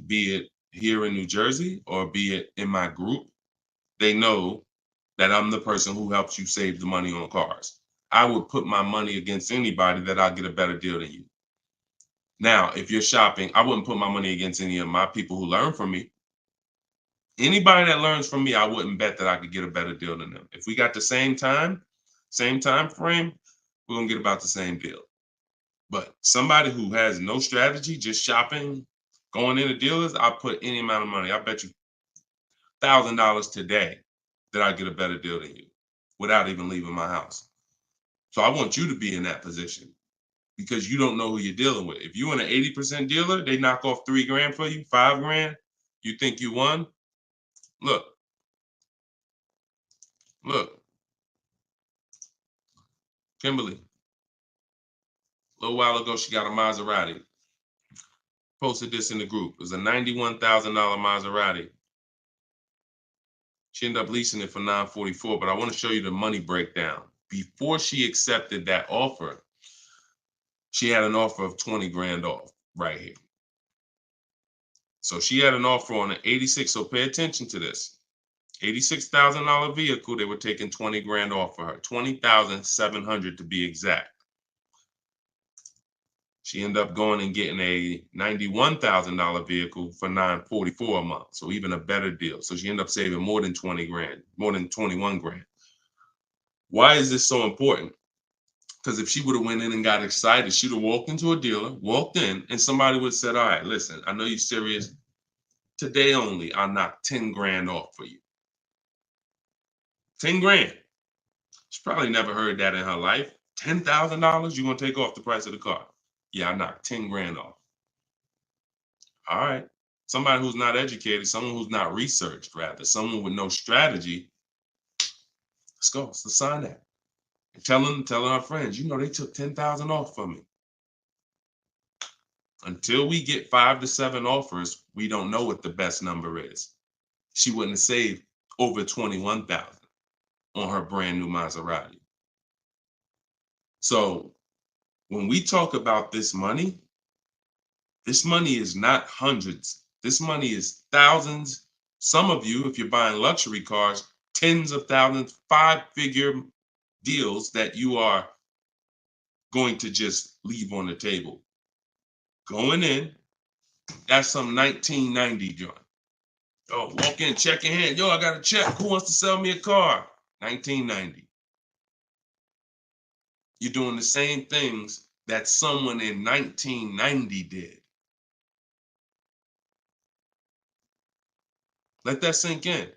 Speaker 3: be it here in New Jersey or be it in my group, they know that I'm the person who helps you save the money on cars. I would put my money against anybody that I'll get a better deal than you. Now, if you're shopping, I wouldn't put my money against any of my people who learn from me. Anybody that learns from me, I wouldn't bet that I could get a better deal than them. If we got the same time frame, we're gonna get about the same deal. But somebody who has no strategy, just shopping, going into dealers, I put any amount of money. I bet you $1,000 today that I get a better deal than you without even leaving my house. So I want you to be in that position because you don't know who you're dealing with. If you're in an 80% dealer, they knock off $3,000 for you, $5,000. You think you won? Look, Kimberly. A little while ago, she got a Maserati. Posted this in the group. It was a $91,000 Maserati. She ended up leasing it for $944, but I want to show you the money breakdown. Before she accepted that offer, she had an offer of 20 grand off right here. So she had an offer on an 86. So pay attention to this. $86,000 vehicle, they were taking 20 grand off for her. 20,700 to be exact. She ended up going and getting a $91,000 vehicle for $944 a month. So even a better deal. So she ended up saving more than 20 grand, more than 21 grand. Why is this so important? Because if she would have went in and got excited, she'd have walked into a dealer, walked in, and somebody would have said, all right, listen, I know you're serious. Today only, I'll knock 10 grand off for you. 10 grand. She probably never heard that in her life. $10,000 you're going to take off the price of the car. Yeah, I knocked 10 grand off. All right. Somebody who's not educated, someone who's not researched, rather, someone with no strategy. Let's go. Let's sign that. And telling our friends, you know, they took 10,000 off from me. Until we get 5 to 7 offers, we don't know what the best number is. She wouldn't have saved over 21,000 on her brand new Maserati. So when we talk about this money is not hundreds. This money is thousands. Some of you, if you're buying luxury cars, tens of thousands, 5-figure deals that you are going to just leave on the table. Going in, that's some 1990 joint. Oh, walk in, check your hand. Yo, I got a check. Who wants to sell me a car? 1990. You're doing the same things that someone in 1990 did. Let that sink in.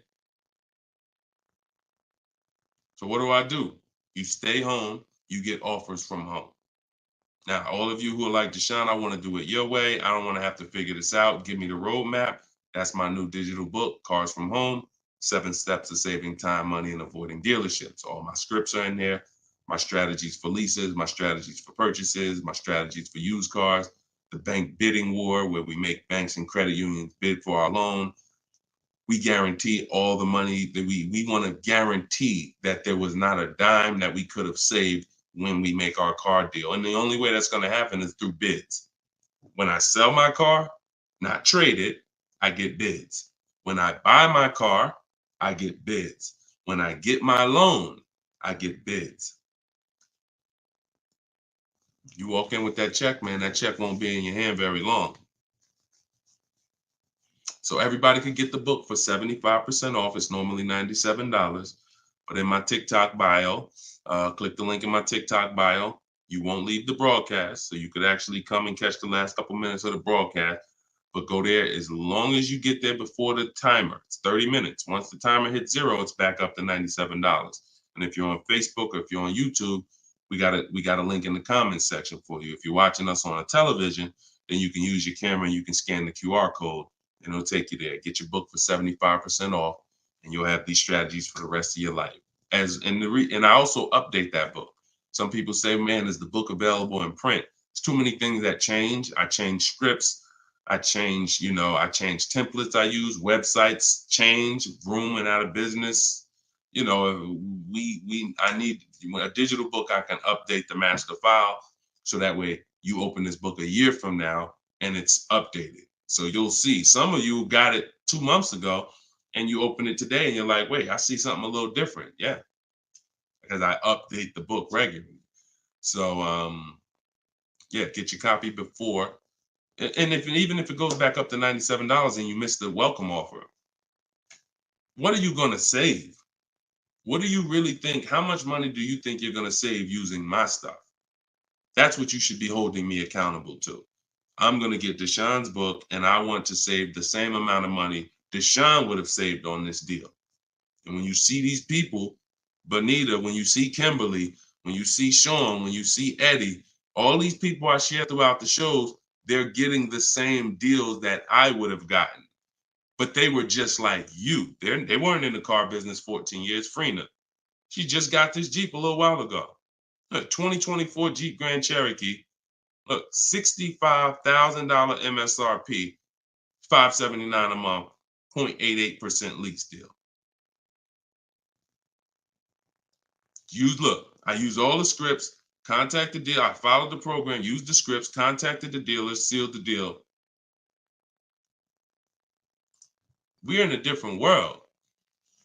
Speaker 3: So what do? You stay home, you get offers from home. Now, all of you who are like, Deshone, I want to do it your way. I don't want to have to figure this out. Give me the roadmap. That's my new digital book, Cars from Home, 7 Steps of Saving Time, Money, and Avoiding Dealerships. All my scripts are in there. My strategies for leases, my strategies for purchases, my strategies for used cars, the bank bidding war, where we make banks and credit unions bid for our loan. We guarantee all the money that we want to guarantee that there was not a dime that we could have saved when we make our car deal. And the only way that's going to happen is through bids. When I sell my car, not trade it, I get bids. When I buy my car, I get bids. When I get my loan, I get bids. You walk in with that check, man, that check won't be in your hand very long. So everybody could get the book for 75% off. It's normally $97. But in my TikTok bio, click the link in my TikTok bio. You won't leave the broadcast, so you could actually come and catch the last couple minutes of the broadcast. But go there as long as you get there before the timer. It's 30 minutes. Once the timer hits 0, it's back up to $97. And if you're on Facebook or if you're on YouTube, we got a link in the comments section for you. If you're watching us on a television, then you can use your camera and you can scan the QR code and it'll take you there. Get your book for 75% off, and you'll have these strategies for the rest of your life. And I also update that book. Some people say, man, is the book available in print? It's too many things that change. I change scripts. I change templates I use, websites change, Vroom went out of business. I need a digital book. I can update the master file so that way you open this book a year from now and it's updated. So you'll see some of you got it 2 months ago and you open it today and you're like, wait, I see something a little different. Yeah, because I update the book regularly. So get your copy before. And even if it goes back up to $97 and you miss the welcome offer, what are you going to save? What do you really think? How much money do you think you're going to save using my stuff? That's what you should be holding me accountable to. I'm going to get Deshone's book, and I want to save the same amount of money Deshone would have saved on this deal. And when you see these people, Bonita, when you see Kimberly, when you see Sean, when you see Eddie, all these people I share throughout the shows, they're getting the same deals that I would have gotten. But they were just like you. They weren't in the car business 14 years. Freena, she just got this Jeep a little while ago. Look, 2024 Jeep Grand Cherokee. Look, $65,000 MSRP, $579 a month, 0.88% lease deal. I used all the scripts, contacted the dealer, I followed the program, used the scripts, contacted the dealer, sealed the deal. We're in a different world.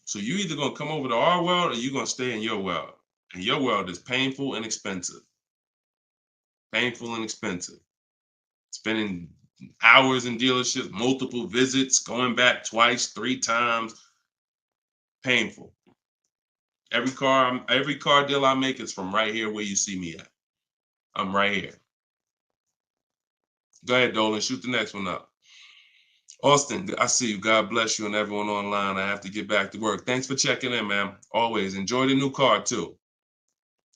Speaker 3: So you either gonna come over to our world or you're gonna stay in your world. And your world is painful and expensive. Painful and expensive. Spending hours in dealerships, multiple visits, going back twice, 3 times. Painful. Every car deal I make is from right here where you see me at. I'm right here. Go ahead, Dolan, shoot the next one up. Austin, I see you. God bless you and everyone online. I have to get back to work. Thanks for checking in, man. Always enjoy the new car too.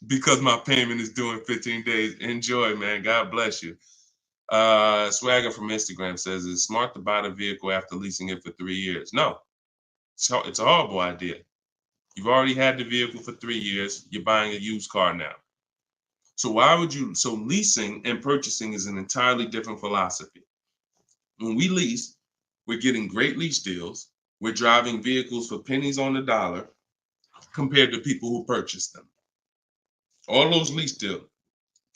Speaker 3: Because my payment is due in 15 days. Enjoy, man. God bless you. Swagger from Instagram says, is it smart to buy the vehicle after leasing it for 3 years? No, it's a horrible idea. You've already had the vehicle for 3 years. You're buying a used car now. So leasing and purchasing is an entirely different philosophy. When we lease, we're getting great lease deals. We're driving vehicles for pennies on the dollar compared to people who purchase them. All those lease deals.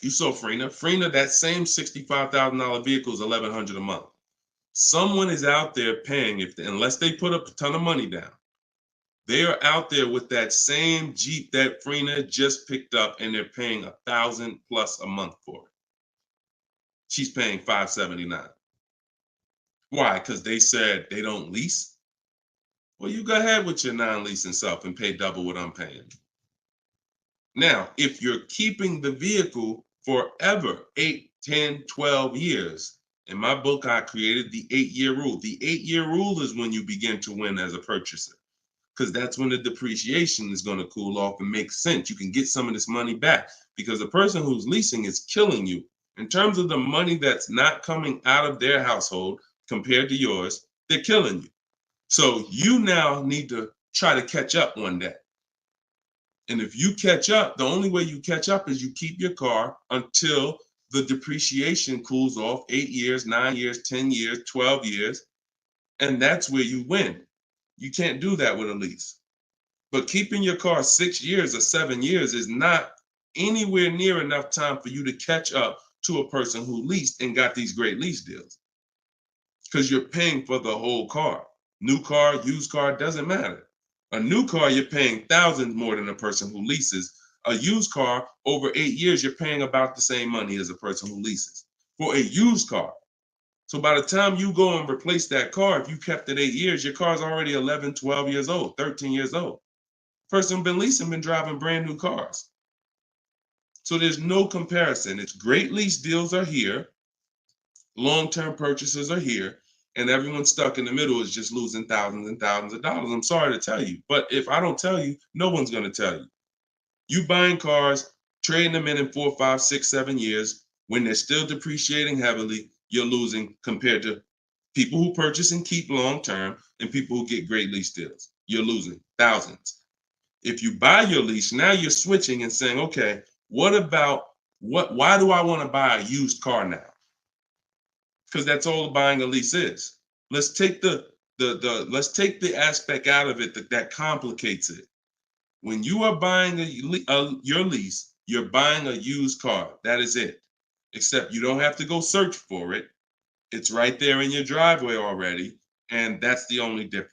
Speaker 3: You saw Freena, that same $65,000 vehicle is $1,100 a month. Someone is out there paying, unless they put up a ton of money down, they are out there with that same Jeep that Freena just picked up and they're paying $1,000 plus a month for it. She's paying $579. Why? Because they said they don't lease? Well, you go ahead with your non-leasing self and pay double what I'm paying. Now, if you're keeping the vehicle forever, 8, 10, 12 years, in my book, I created the 8-year rule. The 8-year rule is when you begin to win as a purchaser, because that's when the depreciation is going to cool off and make sense. You can get some of this money back because the person who's leasing is killing you. In terms of the money that's not coming out of their household compared to yours, they're killing you. So you now need to try to catch up one day. And if you catch up, the only way you catch up is you keep your car until the depreciation cools off 8 years, 9 years, 10 years, 12 years. And that's where you win. You can't do that with a lease. But keeping your car 6 years or 7 years is not anywhere near enough time for you to catch up to a person who leased and got these great lease deals. Because you're paying for the whole car. New car, used car, doesn't matter. A new car, you're paying thousands more than a person who leases. A used car, over 8 years, you're paying about the same money as a person who leases for a used car. So by the time you go and replace that car, if you kept it 8 years, your car's already 11, 12 years old, 13 years old. Person who's been leasing been driving brand new cars. So there's no comparison. It's great lease deals are here, long-term purchases are here, and everyone stuck in the middle is just losing thousands and thousands of dollars. I'm sorry to tell you, but if I don't tell you, no one's going to tell you. You buying cars, trading them in 4, 5, 6, 7 years, when they're still depreciating heavily, you're losing compared to people who purchase and keep long-term and people who get great lease deals. You're losing thousands. If you buy your lease, now you're switching and saying, okay, why do I want to buy a used car now? Because that's all buying a lease is. Let's take let's take the aspect out of it that complicates it. When you are buying your lease, you're buying a used car. That is it. Except you don't have to go search for it. It's right there in your driveway already, and that's the only difference.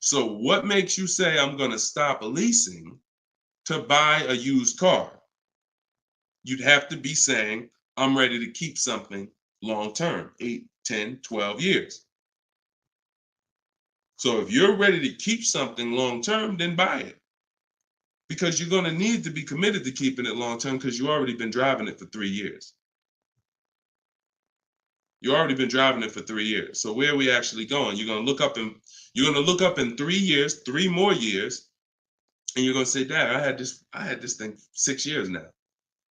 Speaker 3: So what makes you say I'm going to stop leasing to buy a used car? You'd have to be saying I'm ready to keep something long term, 8, 10, 12 years. So if you're ready to keep something long term, then buy it. Because you're going to need to be committed to keeping it long term because you've already been driving it for 3 years. You've already been driving it for 3 years. So where are we actually going? You're going to look up in 3 years, 3 more years, and you're going to say, Dad, I had this thing 6 years now.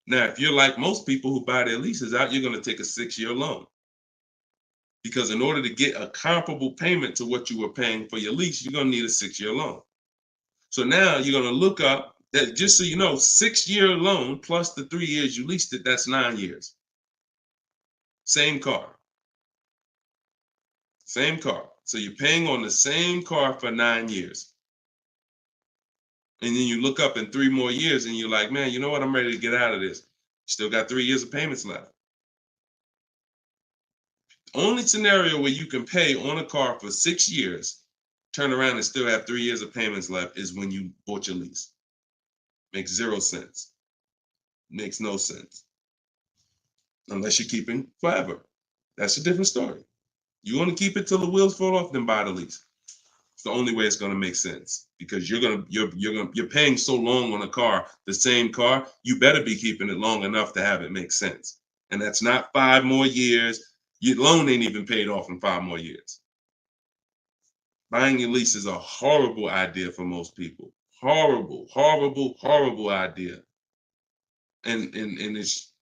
Speaker 3: Now, if you're like most people who buy their leases out, you're going to take a 6-year loan. Because in order to get a comparable payment to what you were paying for your lease, you're going to need a 6-year loan. So now you're going to look up that, just so you know, 6-year loan plus the 3 years you leased it, that's 9 years. Same car. Same car. So you're paying on the same car for 9 years. And then you look up in 3 more years and you're like, man, you know what? I'm ready to get out of this. Still got 3 years of payments left. Only scenario where you can pay on a car for 6 years, turn around and still have 3 years of payments left is when you bought your lease. Makes 0 sense. Makes no sense. Unless you're keeping forever. That's a different story. You want to keep it till the wheels fall off, then buy the lease. It's the only way it's going to make sense because you're paying so long on a car, the same car, you better be keeping it long enough to have it make sense. And that's not 5 more years. Your loan ain't even paid off in 5 more years. Buying your lease is a horrible idea for most people. Horrible, horrible, horrible idea. And it's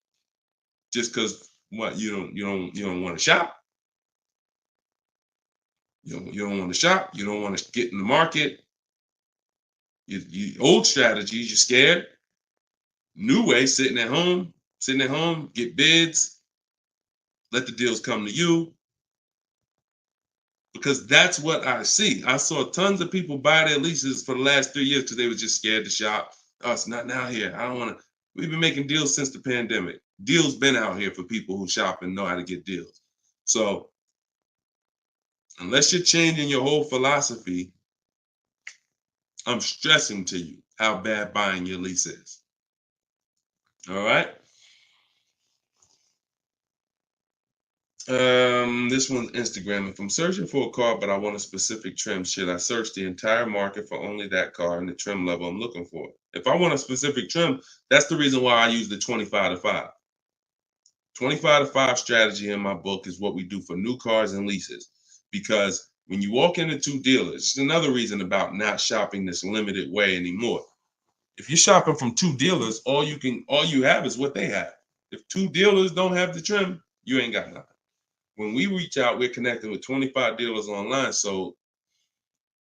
Speaker 3: just because what you don't want to shop. You don't want to shop. You don't want to get in the market. You old strategies, you're scared. New way, sitting at home, get bids, let the deals come to you. Because that's what I see. I saw tons of people buy their leases for the last 3 years because they were just scared to shop. Oh, it's not now here. I don't want to. We've been making deals since the pandemic. Deals been out here for people who shop and know how to get deals. So unless you're changing your whole philosophy, I'm stressing to you how bad buying your lease is. All right. This one's Instagram. If I'm searching for a car, but I want a specific trim, should I search the entire market for only that car and the trim level I'm looking for? If I want a specific trim, that's the reason why I use the 25 to 5. 25 to 5 strategy in my book is what we do for new cars and leases. Because when you walk into 2 dealers, it's another reason about not shopping this limited way anymore. If you're shopping from 2 dealers, all you have is what they have. If 2 dealers don't have the trim, you ain't got nothing. When we reach out, we're connecting with 25 dealers online. So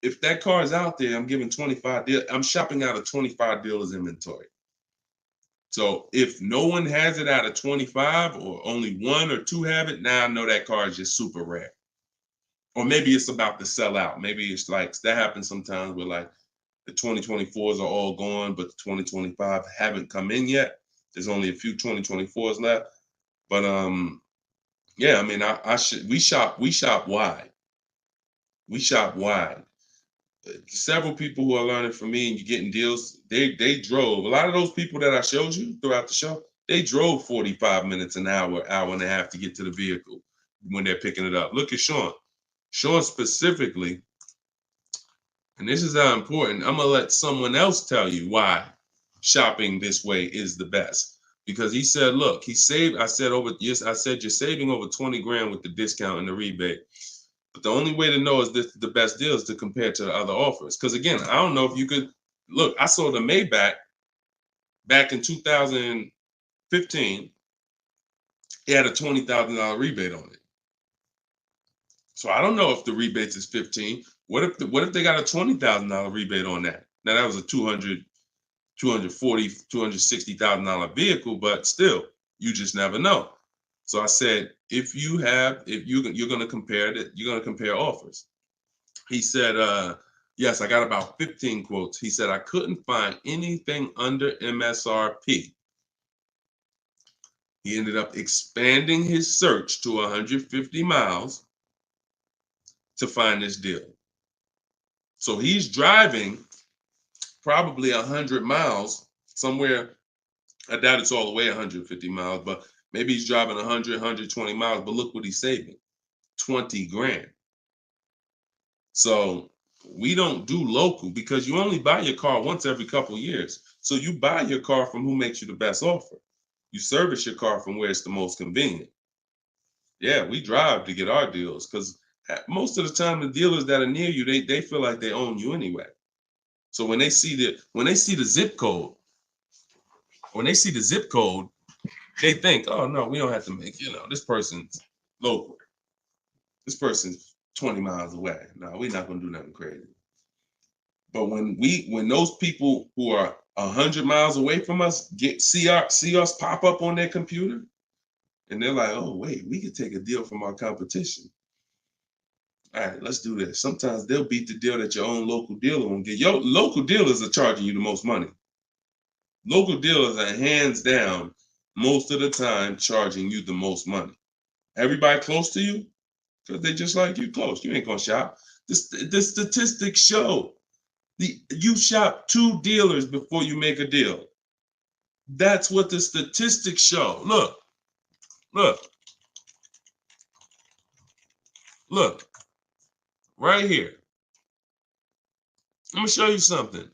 Speaker 3: if that car is out there, I'm giving 25 dealers. I'm shopping out of 25 dealers inventory. So if no one has it out of 25 or only 1 or 2 have it, now I know that car is just super rare. Or maybe it's about to sell out. Maybe it's like that happens sometimes where like the 2024s are all gone, but the 2025 haven't come in yet. There's only a few 2024s left. But yeah, I mean, we shop wide. We shop wide. Several people who are learning from me and you're getting deals, they drove. A lot of those people that I showed you throughout the show, they drove 45 minutes, an hour, hour and a half to get to the vehicle when they're picking it up. Look at Sean. Sean specifically And this is how important. I'm gonna let someone else tell you why shopping this way is the best. Because he said, look, he saved. I said I said you're saving over 20 grand with the discount and the rebate. But the only way to know is this the best deal is to compare to the other offers. Because again, I don't know if you could look. I sold a Maybach back in 2015. It had a $20,000 rebate on it. So I don't know if the rebates is 15. What if they got a $20,000 rebate on that? Now that was a $260,000 vehicle, but still, you just never know. So I said, if you're going to compare that, you're going to compare offers. He said, yes, I got about 15 quotes. He said, I couldn't find anything under MSRP. He ended up expanding his search to 150 miles to find this deal. So he's driving probably 100 miles somewhere. I doubt it's all the way 150 miles, but maybe he's driving 100, 120 miles. But look what he's saving, 20 grand. So we don't do local because you only buy your car once every couple of years. So you buy your car from who makes you the best offer. You service your car from where it's the most convenient. Yeah, we drive to get our deals because most of the time the dealers that are near you, they feel like they own you anyway. So when they see the zip code, they think, oh no, we don't have to make, this person's local. This person's 20 miles away. No, we're not gonna do nothing crazy. But when those people who are 100 miles away from us see us pop up on their computer, and they're like, oh wait, we could take a deal from our competition. All right, let's do this. Sometimes they'll beat the deal that your own local dealer won't get. Your local dealers are charging you the most money. Local dealers are hands down most of the time charging you the most money. Everybody close to you, because they just like you close. You ain't gonna shop. The statistics show you shop 2 dealers before you make a deal. That's what the statistics show. Look, right here. I'm gonna show you something.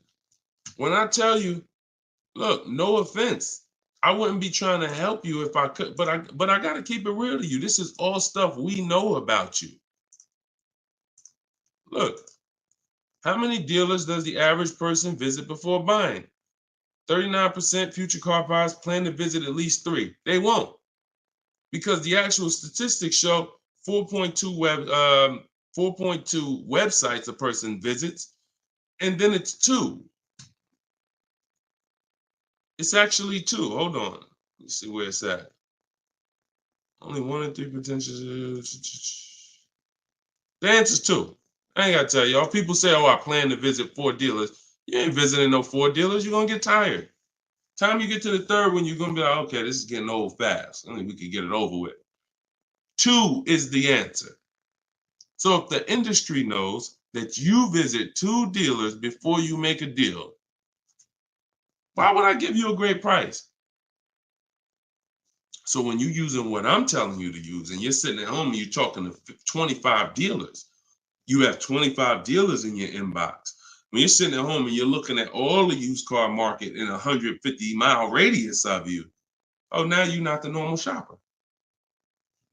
Speaker 3: When I tell you, look, no offense, I wouldn't be trying to help you if I could, but I gotta keep it real to you. This is all stuff we know about you. Look, how many dealers does the average person visit before buying? 39% future car buyers plan to visit at least 3. They won't, because the actual statistics show 4.2 websites a person visits, and then it's 2. It's actually 2. Hold on. Let's see where it's at. Only 1 in 3 potential. The answer's 2. I ain't gotta tell y'all. People say, oh, I plan to visit 4 dealers. You ain't visiting no 4 dealers. You're gonna get tired. Time you get to the 3rd one, you're gonna be like, okay, this is getting old fast. I think we could get it over with. 2 is the answer. So if the industry knows that you visit 2 dealers before you make a deal, why would I give you a great price? So when you're using what I'm telling you to use and you're sitting at home and you're talking to 25 dealers, you have 25 dealers in your inbox. When you're sitting at home and you're looking at all the used car market in a 150-mile radius of you, oh, now you're not the normal shopper.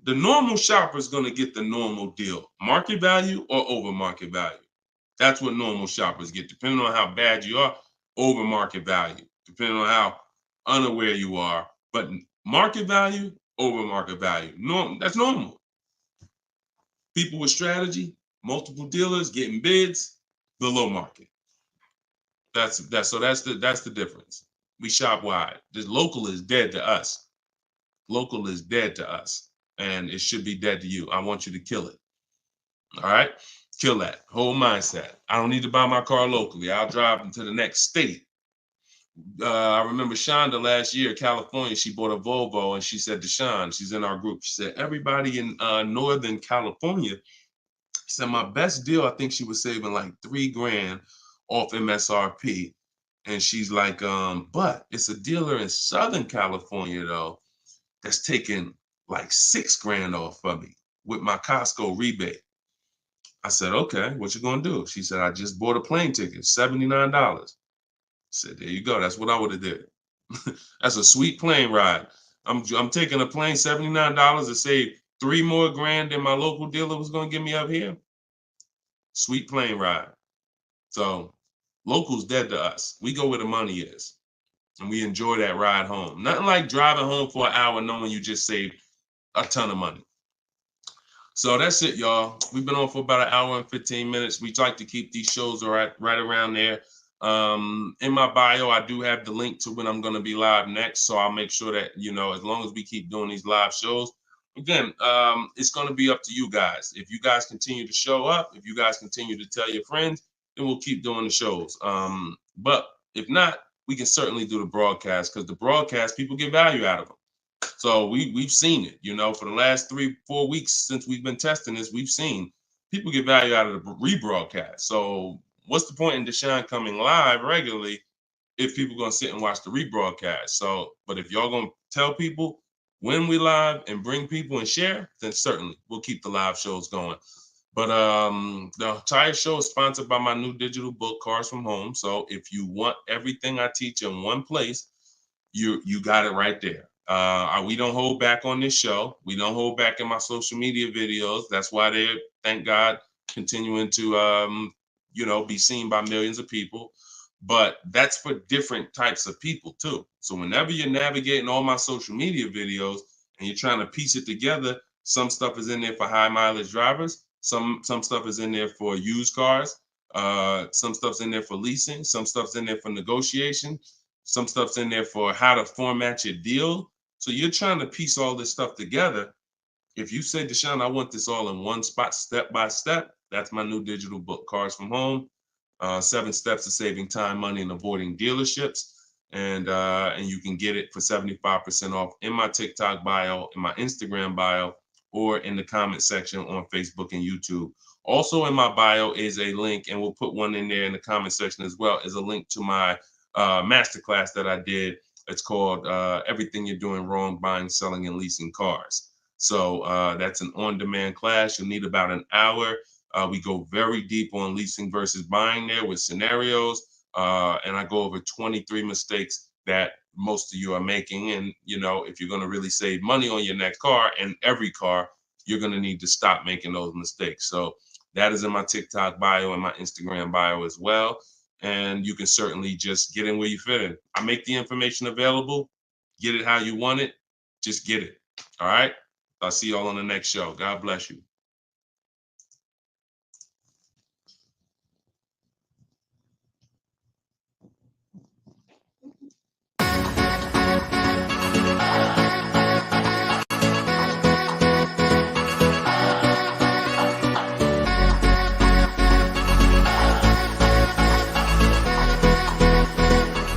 Speaker 3: The normal shopper is going to get the normal deal, market value or over market value. That's what normal shoppers get, depending on how bad you are, over market value, depending on how unaware you are. But market value, over market value. That's normal. People with strategy, multiple dealers getting bids, below market. That's the difference. We shop wide. This local is dead to us. Local is dead to us, and it should be dead to you. I want you to kill it. All right, kill that whole mindset. I don't need to buy my car locally. I'll drive into the next state. I remember Shonda last year, California. She bought a Volvo, and she said to Sean, she's in our group. She said, everybody in Northern California. She said, my best deal, I think she was saving like 3 grand off MSRP. And she's like, but it's a dealer in Southern California, though, that's taking like 6 grand off of me with my Costco rebate. I said, okay, what you gonna do? She said, I just bought a plane ticket, $79. I said, there you go. That's what I would have did. That's a sweet plane ride. I'm taking a plane, $79 to save 3 more grand than my local dealer was gonna give me up here. Sweet plane ride. So local's dead to us. We go where the money is, and we enjoy that ride home. Nothing like driving home for an hour knowing you just saved a ton of money. So that's it, y'all. We've been on for about an hour and 15 minutes. We like to keep these shows right around there. In my bio, I do have the link to when I'm going to be live next. So I'll make sure that, as long as we keep doing these live shows, again, it's going to be up to you guys. If you guys continue to show up, if you guys continue to tell your friends, then we'll keep doing the shows. But if not, we can certainly do the broadcast, because the broadcast, people get value out of them. So we've seen it, for the last 3-4 weeks since we've been testing this, we've seen people get value out of the rebroadcast. So what's the point in Deshone coming live regularly if people are going to sit and watch the rebroadcast? So, but if y'all going to tell people when we live and bring people and share, then certainly we'll keep the live shows going. But the entire show is sponsored by my new digital book, Cars from Home. So if you want everything I teach in one place, you got it right there. We don't hold back on this show. We don't hold back in my social media videos. That's why they're, thank God, continuing to be seen by millions of people. But that's for different types of people too. So whenever you're navigating all my social media videos and you're trying to piece it together, some stuff is in there for high mileage drivers. Some stuff is in there for used cars. Some stuff's in there for leasing. Some stuff's in there for negotiation. Some stuff's in there for how to format your deal. So you're trying to piece all this stuff together. If you say, Deshone, I want this all in one spot, step by step, that's my new digital book, Cars from Home, 7 Steps to Saving Time, Money, and Avoiding Dealerships. And you can get it for 75% off in my TikTok bio, in my Instagram bio, or in the comment section on Facebook and YouTube. Also in my bio is a link, and we'll put one in there in the comment section as well, is a link to my masterclass that I did. It's called Everything You're Doing Wrong, Buying, Selling, and Leasing Cars. So that's an on-demand class. You'll need about an hour. We go very deep on leasing versus buying there with scenarios. And I go over 23 mistakes that most of you are making. And, if you're going to really save money on your next car and every car, you're going to need to stop making those mistakes. So that is in my TikTok bio and my Instagram bio as well. And you can certainly just get in where you fit in. I make the information available. Get it how you want it. Just get it. All right. I'll see y'all on the next show. God bless you.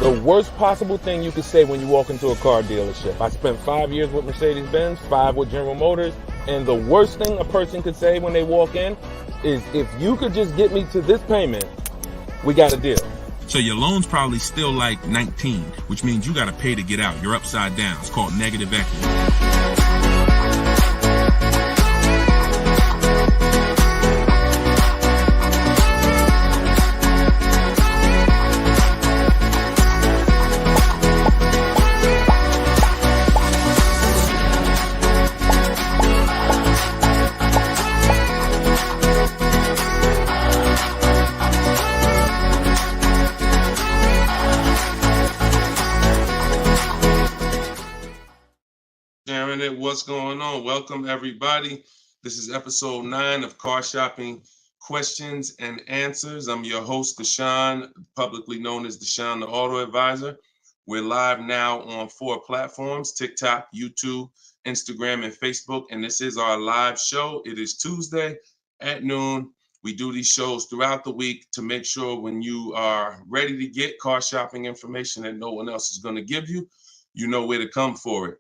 Speaker 1: The worst possible thing you could say when you walk into a car dealership. I spent 5 years with Mercedes-Benz, 5 with General Motors, and the worst thing a person could say when they walk in is, if you could just get me to this payment, we got a deal.
Speaker 2: So your loan's probably still like 19, which means you got to pay to get out. You're upside down. It's called negative equity.
Speaker 3: What's going on? Welcome, everybody. This is episode 9 of Car Shopping Questions and Answers. I'm your host, Deshone, publicly known as Deshone the Auto Advisor. We're live now on 4 platforms: TikTok, YouTube, Instagram, and Facebook. And this is our live show. It is Tuesday at noon. We do these shows throughout the week to make sure when you are ready to get car shopping information that no one else is going to give you, you know where to come for it.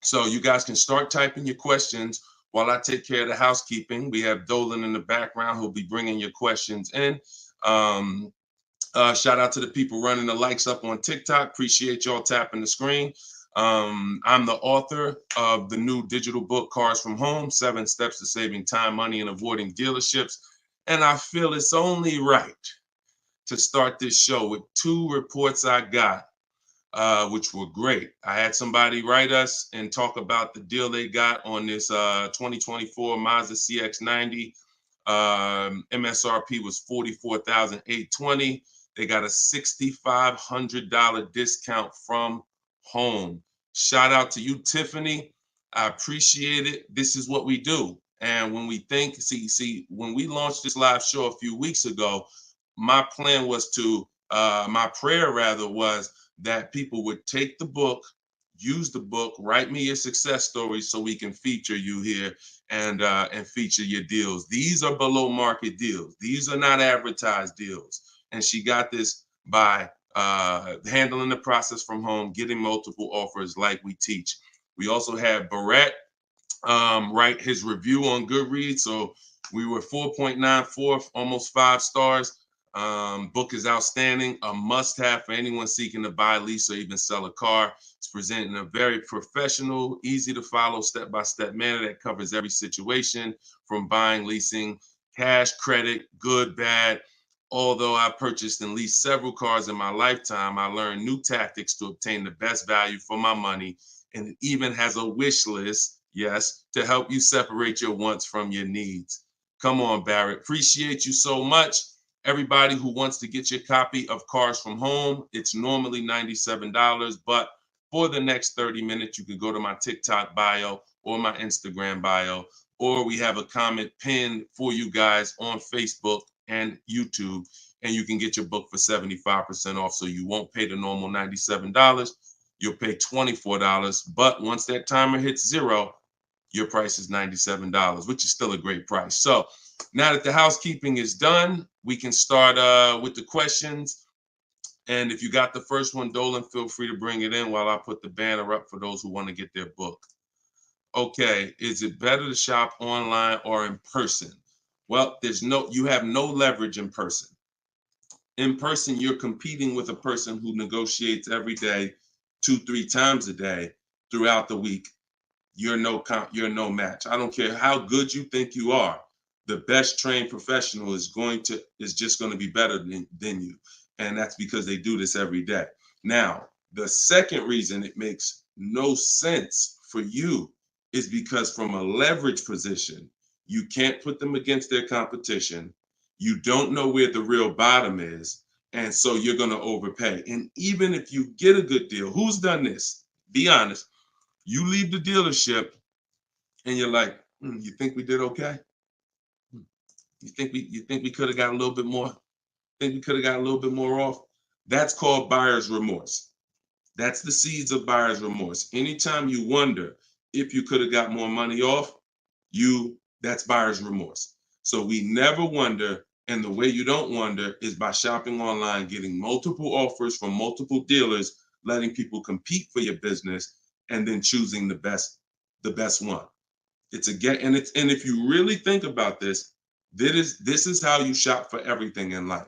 Speaker 3: So you guys can start typing your questions while I take care of the housekeeping. We have Dolan in the background who'll be bringing your questions in. Shout out to the people running the likes up on TikTok. Appreciate y'all tapping the screen. I'm the author of the new digital book, Cars from Home, 7 Steps to Saving Time, Money, and Avoiding Dealerships. And I feel it's only right to start this show with 2 reports I got, which were great. I had somebody write us and talk about the deal they got on this 2024 Mazda CX-90. MSRP was $44,820. They got a $6,500 discount from home. Shout out to you, Tiffany. I appreciate it. This is what we do. And when we think, when we launched this live show a few weeks ago, my plan was to, my prayer rather was that people would take the book, use the book, write me your success stories so we can feature you here and feature your deals. These are below market deals. These are not advertised deals. And she got this by handling the process from home, getting multiple offers like we teach. We also had Barrett write his review on Goodreads. So we were 4.94, almost 5 stars. Book is outstanding, a must-have for anyone seeking to buy, lease, or even sell a car. It's presented in a very professional, easy-to-follow, step-by-step manner that covers every situation from buying, leasing, cash, credit, good, bad. Although I purchased and leased several cars in my lifetime, I learned new tactics to obtain the best value for my money, and it even has a wish list, yes, to help you separate your wants from your needs. Come on, Barrett. Appreciate you so much. Everybody who wants to get your copy of Cars from Home, it's normally $97, but for the next 30 minutes, you could go to my TikTok bio or my Instagram bio, or we have a comment pinned for you guys on Facebook and YouTube, and you can get your book for 75% off. So you won't pay the normal $97. You'll pay $24. But once that timer hits 0, your price is $97, which is still a great price. So now that the housekeeping is done, we can start with the questions. And if you got the first one, Dolan, feel free to bring it in while I put the banner up for those who want to get their book. Okay, is it better to shop online or in person? Well, you have no leverage in person. In person, you're competing with a person who negotiates every day, 2-3 times a day throughout the week. You're no match. I don't care how good you think you are. The best trained professional is just going to be better than you. And that's because they do this every day. Now, the second reason it makes no sense for you is because from a leverage position, you can't put them against their competition. You don't know where the real bottom is. And so you're going to overpay. And even if you get a good deal, who's done this? Be honest. You leave the dealership and you're like, you think we did okay? You think we could have got a little bit more? Think we could have got a little bit more off? That's called buyer's remorse. That's the seeds of buyer's remorse. Anytime you wonder if you could have got more money off, that's buyer's remorse. So we never wonder, and the way you don't wonder is by shopping online, getting multiple offers from multiple dealers, letting people compete for your business, and then choosing the best one. And if you really think about this, this is how you shop for everything in life.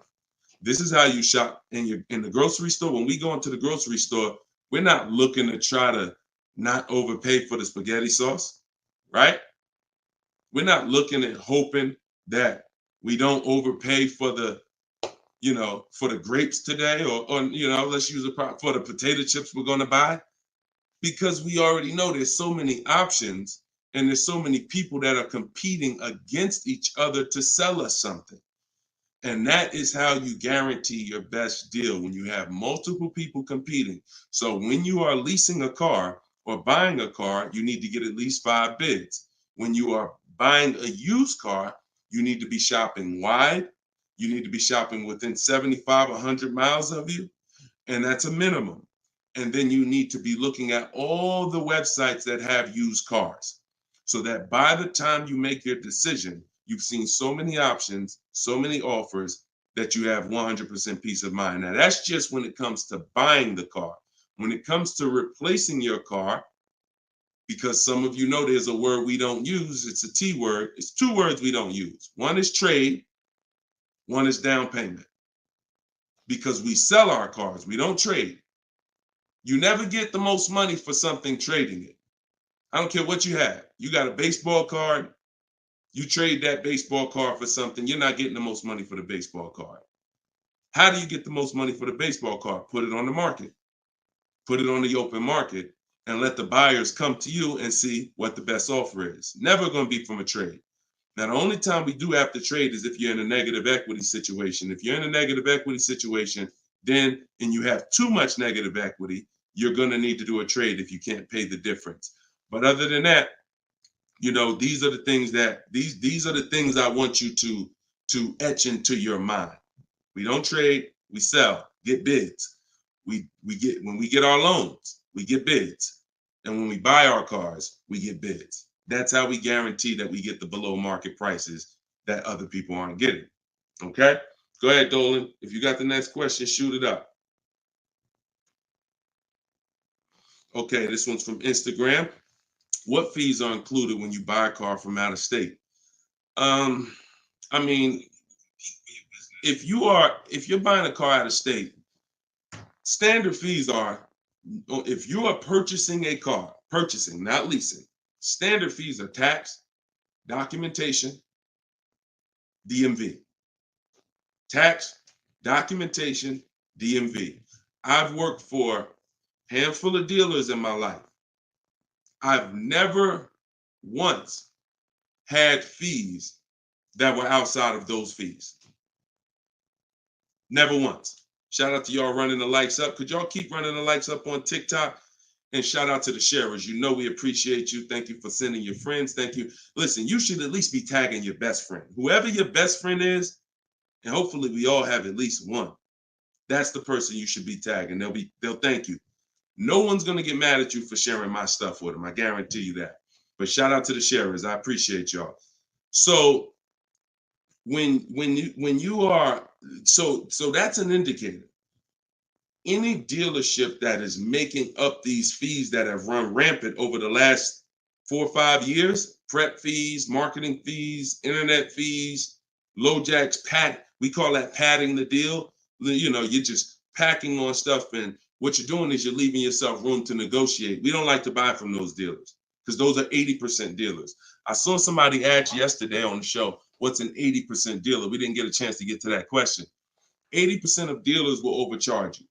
Speaker 3: This is how you shop in the grocery store. When we go into the grocery store, we're not looking to try to not overpay for the spaghetti sauce, right? We're not looking at hoping that we don't overpay for the grapes today, or let's use for the potato chips we're going to buy, because we already know there's so many options and there's so many people that are competing against each other to sell us something. And that is how you guarantee your best deal, when you have multiple people competing. So when you are leasing a car or buying a car, you need to get at least 5 bids. When you are buying a used car, you need to be shopping wide. You need to be shopping within 75, 100 miles of you. And that's a minimum. And then you need to be looking at all the websites that have used cars, so that by the time you make your decision, you've seen so many options, so many offers, that you have 100% peace of mind. Now, that's just when it comes to buying the car. When it comes to replacing your car, because some of you know there's a word we don't use, it's a T word. It's 2 words we don't use. One is trade, one is down payment. Because we sell our cars, we don't trade. You never get the most money for something trading it. I don't care what you have. You got a baseball card, You trade that baseball card for something, you're not getting the most money for the baseball card. How do you get the most money for the baseball card? Put it on the market. Put it on the open market and let the buyers come to you and see what the best offer is. Never going to be from a trade. Now, the only time we do have to trade is if you're in a negative equity situation. If you're in a negative equity situation, then, and you have too much negative equity, you're going to need to do a trade if you can't pay the difference. But other than that, you know, these are the things that these are the things I want you to etch into your mind. We don't trade, we sell, get bids. We get, when we get our loans, we get bids. And when we buy our cars, we get bids. That's how we guarantee that we get the below market prices that other people aren't getting. Okay? Go ahead, Dolan. If you got the next question, shoot it up. Okay, this one's from Instagram. What fees are included when you buy a car from out of state? I mean, if you're buying a car out of state, standard fees are, if you are purchasing a car, purchasing, not leasing, standard fees are tax, documentation, DMV. Tax, documentation, DMV. I've worked for a handful of dealers in my life. I've never once had fees that were outside of those fees. Never once. Shout out to y'all running the likes up. Could y'all keep running the likes up on TikTok? And shout out to the sharers. You know we appreciate you. Thank you for sending your friends. Thank you. Listen, you should at least be tagging your best friend. Whoever your best friend is, and hopefully we all have at least one. That's the person you should be tagging. They'll thank you. No one's gonna get mad at you for sharing my stuff with them. I guarantee you that. But shout out to the sharers. I appreciate y'all. So when you are, so that's an indicator. Any dealership that is making up these fees that have run rampant over the last 4 or 5 years, prep fees, marketing fees, internet fees, low jacks, we call that padding the deal. You know, you're just packing on stuff, and what you're doing is you're leaving yourself room to negotiate. We don't like to buy from those dealers because those are 80% dealers. I saw somebody ask yesterday on the show, what's an 80% dealer? We didn't get a chance to get to that question. 80% of dealers will overcharge you.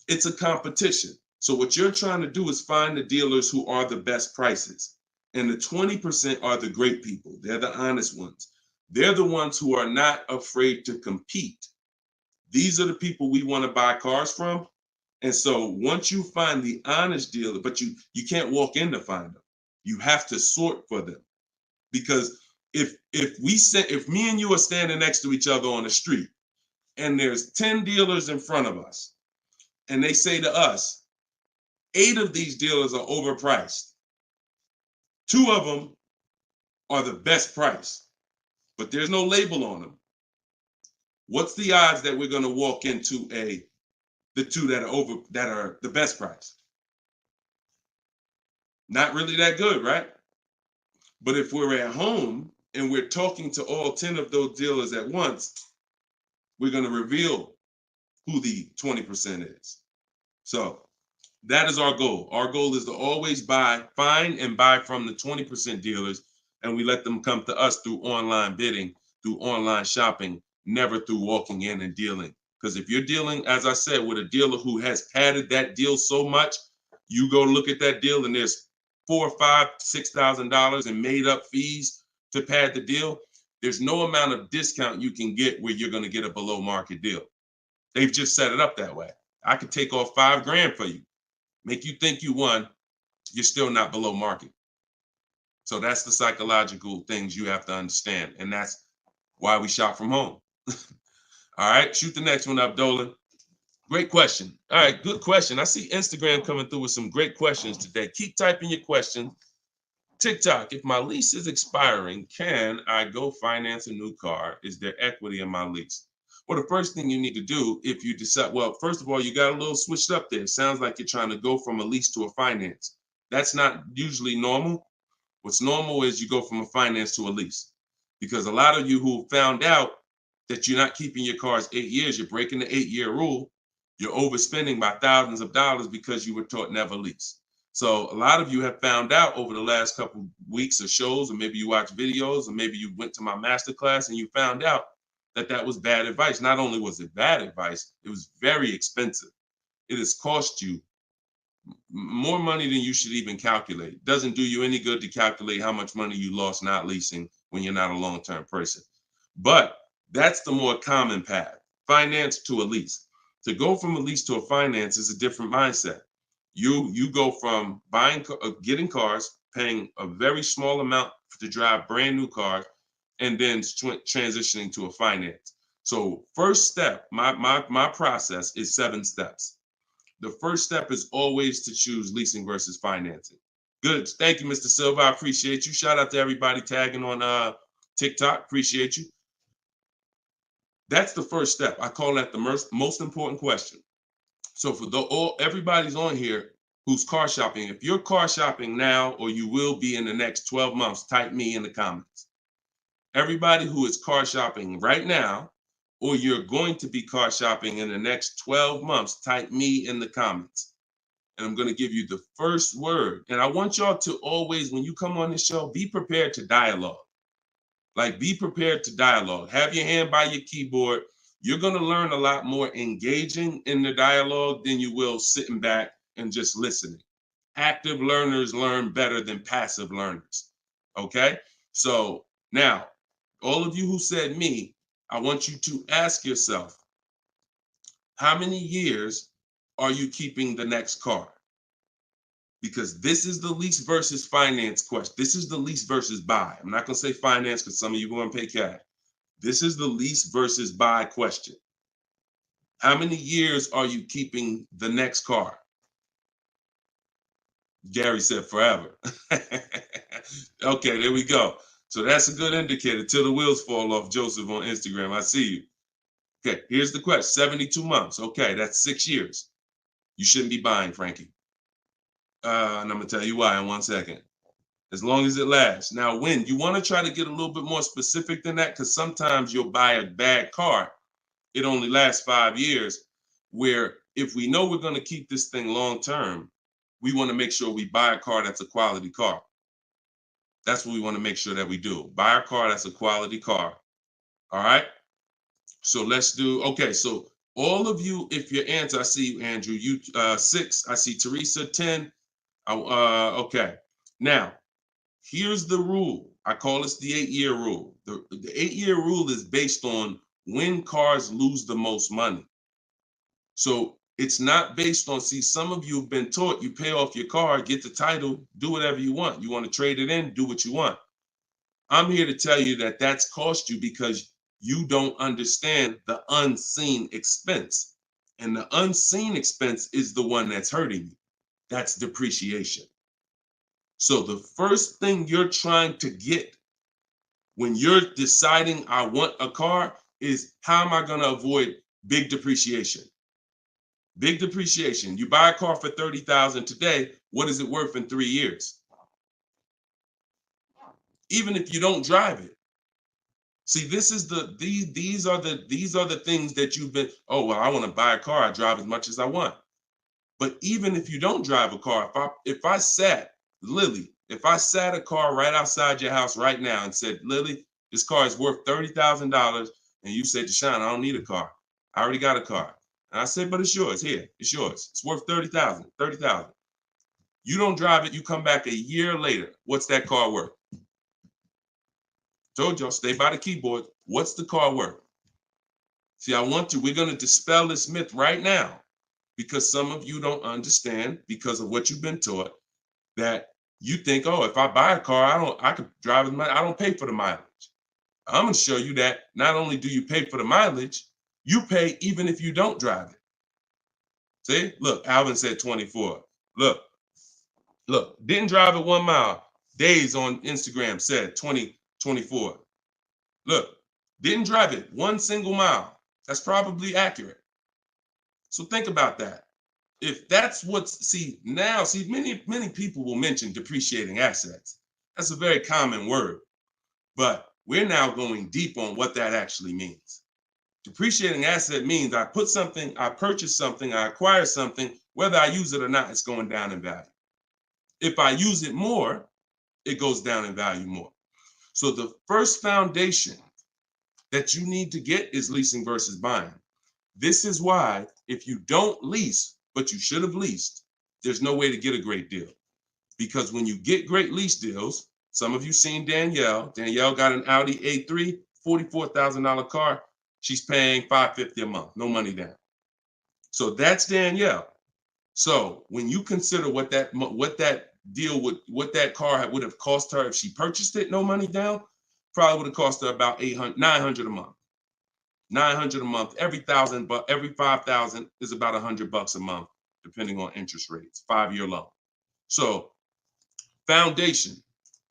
Speaker 3: It's a competition. So what you're trying to do is find the dealers who are the best prices. And the 20% are the great people. They're the honest ones. They're the ones who are not afraid to compete. These are the people we want to buy cars from. And so once you find the honest dealer, but you can't walk in to find them. You have to sort for them. Because if me and you are standing next to each other on the street and there's 10 dealers in front of us, and they say to us, 8 of these dealers are overpriced. 2 of them are the best price, but there's no label on them. What's the odds that we're going to walk into the 2 that are the best price? Not really that good, right? But if we're at home and we're talking to all 10 of those dealers at once, we're going to reveal who the 20% is. So that is our goal. Our goal is to always find and buy from the 20% dealers, and we let them come to us through online bidding, through online shopping, never through walking in and dealing. Because if you're dealing, as I said, with a dealer who has padded that deal so much, you go look at that deal and there's $4,000, $5,000, $6,000 in made up fees to pad the deal. There's no amount of discount you can get where you're going to get a below market deal. They've just set it up that way. I could take off $5,000 for you, make you think you won. You're still not below market. So that's the psychological things you have to understand. And that's why we shop from home. All right, shoot the next one up, Dolan. Great question. All right, good question. I see Instagram coming through with some great questions today. Keep typing your question. TikTok, if my lease is expiring, can I go finance a new car? Is there equity in my lease? Well, the first thing you need to do if you decide, well, first of all, you got a little switched up there. It sounds like you're trying to go from a lease to a finance. That's not usually normal. What's normal is you go from a finance to a lease. Because a lot of you who found out that you're not keeping your cars 8 years, you're breaking the 8-year rule, you're overspending by thousands of dollars because you were taught never lease. So a lot of you have found out over the last couple weeks of shows, or maybe you watch videos, or maybe you went to my masterclass and you found out that that was bad advice. Not only was it bad advice, it was very expensive. It has cost you more money than you should even calculate. It doesn't do you any good to calculate how much money you lost not leasing when you're not a long-term person. But that's the more common path, finance to a lease. To go from a lease to a finance is a different mindset. You go from getting cars, paying a very small amount to drive brand new cars, and then transitioning to a finance. So first step, my process is 7 steps. The first step is always to choose leasing versus financing. Good. Thank you, Mr. Silva. I appreciate you. Shout out to everybody tagging on TikTok. Appreciate you. That's the first step. I call that the most important question. So for everybody's on here who's car shopping, if you're car shopping now or you will be in the next 12 months, type me in the comments. Everybody who is car shopping right now or you're going to be car shopping in the next 12 months, type me in the comments. And I'm going to give you the first word. And I want y'all to always, when you come on this show, be prepared to dialogue. Like, be prepared to dialogue. Have your hand by your keyboard. You're going to learn a lot more engaging in the dialogue than you will sitting back and just listening. Active learners learn better than passive learners. Okay? So now, all of you who said me, I want you to ask yourself, how many years are you keeping the next car? Because this is the lease versus finance question. This is the lease versus buy. I'm not going to say finance because some of you are going to pay cash. This is the lease versus buy question. How many years are you keeping the next car? Gary said forever. Okay, there we go. So that's a good indicator till the wheels fall off, Joseph on Instagram. I see you. Okay, here's the question. 72 months. Okay, that's 6 years. You shouldn't be buying, Frankie. And I'm going to tell you why in 1 second. As long as it lasts. Now, when you want to try to get a little bit more specific than that, because sometimes you'll buy a bad car. It only lasts 5 years, where if we know we're going to keep this thing long term, we want to make sure we buy a car that's a quality car. That's what we want to make sure that we do. Buy a car that's a quality car. All right. So let's do, okay. So all of you, if your answer, I see you, Andrew, you 6, I see Teresa 10. Okay. Now, here's the rule. I call this the 8-year rule. The 8-year rule is based on when cars lose the most money. So it's not based on, see, some of you have been taught you pay off your car, get the title, do whatever you want. You want to trade it in, do what you want. I'm here to tell you that that's cost you because you don't understand the unseen expense. And the unseen expense is the one that's hurting you. That's depreciation. So the first thing you're trying to get when you're deciding I want a car is, how am I going to avoid big depreciation? Big depreciation. You buy a car for $30,000 today. What is it worth in 3 years? Even if you don't drive it. See, this is these are the things that you've been, oh, well, I want to buy a car. I drive as much as I want. But even if you don't drive a car, if I sat a car right outside your house right now and said, Lily, this car is worth $30,000, and you said, Deshone, I don't need a car. I already got a car. And I said, but it's yours. Here, it's yours. It's worth $30,000. You don't drive it. You come back a year later. What's that car worth? Told y'all, stay by the keyboard. What's the car worth? See, we're going to dispel this myth right now, because some of you don't understand, because of what you've been taught, that you think, oh, if I buy a car, I could drive it. I don't pay for the mileage. I'm going to show you that not only do you pay for the mileage, you pay even if you don't drive it. See, look, Alvin said 24. Look, didn't drive it 1 mile. Days on Instagram said 24. Look, didn't drive it 1 single mile. That's probably accurate. So think about that. If that's many people will mention depreciating assets. That's a very common word, but we're now going deep on what that actually means. Depreciating asset means I purchase something, I acquire something, whether I use it or not, it's going down in value. If I use it more, it goes down in value more. So the first foundation that you need to get is leasing versus buying. This is why if you don't lease, but you should have leased, there's no way to get a great deal. Because when you get great lease deals, some of you seen Danielle. Danielle got an Audi A3, $44,000 car. She's paying $550 a month, no money down. So that's Danielle. So when you consider what that car would have cost her if she purchased it, no money down, probably would have cost her about $900 a month. $900 a month. Every 5,000 is about $100 a month, depending on interest rates. 5-year loan. So foundation.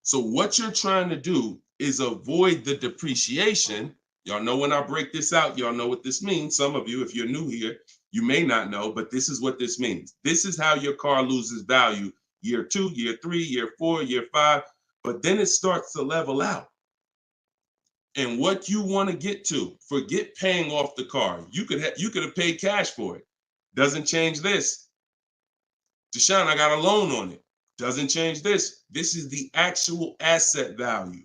Speaker 3: So what you're trying to do is avoid the depreciation. Y'all know when I break this out, y'all know what this means. Some of you, if you're new here, you may not know, but this is what this means. This is how your car loses value year 2, year 3, year 4, year 5, but then it starts to level out. And what you want to get to, forget paying off the car. You could have paid cash for it. Doesn't change this. Deshone, I got a loan on it. Doesn't change this. This is the actual asset value.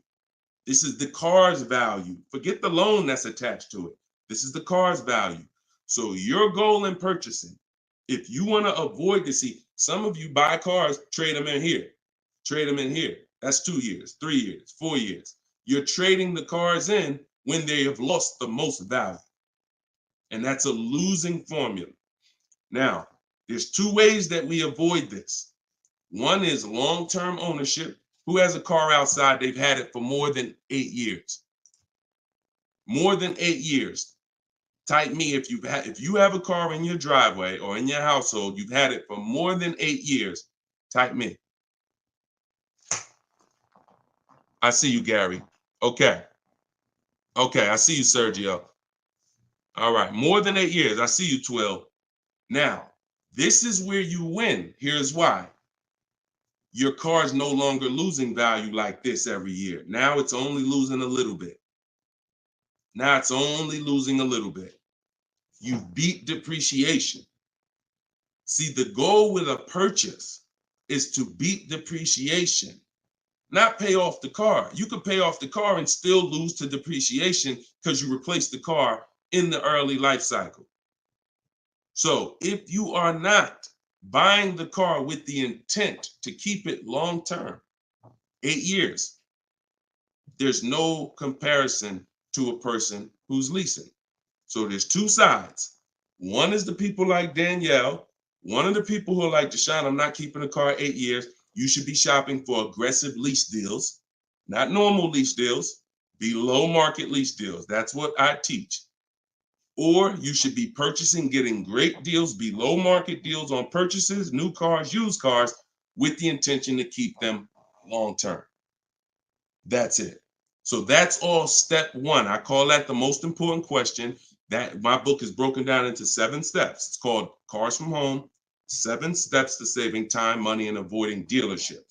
Speaker 3: This is the car's value. Forget the loan that's attached to it. This is the car's value. So your goal in purchasing, if you want to avoid this, see, some of you buy cars, trade them in here. Trade them in here. That's 2 years, 3 years, 4 years. You're trading the cars in when they have lost the most value. And that's a losing formula. Now, there's 2 ways that we avoid this. One is long-term ownership. Who has a car outside? They've had it for more than 8 years. More than 8 years. Type me if you have a car in your driveway or in your household, you've had it for more than 8 years. Type me. I see you, Gary. Okay. Okay, I see you, Sergio. All right, more than 8 years. I see you, 12. Now, this is where you win. Here's why. Your car is no longer losing value like this every year. Now it's only losing a little bit. Now it's only losing a little bit. You beat depreciation. See, the goal with a purchase is to beat depreciation, not pay off the car. You could pay off the car and still lose to depreciation because you replaced the car in the early life cycle. So if you are not buying the car with the intent to keep it long term, 8 years, there's no comparison to a person who's leasing. So there's 2 sides. One is the people like Danielle. One of the people who are like, Deshone, I'm not keeping a car 8 years. You should be shopping for aggressive lease deals, not normal lease deals, below market lease deals. That's what I teach. Or you should be purchasing, getting great deals, below market deals on purchases, new cars, used cars, with the intention to keep them long term. That's it. So that's all step 1. I call that the most important question. That my book is broken down into 7 steps. It's called Cars from Home, 7 Steps to Saving Time, Money, and Avoiding Dealership.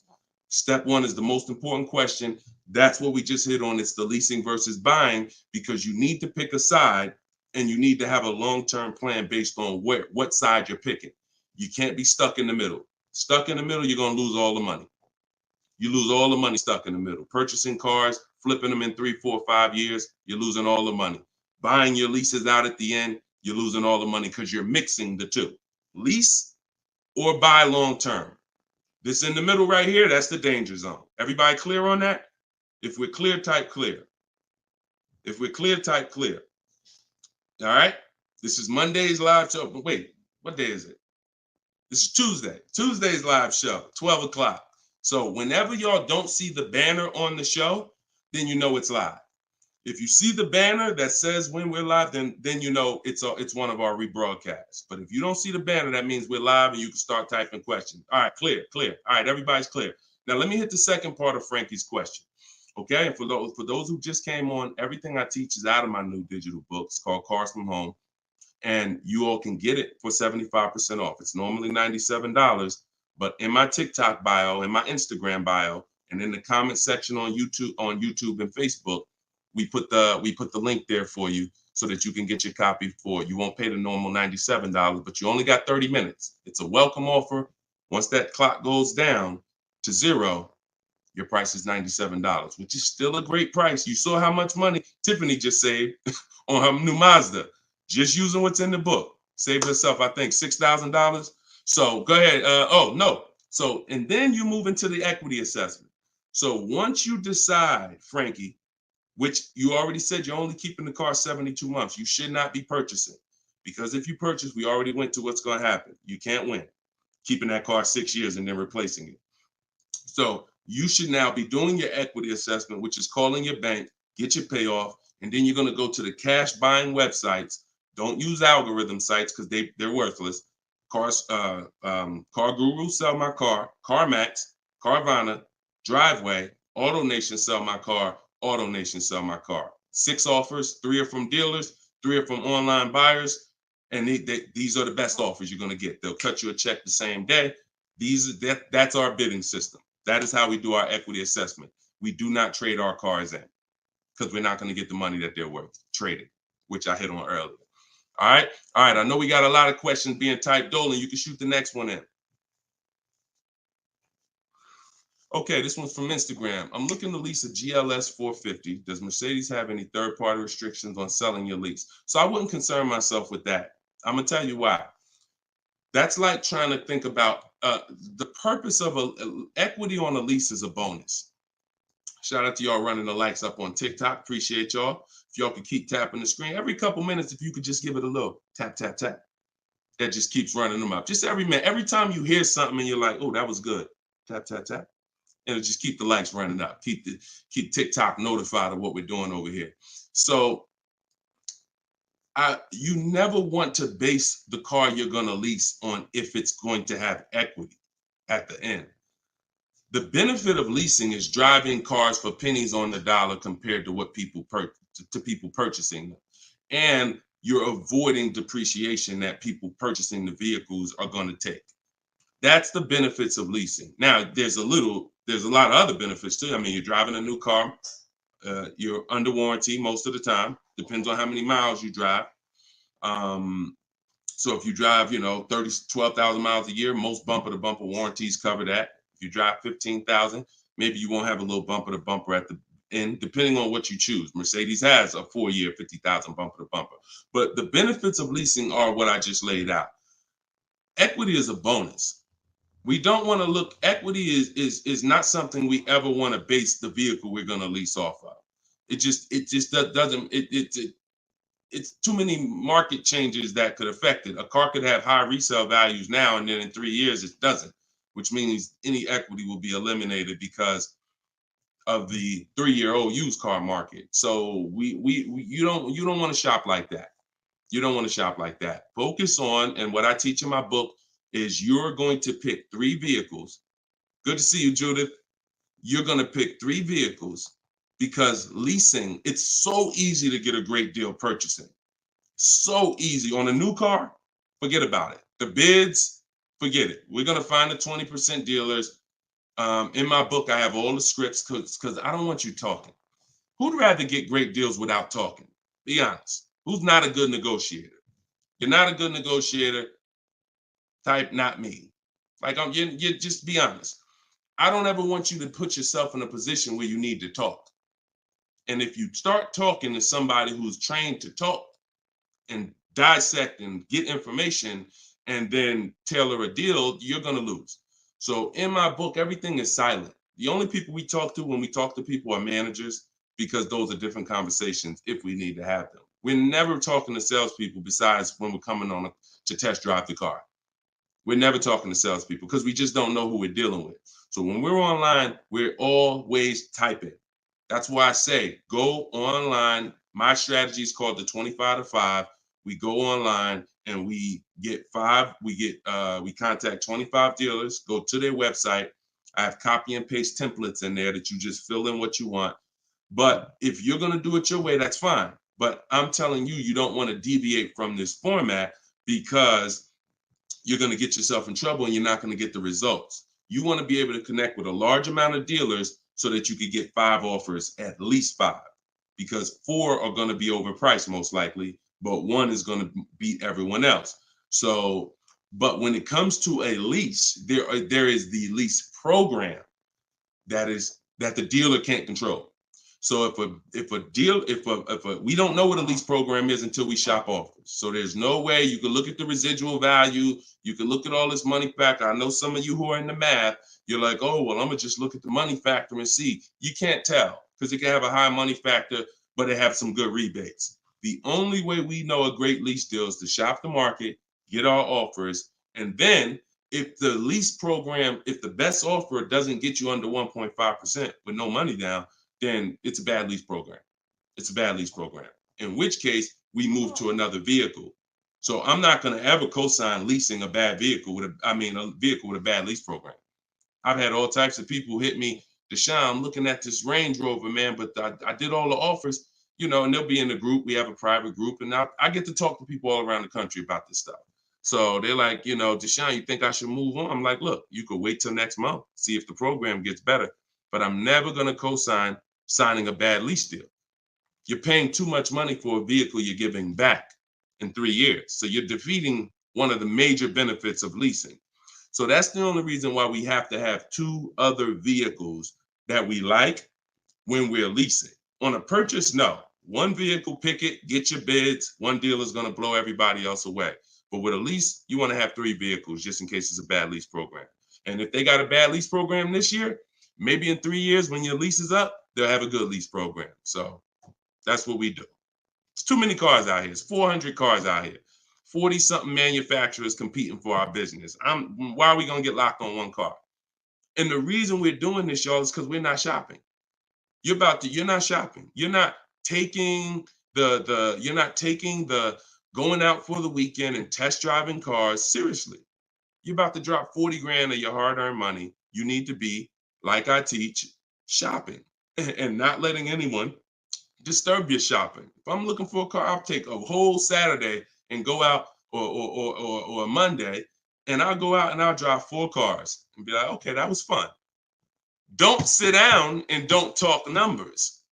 Speaker 3: Step 1 is the most important question. That's what we just hit on. It's the leasing versus buying, because you need to pick a side and you need to have a long-term plan based on what side you're picking. You can't be stuck in the middle. Stuck in the middle, you're going to lose all the money. You lose all the money stuck in the middle. Purchasing cars, flipping them in 3, 4, 5 years, you're losing all the money. Buying your leases out at the end, you're losing all the money because you're mixing the 2. Lease or buy long-term. This in the middle right here, that's the danger zone. Everybody clear on that? If we're clear, type clear. If we're clear, type clear. All right? This is Monday's live show. But wait, what day is it? This is Tuesday. Tuesday's live show, 12 o'clock. So whenever y'all don't see the banner on the show, then you know it's live. If you see the banner that says when we're live, then you know it's one of our rebroadcasts. But if you don't see the banner, that means we're live and you can start typing questions. All right, clear. All right, everybody's clear. Now let me hit the second part of Frankie's question. Okay, and for those who just came on, everything I teach is out of my new digital book. It's called Cars from Home, and you all can get it for 75% off. It's normally $97, but in my TikTok bio, in my Instagram bio, and in the comment section on YouTube and Facebook, we put the link there for you so that you can get your copy for it. You won't pay the normal $97, but you only got 30 minutes. It's a welcome offer. Once that clock goes down, to 0, your price is $97, which is still a great price. You saw how much money Tiffany just saved on her new Mazda, just using what's in the book. Saved herself, I think, $6,000. So go ahead. Oh, no. So, and then you move into the equity assessment. So once you decide, Frankie, which you already said you're only keeping the car 72 months, you should not be purchasing. Because if you purchase, we already went to what's going to happen. You can't win keeping that car 6 years and then replacing it. So you should now be doing your equity assessment, which is calling your bank, get your payoff, and then you're going to go to the cash buying websites. Don't use algorithm sites because they're worthless. Car Guru, Sell My Car, CarMax, Carvana, Driveway, AutoNation, Sell My Car, AutoNation, Sell My Car. 6 offers, 3 are from dealers, 3 are from online buyers, and these are the best offers you're going to get. They'll cut you a check the same day. That's our bidding system. That is how we do our equity assessment. We do not trade our cars in because we're not going to get the money that they're worth trading, which I hit on earlier. All right. I know we got a lot of questions being typed. Dolan, you can shoot the next one in. Okay, this one's from Instagram. I'm looking to lease a GLS 450. Does Mercedes have any third-party restrictions on selling your lease? So I wouldn't concern myself with that. I'm going to tell you why. That's like trying to think about the purpose of equity on a lease is a bonus. Shout out to y'all running the likes up on TikTok. Appreciate y'all. If y'all could keep tapping the screen every couple minutes, if you could just give it a little tap, tap, tap. That just keeps running them up. Just every minute. Every time you hear something and you're like, oh, that was good. Tap, tap, tap. And just keep the likes running up. Keep TikTok notified of what we're doing over here. So you never want to base the car you're going to lease on if it's going to have equity at the end. The benefit of leasing is driving cars for pennies on the dollar compared to what people purchasing them. And you're avoiding depreciation that people purchasing the vehicles are going to take. That's the benefits of leasing. Now, there's a lot of other benefits too. I mean, you're driving a new car. You're under warranty most of the time. Depends on how many miles you drive. So if you drive, 12,000 miles a year, most bumper-to-bumper warranties cover that. If you drive 15,000, maybe you won't have a little bumper-to-bumper at the end, depending on what you choose. Mercedes has a 4-year 50,000 bumper-to-bumper. But the benefits of leasing are what I just laid out. Equity is a bonus. We don't want to look, equity is not something we ever want to base the vehicle we're going to lease off of. It's too many market changes that could affect it. A car could have high resale values now, and then in 3 years it doesn't, which means any equity will be eliminated because of the 3-year-old used car market. So you don't want to shop like that. You don't want to shop like that. Focus on, and what I teach in my book is you're going to pick 3 vehicles. Good to see you, Judith. You're going to pick 3 vehicles because leasing, it's so easy to get a great deal purchasing. So easy. On a new car, forget about it. The bids, forget it. We're going to find the 20% dealers. In my book, I have all the scripts because I don't want you talking. Who'd rather get great deals without talking? Be honest. Who's not a good negotiator? You're not a good negotiator. Type not me. Like you just be honest. I don't ever want you to put yourself in a position where you need to talk. And if you start talking to somebody who's trained to talk and dissect and get information and then tailor a deal, you're going to lose. So in my book, everything is silent. The only people we talk to when we talk to people are managers, because those are different conversations if we need to have them. We're never talking to salespeople besides when we're coming on to test drive the car. We're never talking to salespeople because we just don't know who we're dealing with. So when we're online, we're always typing. That's why I say go online. My strategy is called the 25 to 5. We go online and we contact 25 dealers, go to their website. I have copy and paste templates in there that you just fill in what you want. But if you're going to do it your way, that's fine. But I'm telling you, you don't want to deviate from this format because you're going to get yourself in trouble and you're not going to get the results. You want to be able to connect with a large amount of dealers so that you could get 5 offers, at least 5, because 4 are going to be overpriced most likely, but 1 is going to beat everyone else. So, but when it comes to a lease, there is the lease program. that the dealer can't control. So if we don't know what a lease program is until we shop offers. So there's no way you can look at the residual value. You can look at all this money factor. I know some of you who are in the math, you're like, oh, well, I'm gonna just look at the money factor and see. You can't tell because it can have a high money factor, but it have some good rebates. The only way we know a great lease deal is to shop the market, get our offers, and then if the lease program, if the best offer doesn't get you under 1.5% with no money down, then it's a bad lease program. It's a bad lease program. In which case, we move to another vehicle. So I'm not going to ever co-sign leasing a bad vehicle a vehicle with a bad lease program. I've had all types of people hit me, Deshone, I'm looking at this Range Rover, man, but I did all the offers, and they'll be in the group. We have a private group, and I get to talk to people all around the country about this stuff. So they're like, Deshone, you think I should move on? I'm like, look, you could wait till next month, see if the program gets better, but I'm never going to co-sign signing a bad lease deal. You're paying too much money for a vehicle you're giving back in 3 years. So you're defeating one of the major benefits of leasing. So that's the only reason why we have to have 2 other vehicles that we like when we're leasing. On a purchase, no. One vehicle, pick it, get your bids. One dealer is going to blow everybody else away. But with a lease, you want to have 3 vehicles just in case it's a bad lease program. And if they got a bad lease program this year, maybe in 3 years when your lease is up, they'll have a good lease program. So that's what we do. It's too many cars out here. It's 400 cars out here. 40-something manufacturers competing for our business. Why are we going to get locked on one car? And the reason we're doing this, y'all, is because we're not shopping. You're not shopping. You're not taking the going out for the weekend and test driving cars seriously. You're about to drop 40 grand of your hard-earned money. You need to be, like I teach, shopping and not letting anyone disturb your shopping. If I'm looking for a car, I'll take a whole Saturday and go out or a Monday, and I'll go out and I'll drive 4 cars and be like, okay, that was fun. Don't sit down and don't talk numbers.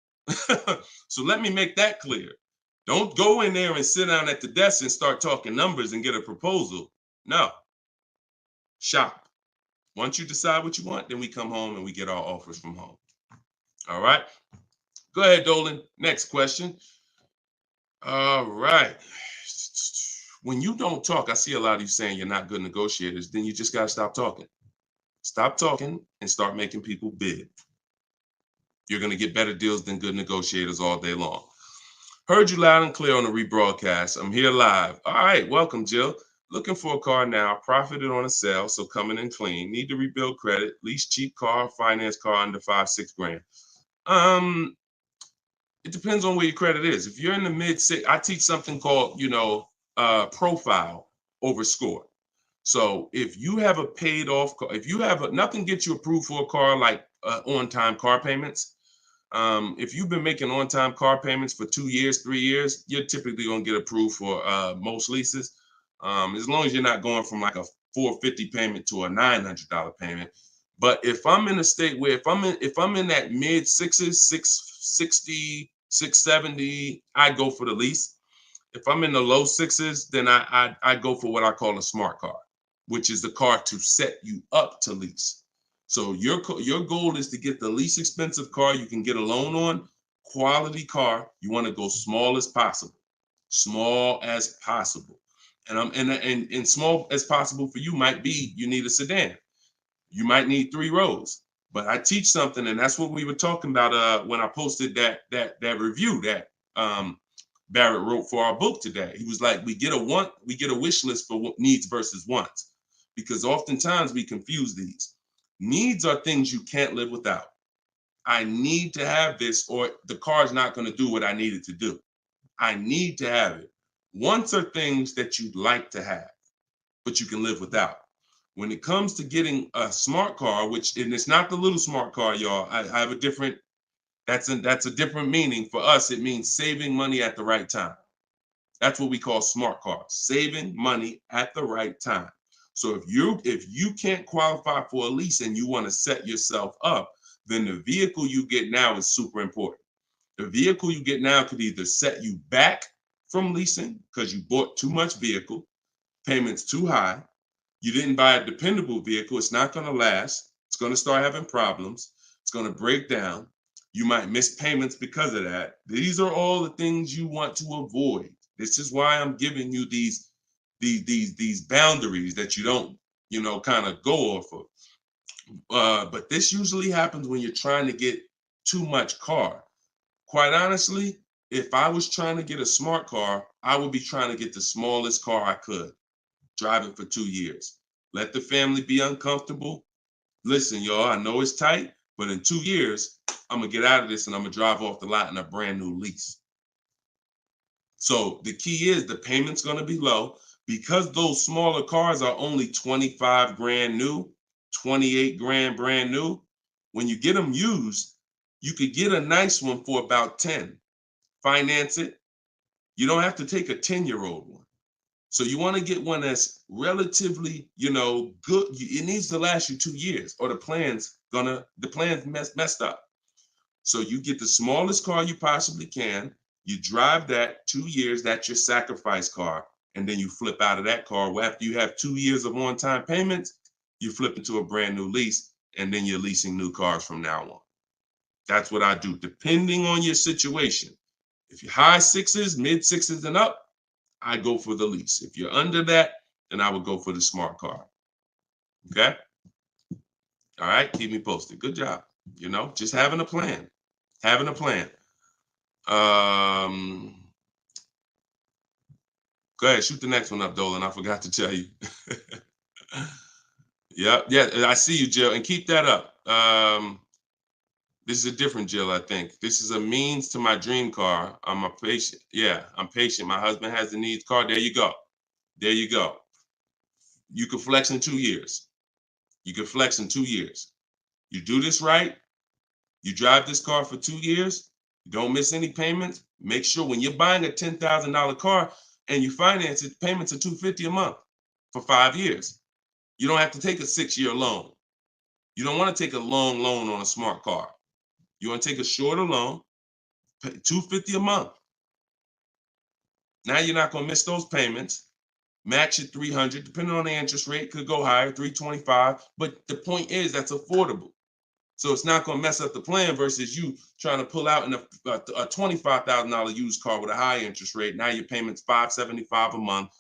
Speaker 3: So let me make that clear. Don't go in there and sit down at the desk and start talking numbers and get a proposal. No. Shop. Once you decide what you want, then we come home and we get our offers from home. All right. Go ahead, Dolan. Next question. All right. When you don't talk, I see a lot of you saying you're not good negotiators. Then you just got to stop talking. Stop talking and start making people bid. You're going to get better deals than good negotiators all day long. Heard you loud and clear on the rebroadcast. I'm here live. All right. Welcome, Jill. Looking for a car now. Profited on a sale, so coming in clean. Need to rebuild credit. Lease cheap car, finance car under 5-6 grand. It depends on where your credit is. If you're in the mid-6, I teach something called, profile over score. So if you have a paid off car, if you have nothing gets you approved for a car like on-time car payments. If you've been making on-time car payments for 2 years, 3 years, you're typically going to get approved for most leases. As long as you're not going from like a $450 payment to a $900 payment. But if I'm in a state where if I'm in that mid 6s, 660, 670, I go for the lease. If I'm in the low 6s, then I go for what I call a smart car, which is the car to set you up to lease. So your goal is to get the least expensive car you can get a loan on, quality car. You want to go small as possible, and small as possible for you might be you need a sedan. You might need 3 rows. But I teach something, and that's what we were talking about when I posted that review that Barrett wrote for our book today. He was like, we get a wish list for needs versus wants, because oftentimes we confuse these. Needs are things you can't live without. I need to have this, or the car's not going to do what I need it to do. I need to have it. Wants are things that you'd like to have, but you can live without. When it comes to getting a smart car, and it's not the little smart car, y'all. I have a different. That's a different meaning for us. It means saving money at the right time. That's what we call smart cars, saving money at the right time. So if you can't qualify for a lease and you want to set yourself up, then the vehicle you get now is super important. The vehicle you get now could either set you back from leasing because you bought too much vehicle, payments too high. You didn't buy a dependable vehicle. It's not going to last. It's going to start having problems. It's It's going to break down. You might miss payments because of that. These are all the things you want to avoid. This is why I'm giving you these boundaries that you don't, kind of go off of. But this usually happens when you're trying to get too much car. Quite honestly, if I was trying to get a smart car, I would be trying to get the smallest car I could, drive it for 2 years. Let the family be uncomfortable. Listen, y'all, I know it's tight, but in 2 years, I'm going to get out of this and I'm going to drive off the lot in a brand new lease. So the key is the payment's going to be low because those smaller cars are only 25 grand new, 28 grand brand new. When you get them used, you could get a nice one for about 10. Finance it. You don't have to take a 10-year-old one. So you want to get one that's relatively, good. It needs to last you 2 years or the plan's messed up. So you get the smallest car you possibly can. You drive that 2 years, that's your sacrifice car. And then you flip out of that car. Well, after you have 2 years of on-time payments, you flip into a brand new lease, and then you're leasing new cars from now on. That's what I do, depending on your situation. If you're high sixes, mid sixes and up, I go for the lease. If you're under that, then I would go for the smart car. Okay? All right, keep me posted. Good job. Just having a plan. Having a plan. Go ahead, shoot the next one up, Dolan. I forgot to tell you. Yeah, I see you, Jill, and keep that up. This is a different Jill, I think. This is a means to my dream car. I'm a patient. Yeah, I'm patient. My husband has the needs car. There you go. There you go. You can flex in 2 years. You can flex in 2 years. You do this right. You drive this car for 2 years. You don't miss any payments. Make sure when you're buying a $10,000 car and you finance it, payments are $250 a month for 5 years. You don't have to take a 6-year loan. You don't want to take a long loan on a smart car. You want to take a shorter loan, pay $250 a month. Now you're not going to miss those payments. Match at $300, depending on the interest rate, could go higher, $325. But the point is that's affordable. So it's not going to mess up the plan versus you trying to pull out in a $25,000 used car with a high interest rate. Now your payment's $575 a month.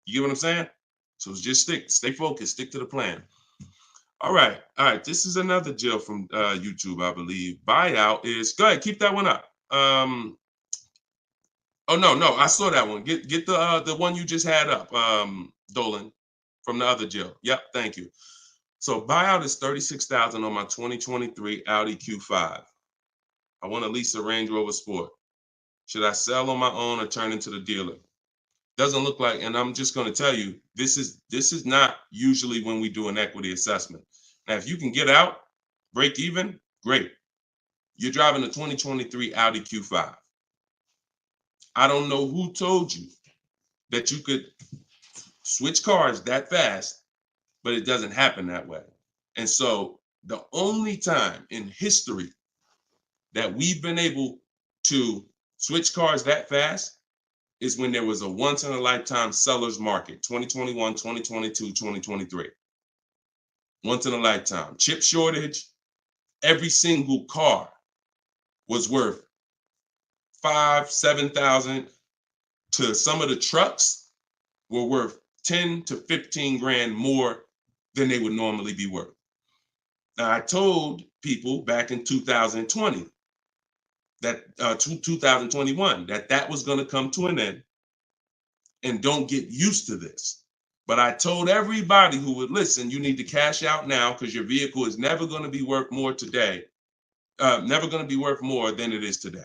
Speaker 3: You get what I'm saying? So just stay focused, stick to the plan. All right. This is another Jill from YouTube, I believe. Buyout is, go ahead, keep that one up. Oh no, I saw that one. Get the one you just had up, Dolan, from the other Jill. Yep, thank you. So buyout is $36,000 on my 2023 Audi Q5. I want to lease a Range Rover Sport. Should I sell on my own or turn into the dealer? Doesn't look like, and I'm just going to tell you, this is not usually when we do an equity assessment. Now, if you can get out, break even, great. You're driving a 2023 Audi Q5. I don't know who told you that you could switch cars that fast, but it doesn't happen that way. And so the only time in history that we've been able to switch cars that fast is when there was a once in a lifetime seller's market, 2021, 2022, 2023. Once in a lifetime. Chip shortage, every single car was worth $5,000, $7,000. To some of the trucks were worth 10 to 15 grand more than they would normally be worth. Now, I told people back in 2020 that 2021 that was going to come to an end, and don't get used to this. But I told everybody who would listen, you need to cash out now because your vehicle is never going to be worth more today, never going to be worth more than it is today.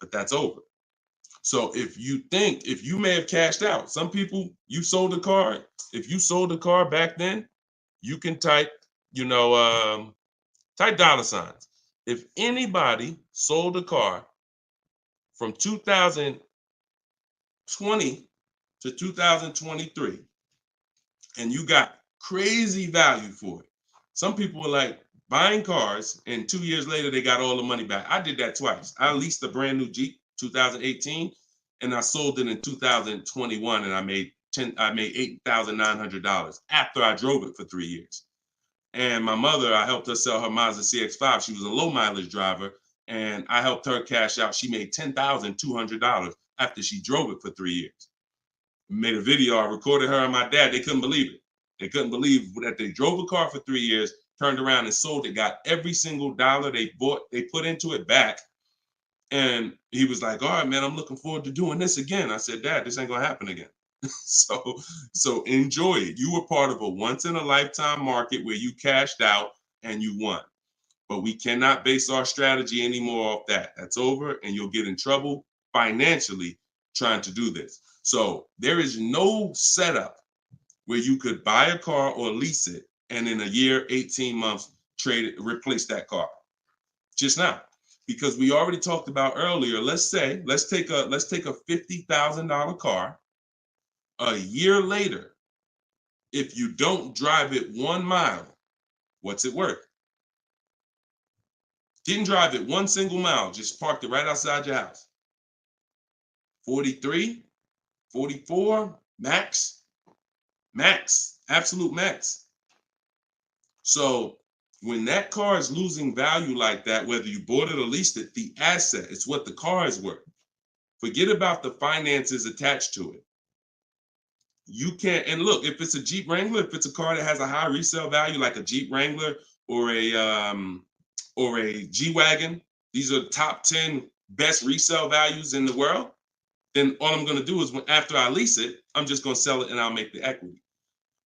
Speaker 3: But that's over. So if you may have cashed out, some people, you sold a car. If you sold a car back then, you can type, type dollar signs. If anybody sold a car from 2020 to 2023, and you got crazy value for it. Some people were like buying cars, and 2 years later, they got all the money back. I did that twice. I leased a brand new Jeep, 2018, and I sold it in 2021, and I made $8,900 after I drove it for 3 years. And my mother, I helped her sell her Mazda CX-5. She was a low mileage driver, and I helped her cash out. She made $10,200 after she drove it for 3 years. Made a video. I recorded her and my dad. They couldn't believe it. They couldn't believe that they drove a car for 3 years, turned around and sold it, got every single dollar they put into it back. And he was like, all right, man, I'm looking forward to doing this again. I said, Dad, this ain't gonna happen again. So enjoy it. You were part of a once in a lifetime market where you cashed out and you won. But we cannot base our strategy anymore off that. That's over, and you'll get in trouble financially trying to do this. So there is no setup where you could buy a car or lease it and in a year, 18 months, replace that car. Just not. Because we already talked about earlier, let's take a $50,000 car. A year later, if you don't drive it 1 mile, what's it worth? Didn't drive it 1 single mile, just parked it right outside your house. 43, 44, max, absolute max. So when that car is losing value like that, whether you bought it or leased it, the asset, it's what the car is worth. Forget about the finances attached to it. You can't, and look, if it's a Jeep Wrangler, if it's a car that has a high resale value, like a Jeep Wrangler or a G-Wagon, these are top 10 best resale values in the world, then all I'm going to do is after I lease it, I'm just going to sell it and I'll make the equity.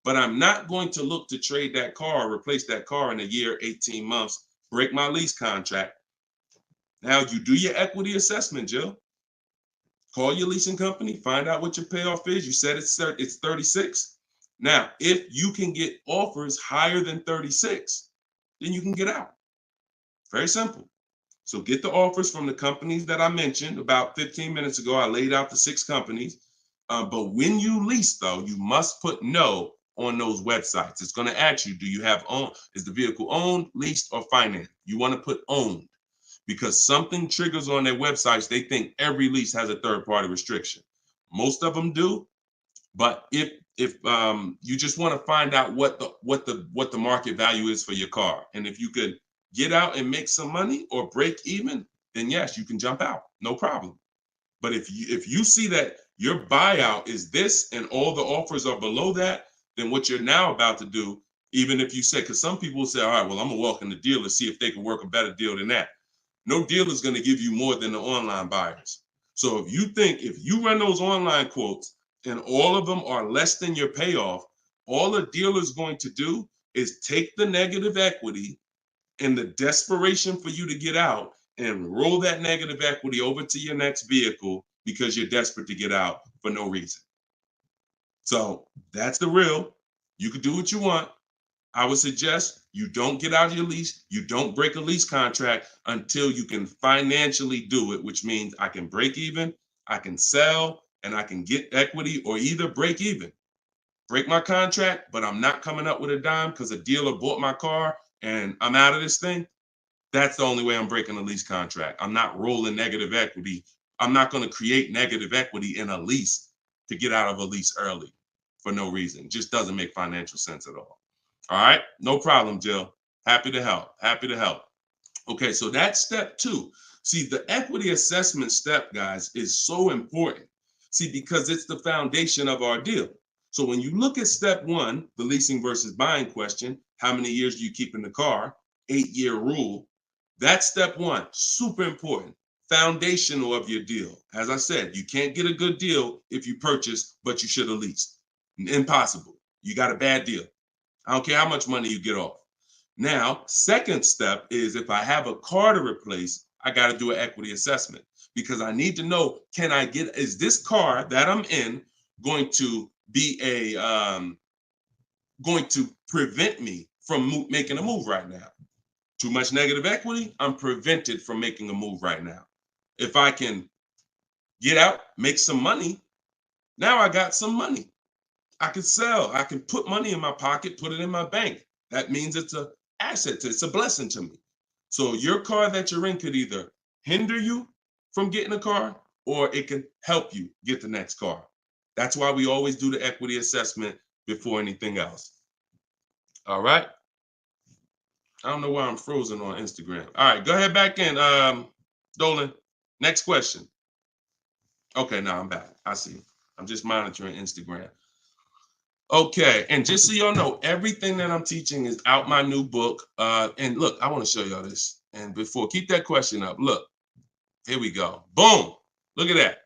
Speaker 3: But I'm not going to look to trade that car or replace that car in a year, 18 months, break my lease contract. Now you do your equity assessment, Jill. Call your leasing company, find out what your payoff is. You said it's 36. Now, if you can get offers higher than 36, then you can get out. Very simple. So get the offers from the companies that I mentioned about 15 minutes ago. I laid out the 6 companies. But when you lease, though, you must put no on those websites. It's going to ask you, do you have is the vehicle owned, leased, or financed? You want to put owned, because something triggers on their websites. They think every lease has a third-party restriction. Most of them do, but if you just want to find out what the market value is for your car, and if you could get out and make some money or break even, then yes, you can jump out, no problem. But if you see that your buyout is this and all the offers are below that, then what you're now about to do, even if you say, because some people say, all right, well, I'm gonna walk in the dealer, see if they can work a better deal than that. No dealer is going to give you more than the online buyers. So if you run those online quotes and all of them are less than your payoff, all the dealer is going to do is take the negative equity and the desperation for you to get out and roll that negative equity over to your next vehicle because you're desperate to get out for no reason. So that's the real. You can do what you want. I would suggest you don't get out of your lease. You don't break a lease contract until you can financially do it, which means I can break even, I can sell, and I can get equity, or either break even. Break my contract, but I'm not coming up with a dime because a dealer bought my car and I'm out of this thing. That's the only way I'm breaking a lease contract. I'm not rolling negative equity. I'm not going to create negative equity in a lease to get out of a lease early for no reason. It just doesn't make financial sense at all. All right, no problem, Jill. Happy to help. Happy to help. Okay, so that's step 2. See, the equity assessment step, guys, is so important. See, because it's the foundation of our deal. So when you look at step 1, the leasing versus buying question, how many years do you keep in the car? 8-year rule. That's step 1, super important. Foundational of your deal. As I said, you can't get a good deal if you purchase, but you should have leased. Impossible. You got a bad deal. I don't care how much money you get off. Now, second step is if I have a car to replace, I got to do an equity assessment because I need to know, is this car that I'm in going to be going to prevent me from making a move right now? Too much negative equity, I'm prevented from making a move right now. If I can get out, make some money, now I got some money. I can sell. I can put money in my pocket, put it in my bank. That means it's an asset. It's a blessing to me. So your car that you're in could either hinder you from getting a car or it can help you get the next car. That's why we always do the equity assessment before anything else. All right. I don't know why I'm frozen on Instagram. All right, go ahead back in, Dolan. Next question. Okay, now I'm back. I see. I'm just monitoring Instagram. Okay, and just so y'all know, everything that I'm teaching is out my new book. And look, I want to show y'all this. And before, keep that question up. Look, here we go. Boom. Look at that.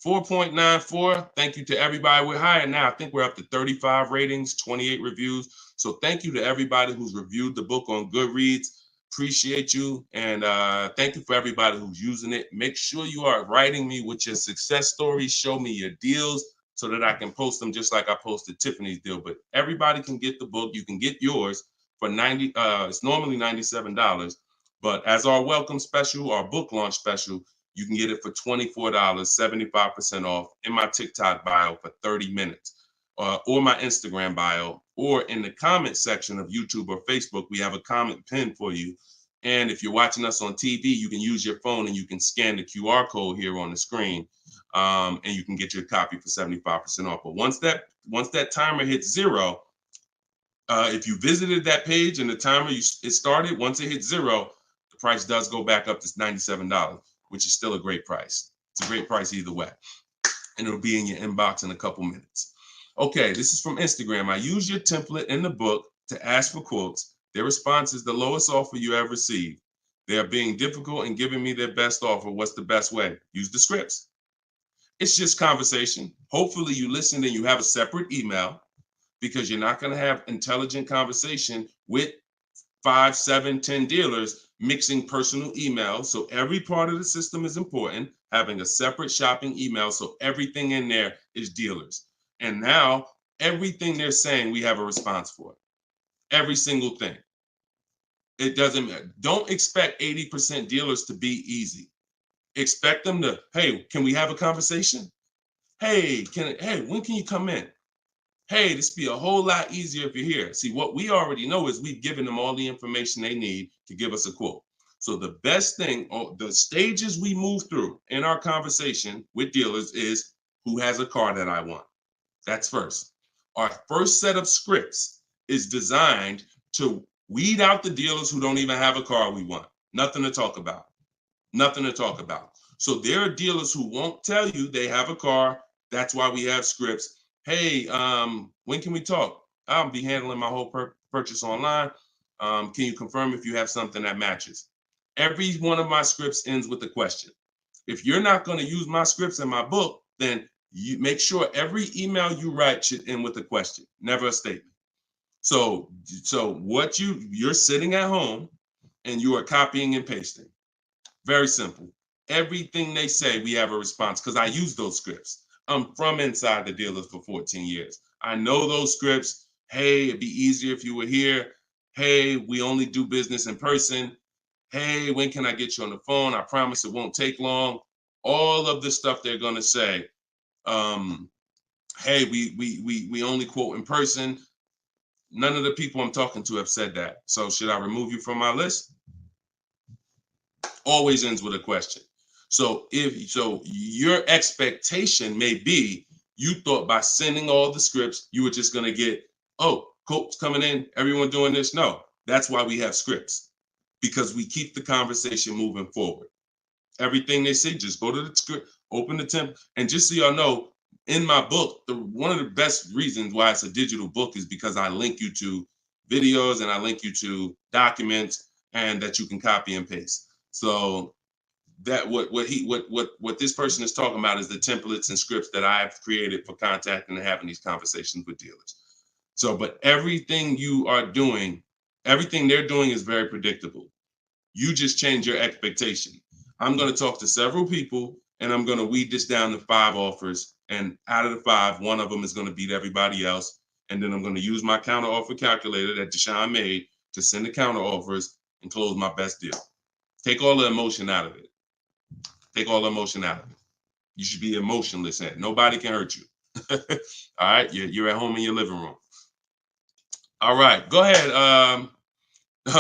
Speaker 3: 4.94. Thank you to everybody. We're higher now. I think we're up to 35 ratings, 28 reviews. So thank you to everybody who's reviewed the book on Goodreads. Appreciate you. And thank you for everybody who's using it. Make sure you are writing me with your success stories. Show me your deals so that I can post them just like I posted Tiffany's deal. But everybody can get the book. You can get yours for it's normally $97. But as our welcome special, our book launch special, you can get it for $24, 75% off in my TikTok bio for 30 minutes, or my Instagram bio, or in the comment section of YouTube or Facebook. We have a comment pin for you. And if you're watching us on TV, you can use your phone and you can scan the QR code here on the screen, and you can get your copy for 75% off. But once that timer hits 0, if you visited that page and the timer it started, once it hits 0, the price does go back up to $97, which is still a great price. It's a great price either way. And it'll be in your inbox in a couple minutes. Okay, this is from Instagram. I use your template in the book to ask for quotes. Their response is the lowest offer you have received. They are being difficult and giving me their best offer. What's the best way? Use the scripts. It's just conversation. Hopefully you listen and you have a separate email, because you're not going to have intelligent conversation with 5, 7, 10 dealers mixing personal emails. So every part of the system is important. Having a separate shopping email, so everything in there is dealers. And now everything they're saying, we have a response for. Every single thing. It doesn't matter. Don't expect 80% dealers to be easy. Expect them to, hey, can we have a conversation? Hey, when can you come in? Hey, this be a whole lot easier if you're here. See, what we already know is we've given them all the information they need to give us a quote. So the best thing, or the stages we move through in our conversation with dealers, is who has a car that I want. That's first. Our first set of scripts is designed to weed out the dealers who don't even have a car we want. Nothing to talk about. Nothing to talk about. So there are dealers who won't tell you they have a car. That's why we have scripts. Hey, when can we talk? I'll be handling my whole purchase online. Can you confirm if you have something that matches? Every one of my scripts ends with a question. If you're not going to use my scripts in my book, then you make sure every email you write should end with a question, never a statement. So what you're sitting at home and you are copying and pasting. Very simple. Everything they say, we have a response, because I use those scripts. I'm from inside the dealers for 14 years. I know those scripts. Hey, it'd be easier if you were here. Hey, we only do business in person. Hey, when can I get you on the phone? I promise it won't take long. All of the stuff they're gonna say. Hey, we only quote in person. None of the people I'm talking to have said that. So should I remove you from my list? Always ends with a question. So your expectation may be, you thought by sending all the scripts, you were just going to get, oh, quotes coming in, everyone doing this. No, that's why we have scripts, because we keep the conversation moving forward. Everything they say, just go to the script, open the temp. And just so y'all know, in my book, one of the best reasons why it's a digital book is because I link you to videos and I link you to documents, and that you can copy and paste. So that what this person is talking about is the templates and scripts that I've created for contacting and having these conversations with dealers. So, but everything they're doing is very predictable. You just change your expectation. I'm going to talk to several people and I'm going to weed this down to 5 offers. And out of the 5, one of them is going to beat everybody else. And then I'm going to use my counter offer calculator that Deshone made to send the counter offers and close my best deal. Take all the emotion out of it. Take all the emotion out of it. You should be emotionless. Nobody can hurt you. All right. You're at home in your living room. All right. Go ahead.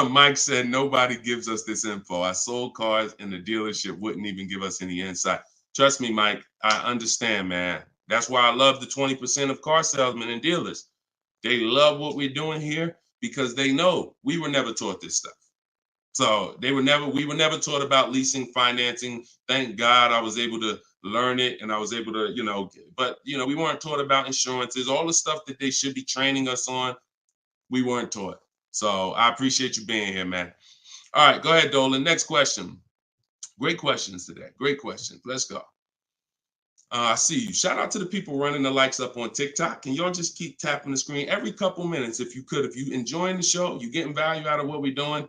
Speaker 3: Mike said, nobody gives us this info. I sold cars and the dealership wouldn't even give us any insight. Trust me, Mike, I understand, man. That's why I love the 20% of car salesmen and dealers. They love what we're doing here because they know we were never taught this stuff. So we were never taught about leasing, financing. Thank God I was able to learn it, and I was able to, but we weren't taught about insurances, all the stuff that they should be training us on. We weren't taught. So I appreciate you being here, man. All right, go ahead, Dolan. Next question. Great questions today. Great questions. Let's go. I see you. Shout out to the people running the likes up on TikTok. Can y'all just keep tapping the screen every couple minutes if you could? If you enjoying the show, you getting value out of what we're doing,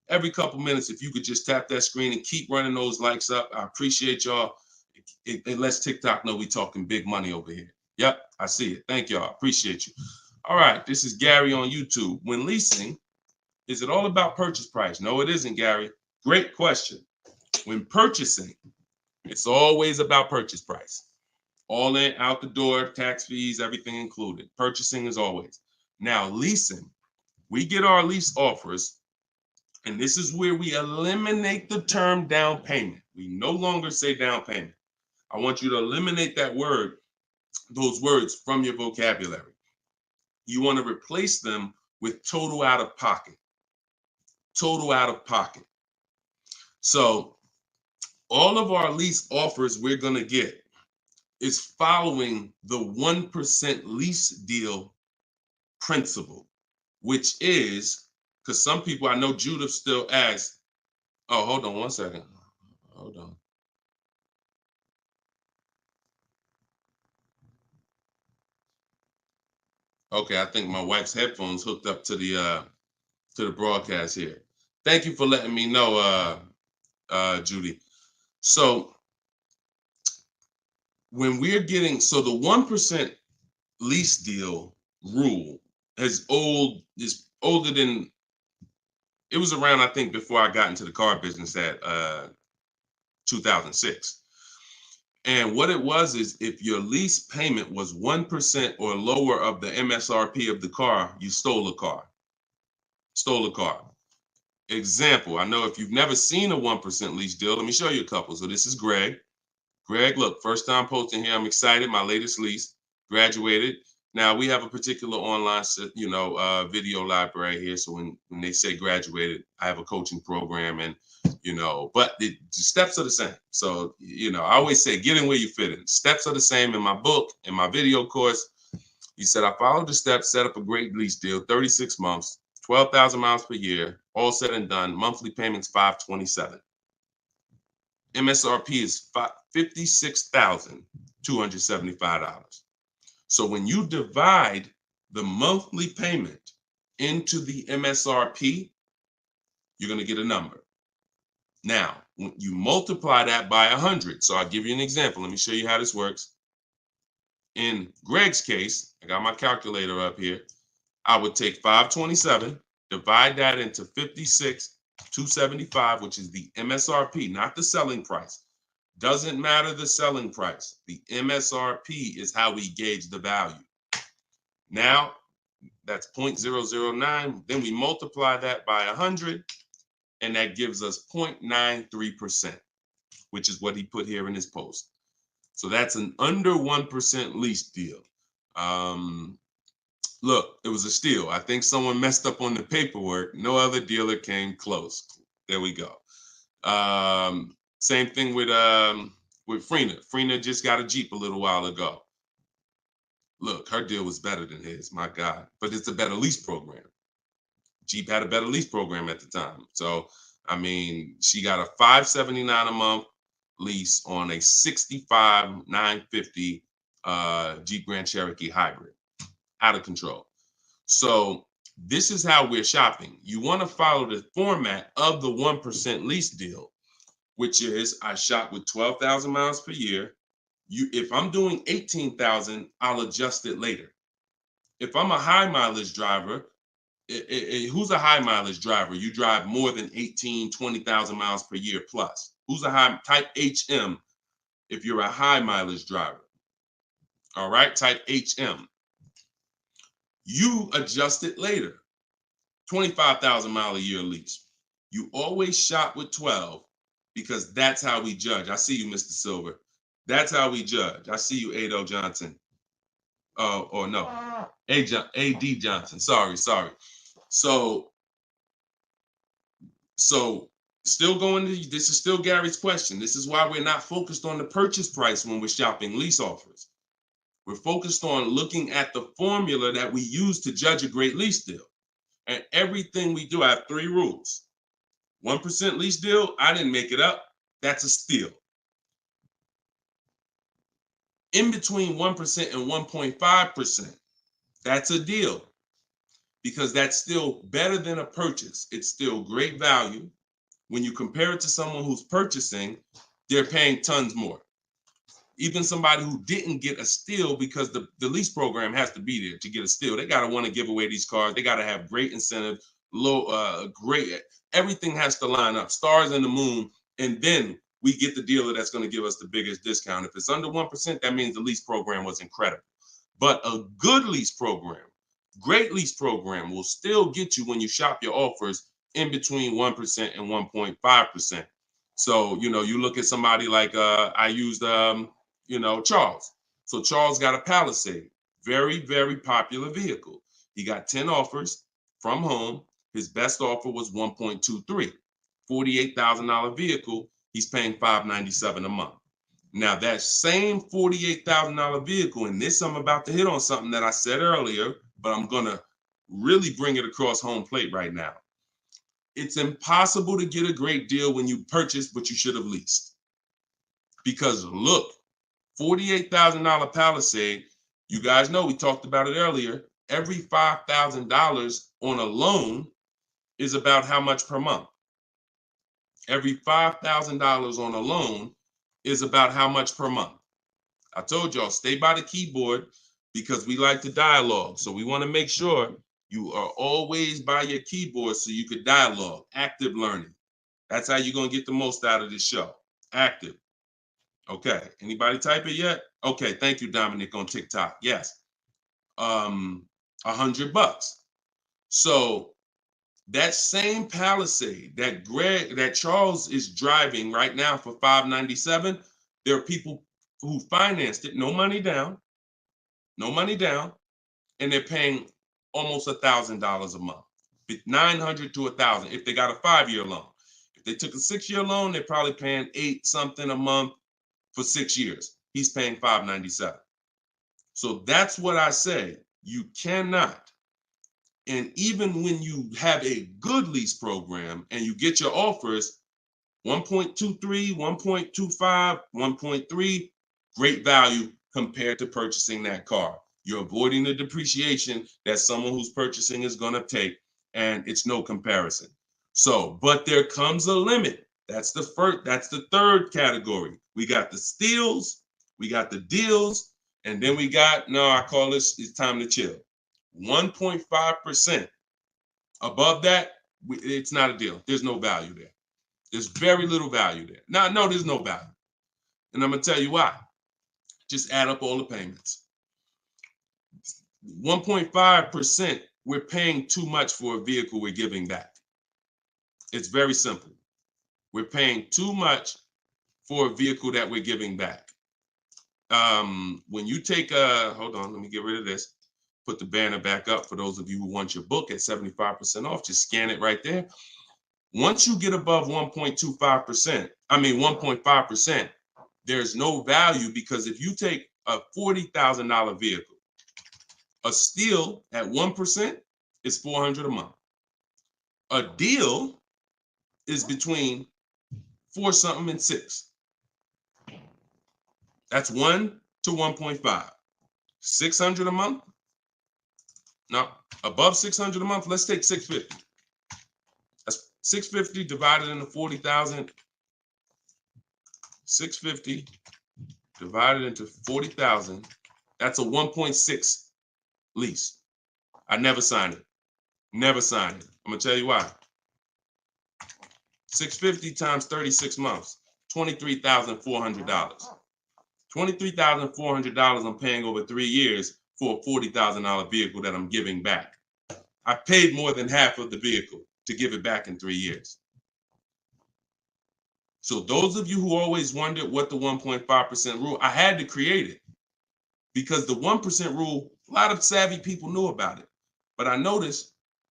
Speaker 3: every couple minutes, if you could just tap that screen and keep running those likes up. I appreciate y'all. It lets TikTok know we talking big money over here. Yep, I see it. Thank y'all. Appreciate you. All right, this is Gary on YouTube. When leasing, is it all about purchase price? No, it isn't, Gary. Great question. When purchasing, it's always about purchase price. All in, out the door, tax fees, everything included. Purchasing is always. Now, leasing, we get our lease offers, and this is where we eliminate the term down payment. We no longer say down payment. I want you to eliminate that word, those words from your vocabulary. You want to replace them with total out of pocket. Total out of pocket. So all of our lease offers we're going to get is following the 1% lease deal principle, which is, because some people, I know Judith still asks, oh, hold on one second. Hold on. Okay, I think my wife's headphones hooked up to the broadcast here. Thank you for letting me know, Judy. So when we're getting, so the 1% lease deal rule is older than, it was around, I think, before I got into the car business at 2006. And what it was is if your lease payment was 1% or lower of the MSRP of the car, you stole a car. Stole a car. Example, I know if you've never seen a 1% lease deal, let me show you a couple. So this is Greg. Greg, look, first time posting here. I'm excited. My latest lease, graduated. Now we have a particular online, video library here. So when they say graduated, I have a coaching program, and but the steps are the same. So I always say, get in where you fit in. Steps are the same in my book, in my video course. He said, I followed the steps, set up a great lease deal, 36 months, 12,000 miles per year, all said and done. Monthly payments $527. MSRP is $56,275. So when you divide the monthly payment into the MSRP, you're going to get a number. Now, when you multiply that by 100, so I'll give you an example. Let me show you how this works. In Greg's case, I got my calculator up here. I would take 527, divide that into 56,275, which is the MSRP, not the selling price. Doesn't matter the selling price. The MSRP is how we gauge the value. Now, that's 0.009. Then we multiply that by 100, and that gives us 0.93%, which is what he put here in his post. So that's an under 1% lease deal. Look, it was a steal. I think someone messed up on the paperwork. No other dealer came close. There we go. Same thing with Frina. Frina just got a Jeep a little while ago. Look, her deal was better than his, my God. But it's a better lease program. Jeep had a better lease program at the time. So, I mean, she got a $579 a month lease on a $65,950 Jeep Grand Cherokee hybrid. Out of control. So this is how we're shopping. You want to follow the format of the 1% lease deal, which is I shop with 12,000 miles per year. If I'm doing 18,000, I'll adjust it later. If I'm a high mileage driver, who's a high mileage driver? You drive more than 20,000 miles per year plus. Who's a high type HM if you're a high mileage driver? All right, type HM. You adjust it later. 25,000 mile a year lease. You always shop with 12 because that's how we judge. I see you, Mr. Silver. That's how we judge. I see you, Ado Johnson. Or no, A.D. Johnson. Sorry. So still going to, this is still Gary's question. This is why we're not focused on the purchase price when we're shopping lease offers. We're focused on looking at the formula that we use to judge a great lease deal. And everything we do, I have 3 rules. 1% lease deal, I didn't make it up. That's a steal. In between 1% and 1.5%, that's a deal, because that's still better than a purchase. It's still great value. When you compare it to someone who's purchasing, they're paying tons more. Even somebody who didn't get a steal, because the lease program has to be there to get a steal. They got to want to give away these cars. They got to have great incentive, great, everything has to line up, stars in the moon, and then we get the dealer that's going to give us the biggest discount. If it's under 1%, that means the lease program was incredible. But a good lease program, great lease program, will still get you, when you shop your offers, in between 1% and 1.5%. So, you look at somebody like, I used, Charles. So Charles got a Palisade, very, very popular vehicle. He got 10 offers from home. His best offer was 1.23, $48,000 vehicle. He's paying $597 a month. Now that same $48,000 vehicle, and this, I'm about to hit on something that I said earlier, but I'm going to really bring it across home plate right now. It's impossible to get a great deal when you purchase, but you should have leased. Because look, $48,000 Palisade, you guys know, we talked about it earlier, every $5,000 on a loan is about how much per month? Every $5,000 on a loan is about how much per month? I told y'all, stay by the keyboard, because we like to dialogue. So we want to make sure you are always by your keyboard so you could dialogue. Active learning. That's how you're going to get the most out of this show. Active. Okay. Anybody type it yet? Okay. Thank you, Dominic, on TikTok. Yes. $100. So that same Palisade that Charles is driving right now for $597, there are people who financed it, no money down, and they're paying almost $1,000 a month, $900 to $1,000 if they got a 5-year loan. If they took a 6-year loan, they're probably paying $8 something a month for 6 years. He's paying $597. So that's what I say. You cannot. And even when you have a good lease program and you get your offers, 1.23, 1.25, 1.3, great value compared to purchasing that car. You're avoiding the depreciation that someone who's purchasing is going to take, and it's no comparison. So, but there comes a limit. That's the third category. We got the steals, we got the deals, and then we got, I call this, it's time to chill. 1.5%. Above that, it's not a deal. There's no value there. There's very little value there. No, there's no value. And I'm going to tell you why. Just add up all the payments. 1.5%, we're paying too much for a vehicle we're giving back. It's very simple. We're paying too much for a vehicle that we're giving back. When you take hold on, let me get rid of this. Put the banner back up for those of you who want your book at 75% off. Just scan it right there. Once you get above 1.5%, there's no value, because if you take a $40,000 vehicle, a steal at 1% is $400 a month. A deal is between 4 something and 6. That's 1 to 1.5. 600 a month. Now, above 600 a month, let's take 650. That's 650 divided into 40,000. 650 divided into 40,000. That's a 1.6 lease. I never signed it. Never signed it. I'm gonna tell you why. 650 times 36 months, $23,400. $23,400 I'm paying over 3 years for a $40,000 vehicle that I'm giving back. I paid more than half of the vehicle to give it back in 3 years. So those of you who always wondered what the 1.5% rule, I had to create it, because the 1% rule, a lot of savvy people knew about it. But I noticed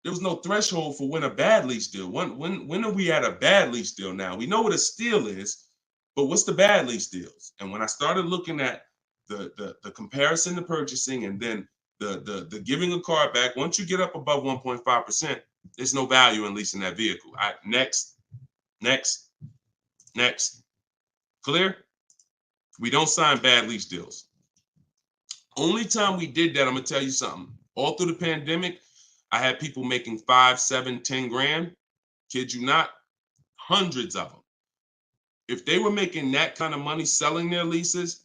Speaker 3: There was no threshold for when a bad lease deal. When are we at a bad lease deal now? We know what a steal is, but what's the bad lease deals? And when I started looking at the comparison to purchasing and then the giving a car back, once you get up above 1.5%, there's no value in leasing that vehicle. Next. Clear? We don't sign bad lease deals. Only time we did that, I'm gonna tell you something. All through the pandemic, I had people making 5, 7, 10 grand. Kid you not, hundreds of them. If they were making that kind of money selling their leases,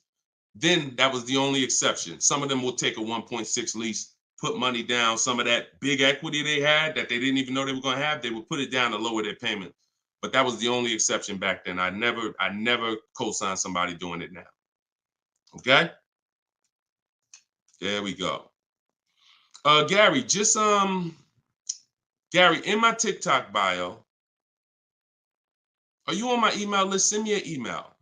Speaker 3: then that was the only exception. Some of them will take a 1.6 lease, put money down. Some of that big equity they had that they didn't even know they were going to have, they would put it down to lower their payment. But that was the only exception back then. I never co-signed somebody doing it now. Okay? There we go. Gary, just Gary, in my TikTok bio, are you on my email list? Send me an email.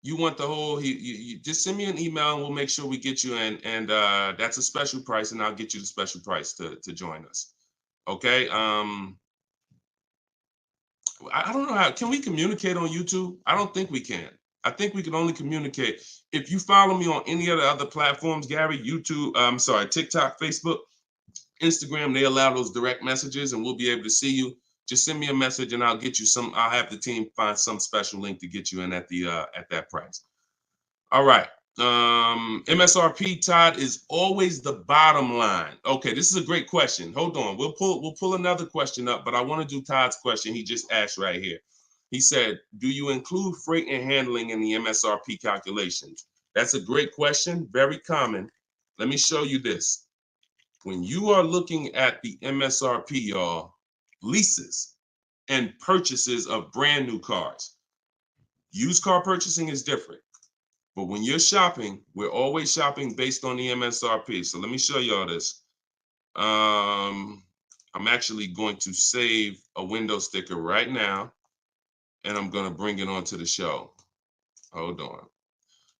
Speaker 3: You want the whole, you just send me an email and we'll make sure we get you in. And that's a special price, and I'll get you the special price to join us. Okay. I don't know how, can we communicate on YouTube? I don't think we can. I think we can only communicate. If you follow me on any of the other platforms, Gary, YouTube, TikTok, Facebook, Instagram, they allow those direct messages and we'll be able to see you. Just send me a message and I'll get you some, I'll have the team find some special link to get you in at that price. All right. MSRP, Todd, is always the bottom line. Okay, this is a great question. Hold on. We'll pull another question up, but I want to do Todd's question he just asked right here. He said, do you include freight and handling in the MSRP calculations? That's a great question, very common. Let me show you this. When you are looking at the MSRP, y'all, leases and purchases of brand new cars, used car purchasing is different. But when you're shopping, we're always shopping based on the MSRP. So let me show y'all this. I'm actually going to save a window sticker right now, and I'm going to bring it onto the show. Hold on.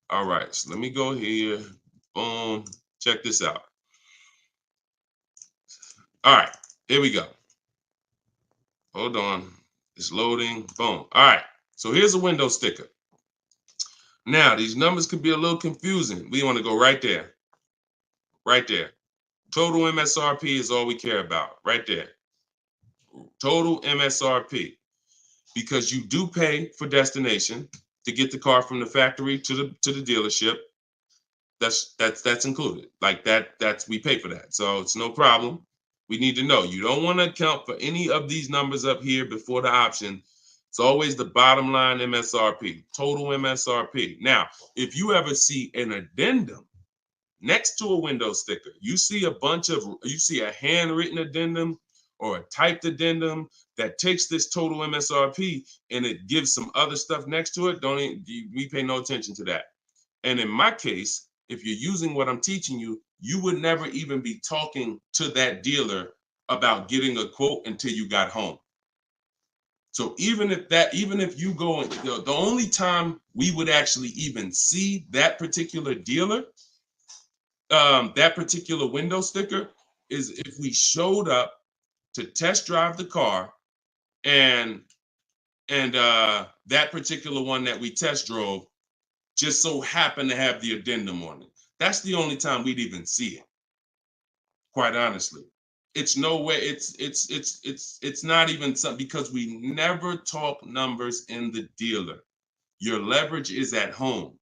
Speaker 3: All right, so let me go here. Boom. Check this out. All right, here we go. Hold on. It's loading. Boom. All right, so here's a window sticker. Now, these numbers could be a little confusing. We want to go right there. Right there. Total MSRP is all we care about. Right there. Total MSRP. Because you do pay for destination to get the car from the factory to the dealership. That's included. Like that's we pay for that. So it's no problem. We need to know. You don't want to account for any of these numbers up here before the option. It's always the bottom line MSRP, total MSRP. Now, if you ever see an addendum next to a window sticker, you see a handwritten addendum or a typed addendum that takes this total MSRP and it gives some other stuff next to it, we pay no attention to that. And in my case, if you're using what I'm teaching you, you would never even be talking to that dealer about getting a quote until you got home. So even if you go, the only time we would actually even see that particular dealer, that particular window sticker, is if we showed up to test drive the car and that particular one that we test drove just so happened to have the addendum on it. That's the only time we'd even see it, quite honestly. It's no way, it's not even something, because we never talk numbers in the dealer. Your leverage is at home.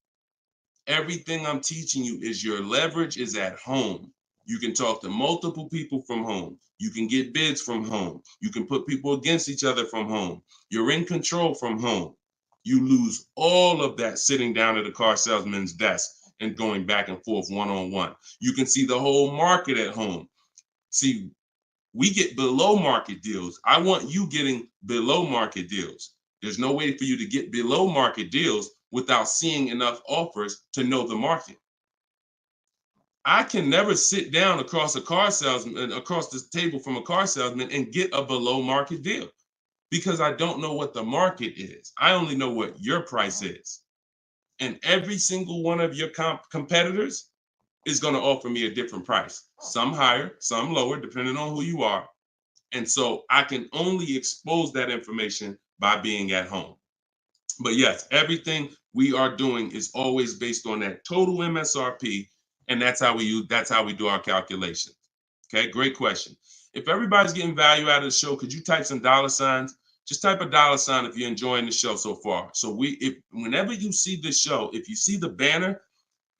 Speaker 3: Everything I'm teaching you is your leverage is at home. You can talk to multiple people from home. You can get bids from home. You can put people against each other from home. You're in control from home. You lose all of that sitting down at a car salesman's desk and going back and forth one-on-one. You can see the whole market at home. See, we get below market deals. I want you getting below market deals. There's no way for you to get below market deals without seeing enough offers to know the market. I can never sit down across a car salesman, across this table from a car salesman, and get a below market deal because I don't know what the market is. I only know what your price is. And every single one of your competitors is going to offer me a different price. Some higher, some lower, depending on who you are. And so I can only expose that information by being at home. But yes, everything we are doing is always based on that total MSRP, and that's how we do our calculations. Okay, great question. If everybody's getting value out of the show, could you type some dollar signs? Just type a dollar sign if you're enjoying the show so far. So if whenever you see this show, if you see the banner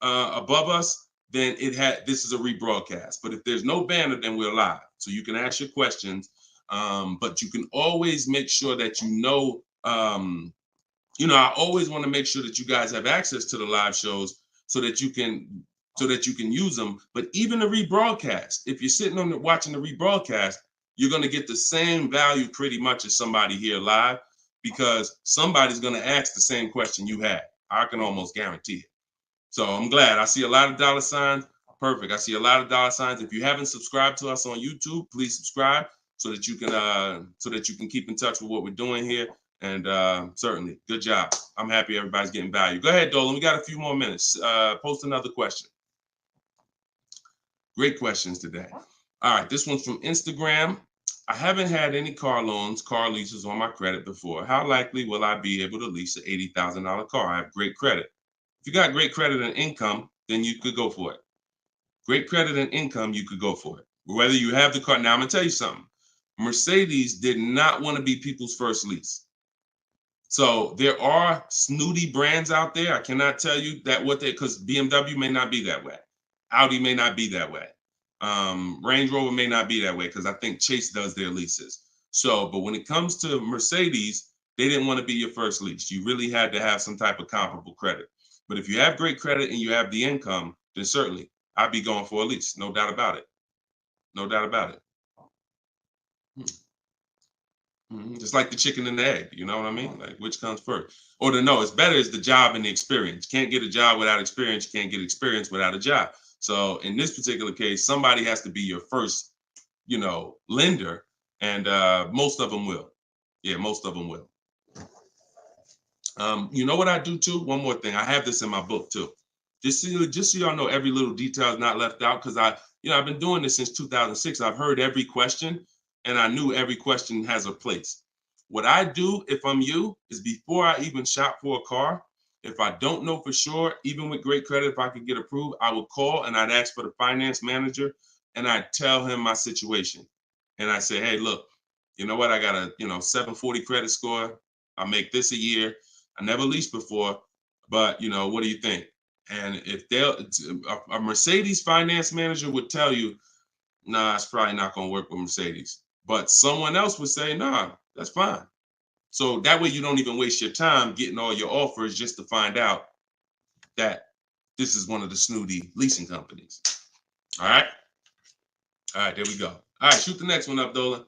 Speaker 3: above us, then this is a rebroadcast. But if there's no banner, then we're live. So you can ask your questions, but you can always make sure that I always want to make sure that you guys have access to the live shows so that you can use them. But even the rebroadcast, if you're sitting on watching the rebroadcast, you're going to get the same value pretty much as somebody here live, because somebody's going to ask the same question you had. I can almost guarantee it. So I'm glad. I see a lot of dollar signs. Perfect. I see a lot of dollar signs. If you haven't subscribed to us on YouTube, please subscribe so that you can keep in touch with what we're doing here. And certainly, good job. I'm happy everybody's getting value. Go ahead, Dolan. We got a few more minutes. Post another question. Great questions today. All right, this one's from Instagram. I haven't had any car leases on my credit before. How likely will I be able to lease an $80,000 car? I have great credit. If you got great credit and income, then you could go for it. Great credit and income, you could go for it. Whether you have the car. Now, I'm going to tell you something. Mercedes did not want to be people's first lease. So there are snooty brands out there. I cannot tell you that because BMW may not be that way. Audi may not be that way. Range Rover may not be that way, because I think Chase does their leases. So, but when it comes to Mercedes, they didn't want to be your first lease. You really had to have some type of comparable credit. But if you have great credit and you have the income, then certainly I'd be going for a lease. No doubt about it. No doubt about it. Just like the chicken and the egg, you know what I mean? Like, which comes first? Or it's better is the job and the experience. Can't get a job without experience. You can't get experience without a job. So in this particular case, somebody has to be your first, lender, and most of them will. Yeah, most of them will. You know what I do too? One more thing. I have this in my book too. Just so y'all know, every little detail is not left out, because I've been doing this since 2006. I've heard every question, and I knew every question has a place. What I do, if I'm you, is before I even shop for a car, if I don't know for sure, even with great credit, if I could get approved, I would call and I'd ask for the finance manager, and I'd tell him my situation. And I say, hey, look, you know what? I got a 740 credit score. I make this a year. I never leased before, but what do you think? And if a Mercedes finance manager would tell you, nah, it's probably not going to work with Mercedes. But someone else would say, nah, that's fine. So that way you don't even waste your time getting all your offers just to find out that this is one of the snooty leasing companies. All right. All right, there we go. All right, shoot the next one up, Dolan.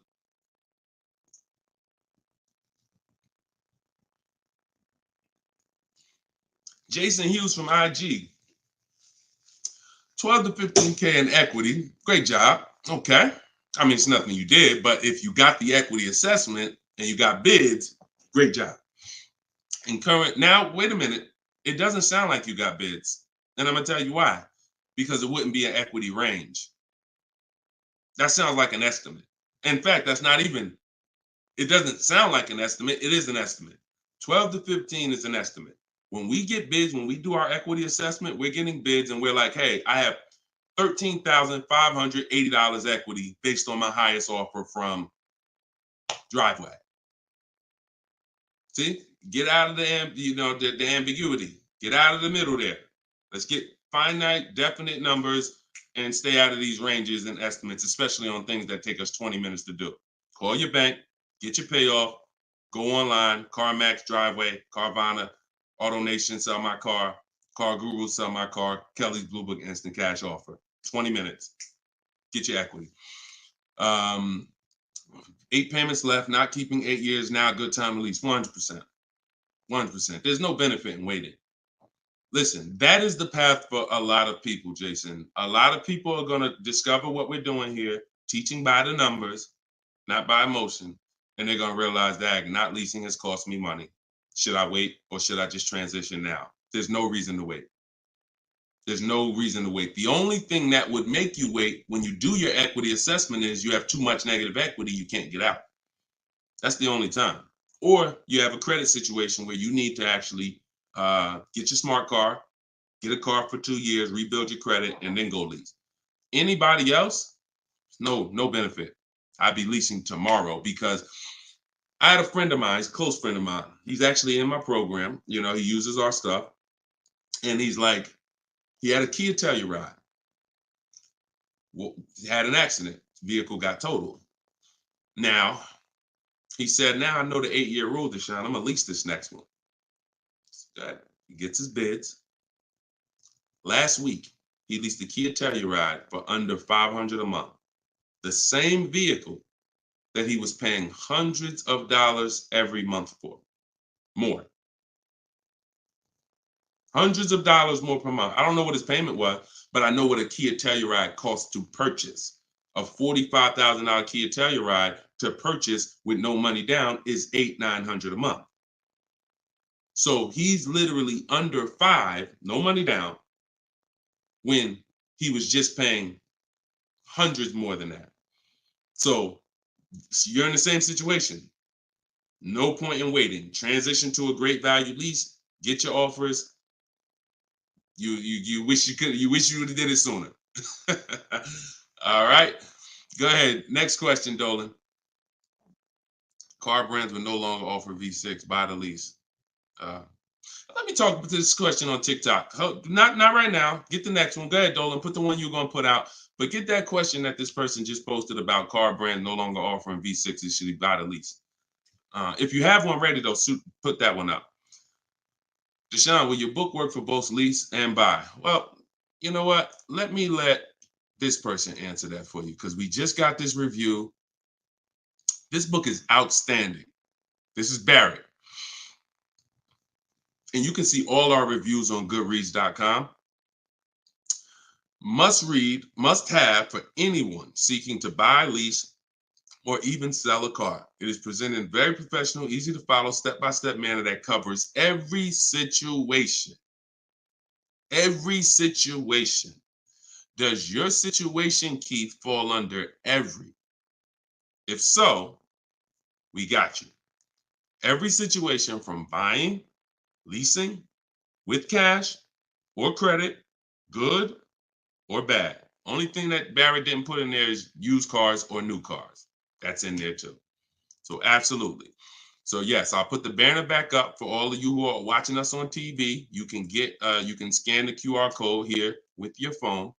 Speaker 3: Jason Hughes from IG. 12 to 15K in equity. Great job. Okay. I mean, it's nothing you did, but if you got the equity assessment and you got bids, great job. Now, wait a minute. It doesn't sound like you got bids. And I'm going to tell you why. Because it wouldn't be an equity range. That sounds like an estimate. In fact, it doesn't sound like an estimate. It is an estimate. 12 to 15 is an estimate. When we get bids, when we do our equity assessment, we're getting bids and we're like, hey, I have $13,580 equity based on my highest offer from Driveway. See, get out of the ambiguity. Get out of the middle there. Let's get finite, definite numbers and stay out of these ranges and estimates, especially on things that take us 20 minutes to do. Call your bank, get your payoff, go online, CarMax, Driveway, Carvana, AutoNation, sell my car, Car Guru, sell my car, Kelly's Blue Book, instant cash offer. 20 minutes. Get your equity. 8 payments left, not keeping 8 years, now a good time to lease. 100%. 100%. There's no benefit in waiting. Listen, that is the path for a lot of people, Jason. A lot of people are going to discover what we're doing here, teaching by the numbers, not by emotion. And they're going to realize that not leasing has cost me money. Should I wait or should I just transition now? There's no reason to wait. There's no reason to wait. The only thing that would make you wait when you do your equity assessment is you have too much negative equity, you can't get out. That's the only time. Or you have a credit situation where you need to actually get your smart car, get a car for 2 years, rebuild your credit, and then go lease. Anybody else, no benefit. I'd be leasing tomorrow because I had a friend of mine, he's a close friend of mine. He's actually in my program. You know, he uses our stuff. And he's like, he had a Kia Telluride. Well, he had an accident. Vehicle got totaled. Now, he said, now I know the 8-year rule, Deshone. I'm going to lease this next one. He gets his bids. Last week, he leased the Kia Telluride for under $500 a month. The same vehicle that he was paying hundreds of dollars every month for. More. Hundreds of dollars more per month. I don't know what his payment was, but I know what a Kia Telluride costs to purchase. A $45,000 Kia Telluride to purchase with no money down is $800-900 a month. So he's literally under $5, no money down, when he was just paying hundreds more than that. So you're in the same situation. No point in waiting. Transition to a great value lease. Get your offers. You wish you could. You wish you would have did it sooner. All right. Go ahead. Next question, Dolan. Car brands will no longer offer V6. Buy the lease. Let me talk about this question on TikTok. Not right now. Get the next one. Go ahead, Dolan. Put the one you're gonna put out. But get that question that this person just posted about car brands no longer offering V6s. Should he buy the lease? If you have one ready, though, put that one up. Deshone, will your book work for both lease and buy? Well, you know what? Let this person answer that for you because we just got this review. This book is outstanding. This is Barrett. And you can see all our reviews on goodreads.com. Must read, must have for anyone seeking to buy, lease, or even sell a car. It is presented in very professional, easy to follow, step-by-step manner that covers every situation. Every situation. Does your situation, Keith, fall under every? If so, we got you. Every situation from buying, leasing, with cash or credit, good or bad. Only thing that Barrett didn't put in there is used cars or new cars. That's in there too. So absolutely. So yes, I'll put the banner back up for all of you who are watching us on TV. You can you can scan the QR code here with your phone,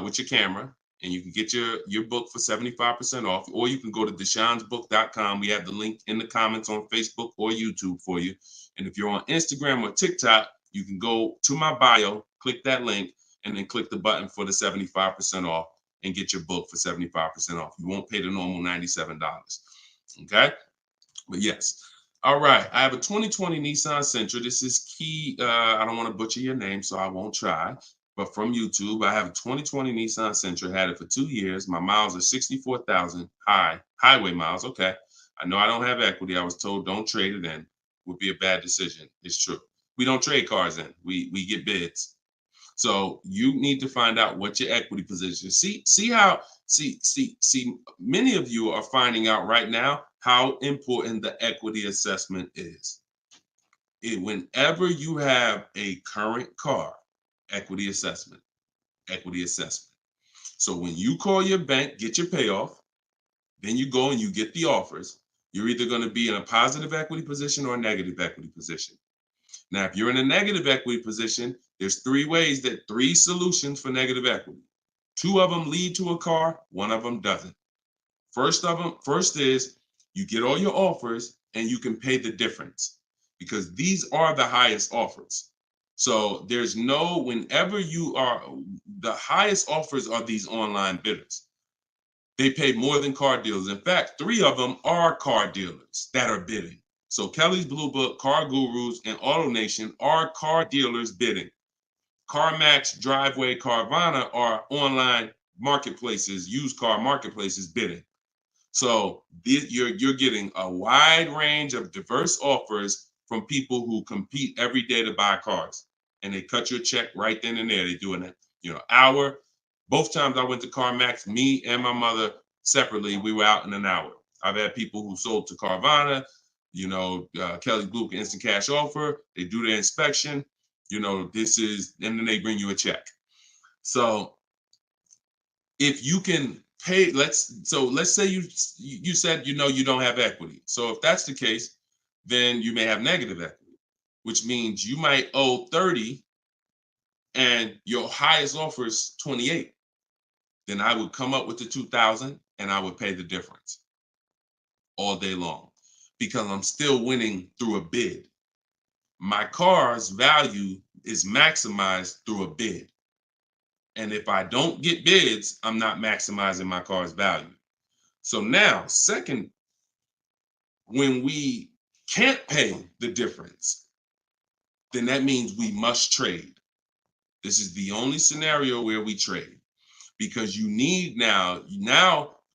Speaker 3: with your camera, and you can get your book for 75% off, or you can go to deshonesbook.com. We have the link in the comments on Facebook or YouTube for you. And if you're on Instagram or TikTok, you can go to my bio, click that link, and then click the button for the 75% off and get your book for 75% off. You won't pay the normal $97. Okay? But yes. All right. I have a 2020 Nissan Sentra. This is Key. I don't want to butcher your name, so I won't try. But from YouTube, I have a 2020 Nissan Sentra. Had it for 2 years. My miles are 64,000 highway miles. Okay. I know I don't have equity. I was told don't trade it in. Would be a bad decision. It's true. We don't trade cars in. We get bids. So you need to find out what your equity position is. See many of you are finding out right now how important the equity assessment is. Whenever you have a current car, equity assessment. So when you call your bank, get your payoff, then you go and you get the offers. You're either going to be in a positive equity position or a negative equity position. Now, if you're in a negative equity position, there's three solutions for negative equity. 2 of them lead to a car, 1 of them doesn't. First is you get all your offers and you can pay the difference because these are the highest offers. So whenever the highest offers are these online bidders. They pay more than car dealers. In fact, 3 of them are car dealers that are bidding. So Kelly's Blue Book, Car Gurus, and Auto Nation are car dealers bidding. CarMax, Driveway, Carvana are online marketplaces, used car marketplaces bidding. So you're getting a wide range of diverse offers from people who compete every day to buy cars. and they cut you a check right then and there. They do an hour. Both times I went to CarMax, me and my mother separately, we were out in an hour. I've had people who sold to Carvana, Kelly Blue Instant Cash Offer. They do their inspection. And then they bring you a check. So if you can pay, let's say you said you don't have equity. So if that's the case, then you may have negative equity, which means you might owe 30 and your highest offer is 28. Then I would come up with the 2,000 and I would pay the difference all day long because I'm still winning through a bid. My car's value is maximized through a bid. And if I don't get bids, I'm not maximizing my car's value. So now, second, when we can't pay the difference, then that means we must trade. This is the only scenario where we trade because you need now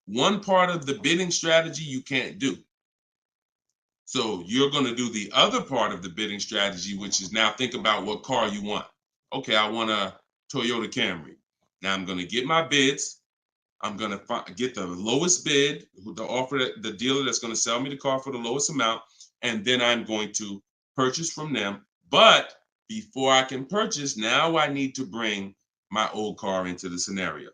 Speaker 3: one part of the bidding strategy you can't do. So you're going to do the other part of the bidding strategy, which is now think about what car you want. Okay, I want a Toyota Camry. Now I'm going to get my bids. I'm going to get the lowest bid, the dealer that's going to sell me the car for the lowest amount, and then I'm going to purchase from them. But before I can purchase, now I need to bring my old car into the scenario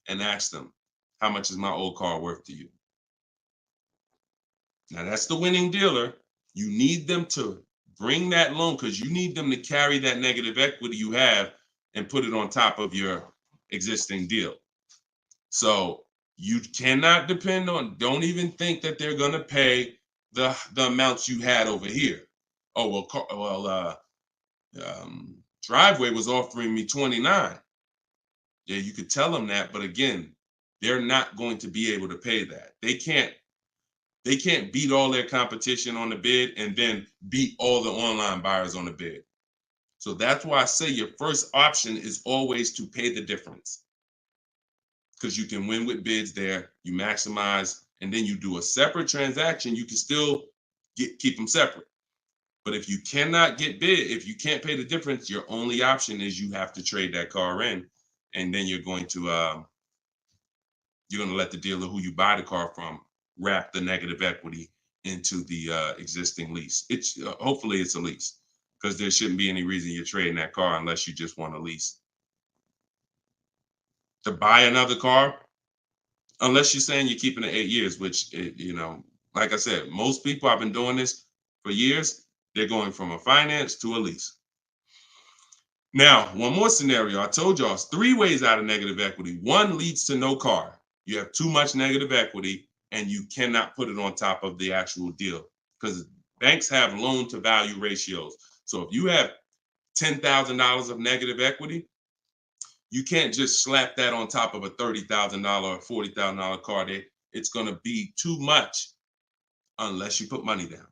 Speaker 3: and ask them, how much is my old car worth to you? Now that's the winning dealer. You need them to bring that loan because you need them to carry that negative equity you have and put it on top of your existing deal. So you cannot depend on, don't even think that they're going to pay the amounts you had over here. Oh, Driveway was offering me 29. Yeah, you could tell them that, but again, they're not going to be able to pay that. They can't beat all their competition on the bid and then beat all the online buyers on the bid. So that's why I say your first option is always to pay the difference. Because you can win with bids there, you maximize, and then you do a separate transaction, you can still keep them separate. But if you cannot get bid, if you can't pay the difference, your only option is you have to trade that car in, and then you're going to let the dealer who you buy the car from wrap the negative equity into the existing lease. It's hopefully it's a lease because there shouldn't be any reason you're trading that car unless you just want a lease. To buy another car, unless you're saying you're keeping it 8 years, which, like I said, most people, I've been doing this for years, they're going from a finance to a lease. Now, one more scenario. I told y'all, it's 3 ways out of negative equity. One leads to no car. You have too much negative equity and you cannot put it on top of the actual deal because banks have loan to value ratios. So if you have $10,000 of negative equity, you can't just slap that on top of a $30,000 or $40,000 car. It's going to be too much unless you put money down.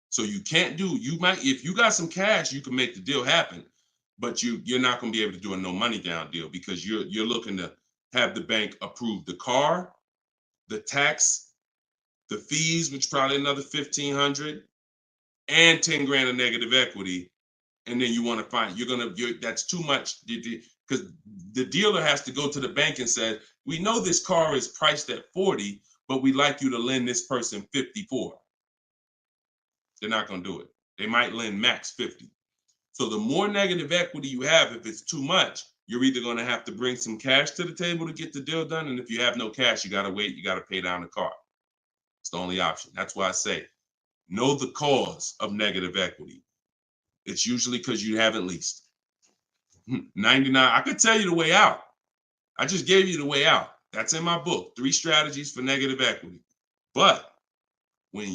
Speaker 3: So you can't if you got some cash, you can make the deal happen, but you're not going to be able to do a no money down deal because you're looking to have the bank approve the car, the tax, the fees, which probably another $1,500, and 10 grand of negative equity. And then you want to find that's too much because the dealer has to go to the bank and say, we know this car is priced at 40, but we'd like you to lend this person 54. They're not going to do it. They might lend max 50. So the more negative equity you have, if it's too much, you're either going to have to bring some cash to the table to get the deal done. And if you have no cash, you got to wait. You got to pay down the car. It's the only option. That's why I say, know the cause of negative equity. It's usually because you haven't leased. 99, I could tell you the way out. I just gave you the way out. That's in my book, 3 strategies for negative equity. But when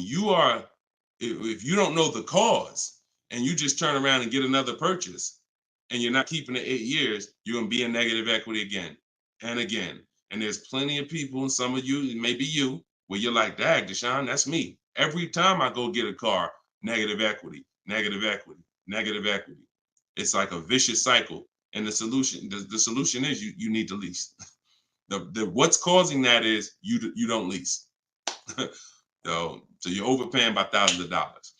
Speaker 3: if you don't know the cause and you just turn around and get another purchase and you're not keeping it 8 years, you're going to be in negative equity again and again. And there's plenty of people, and some of you, maybe you, where you're like, dag, Deshone, that's me. Every time I go get a car, negative equity, negative equity, negative equity. It's like a vicious cycle. And the solution is you need to lease. What's causing that is you don't lease. So you're overpaying by thousands of dollars.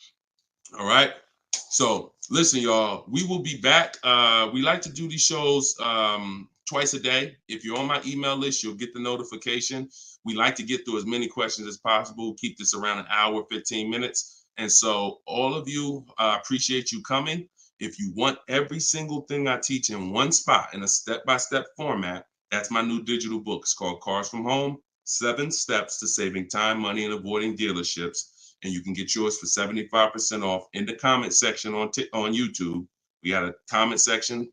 Speaker 3: All right. So Listen, y'all, we will be back. We like to do these shows twice a day. If you're on my email list, you'll get the notification. We like to get through as many questions as possible, keep this around an hour, 15 minutes. And so all of you, appreciate you coming. If you want every single thing I teach in one spot in a step-by-step format, that's my new digital book. It's called Cars from Home, 7 Steps to Saving Time, Money, and Avoiding Dealerships. And you can get yours for 75% off in the comment section on YouTube. We got a comment section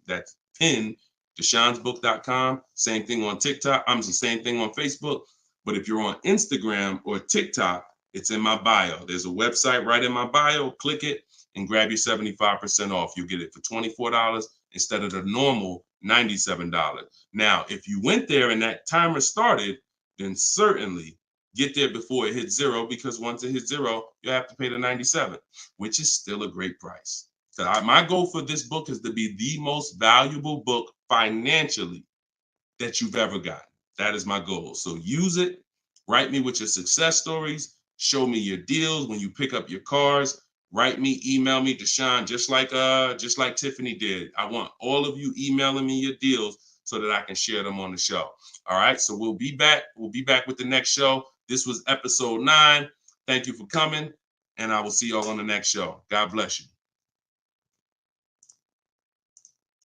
Speaker 3: that's pinned, deshonsbook.com. Same thing on TikTok. I'm the same thing on Facebook. But if you're on Instagram or TikTok, it's in my bio. There's a website right in my bio. Click it and grab your 75% off. You'll get it for $24 instead of the normal $97. Now, if you went there and that timer started, then certainly get there before it hits zero, because once it hits zero, you have to pay the 97, which is still a great price. So my goal for this book is to be the most valuable book financially that you've ever gotten. That is my goal. So use it. Write me with your success stories. Show me your deals when you pick up your cars. Write me, email me, Deshone, just like Tiffany did. I want all of you emailing me your deals so that I can share them on the show. All right. So we'll be back. We'll be back with the next show. This was episode 9. Thank you for coming, and I will see y'all on the next show. God bless you.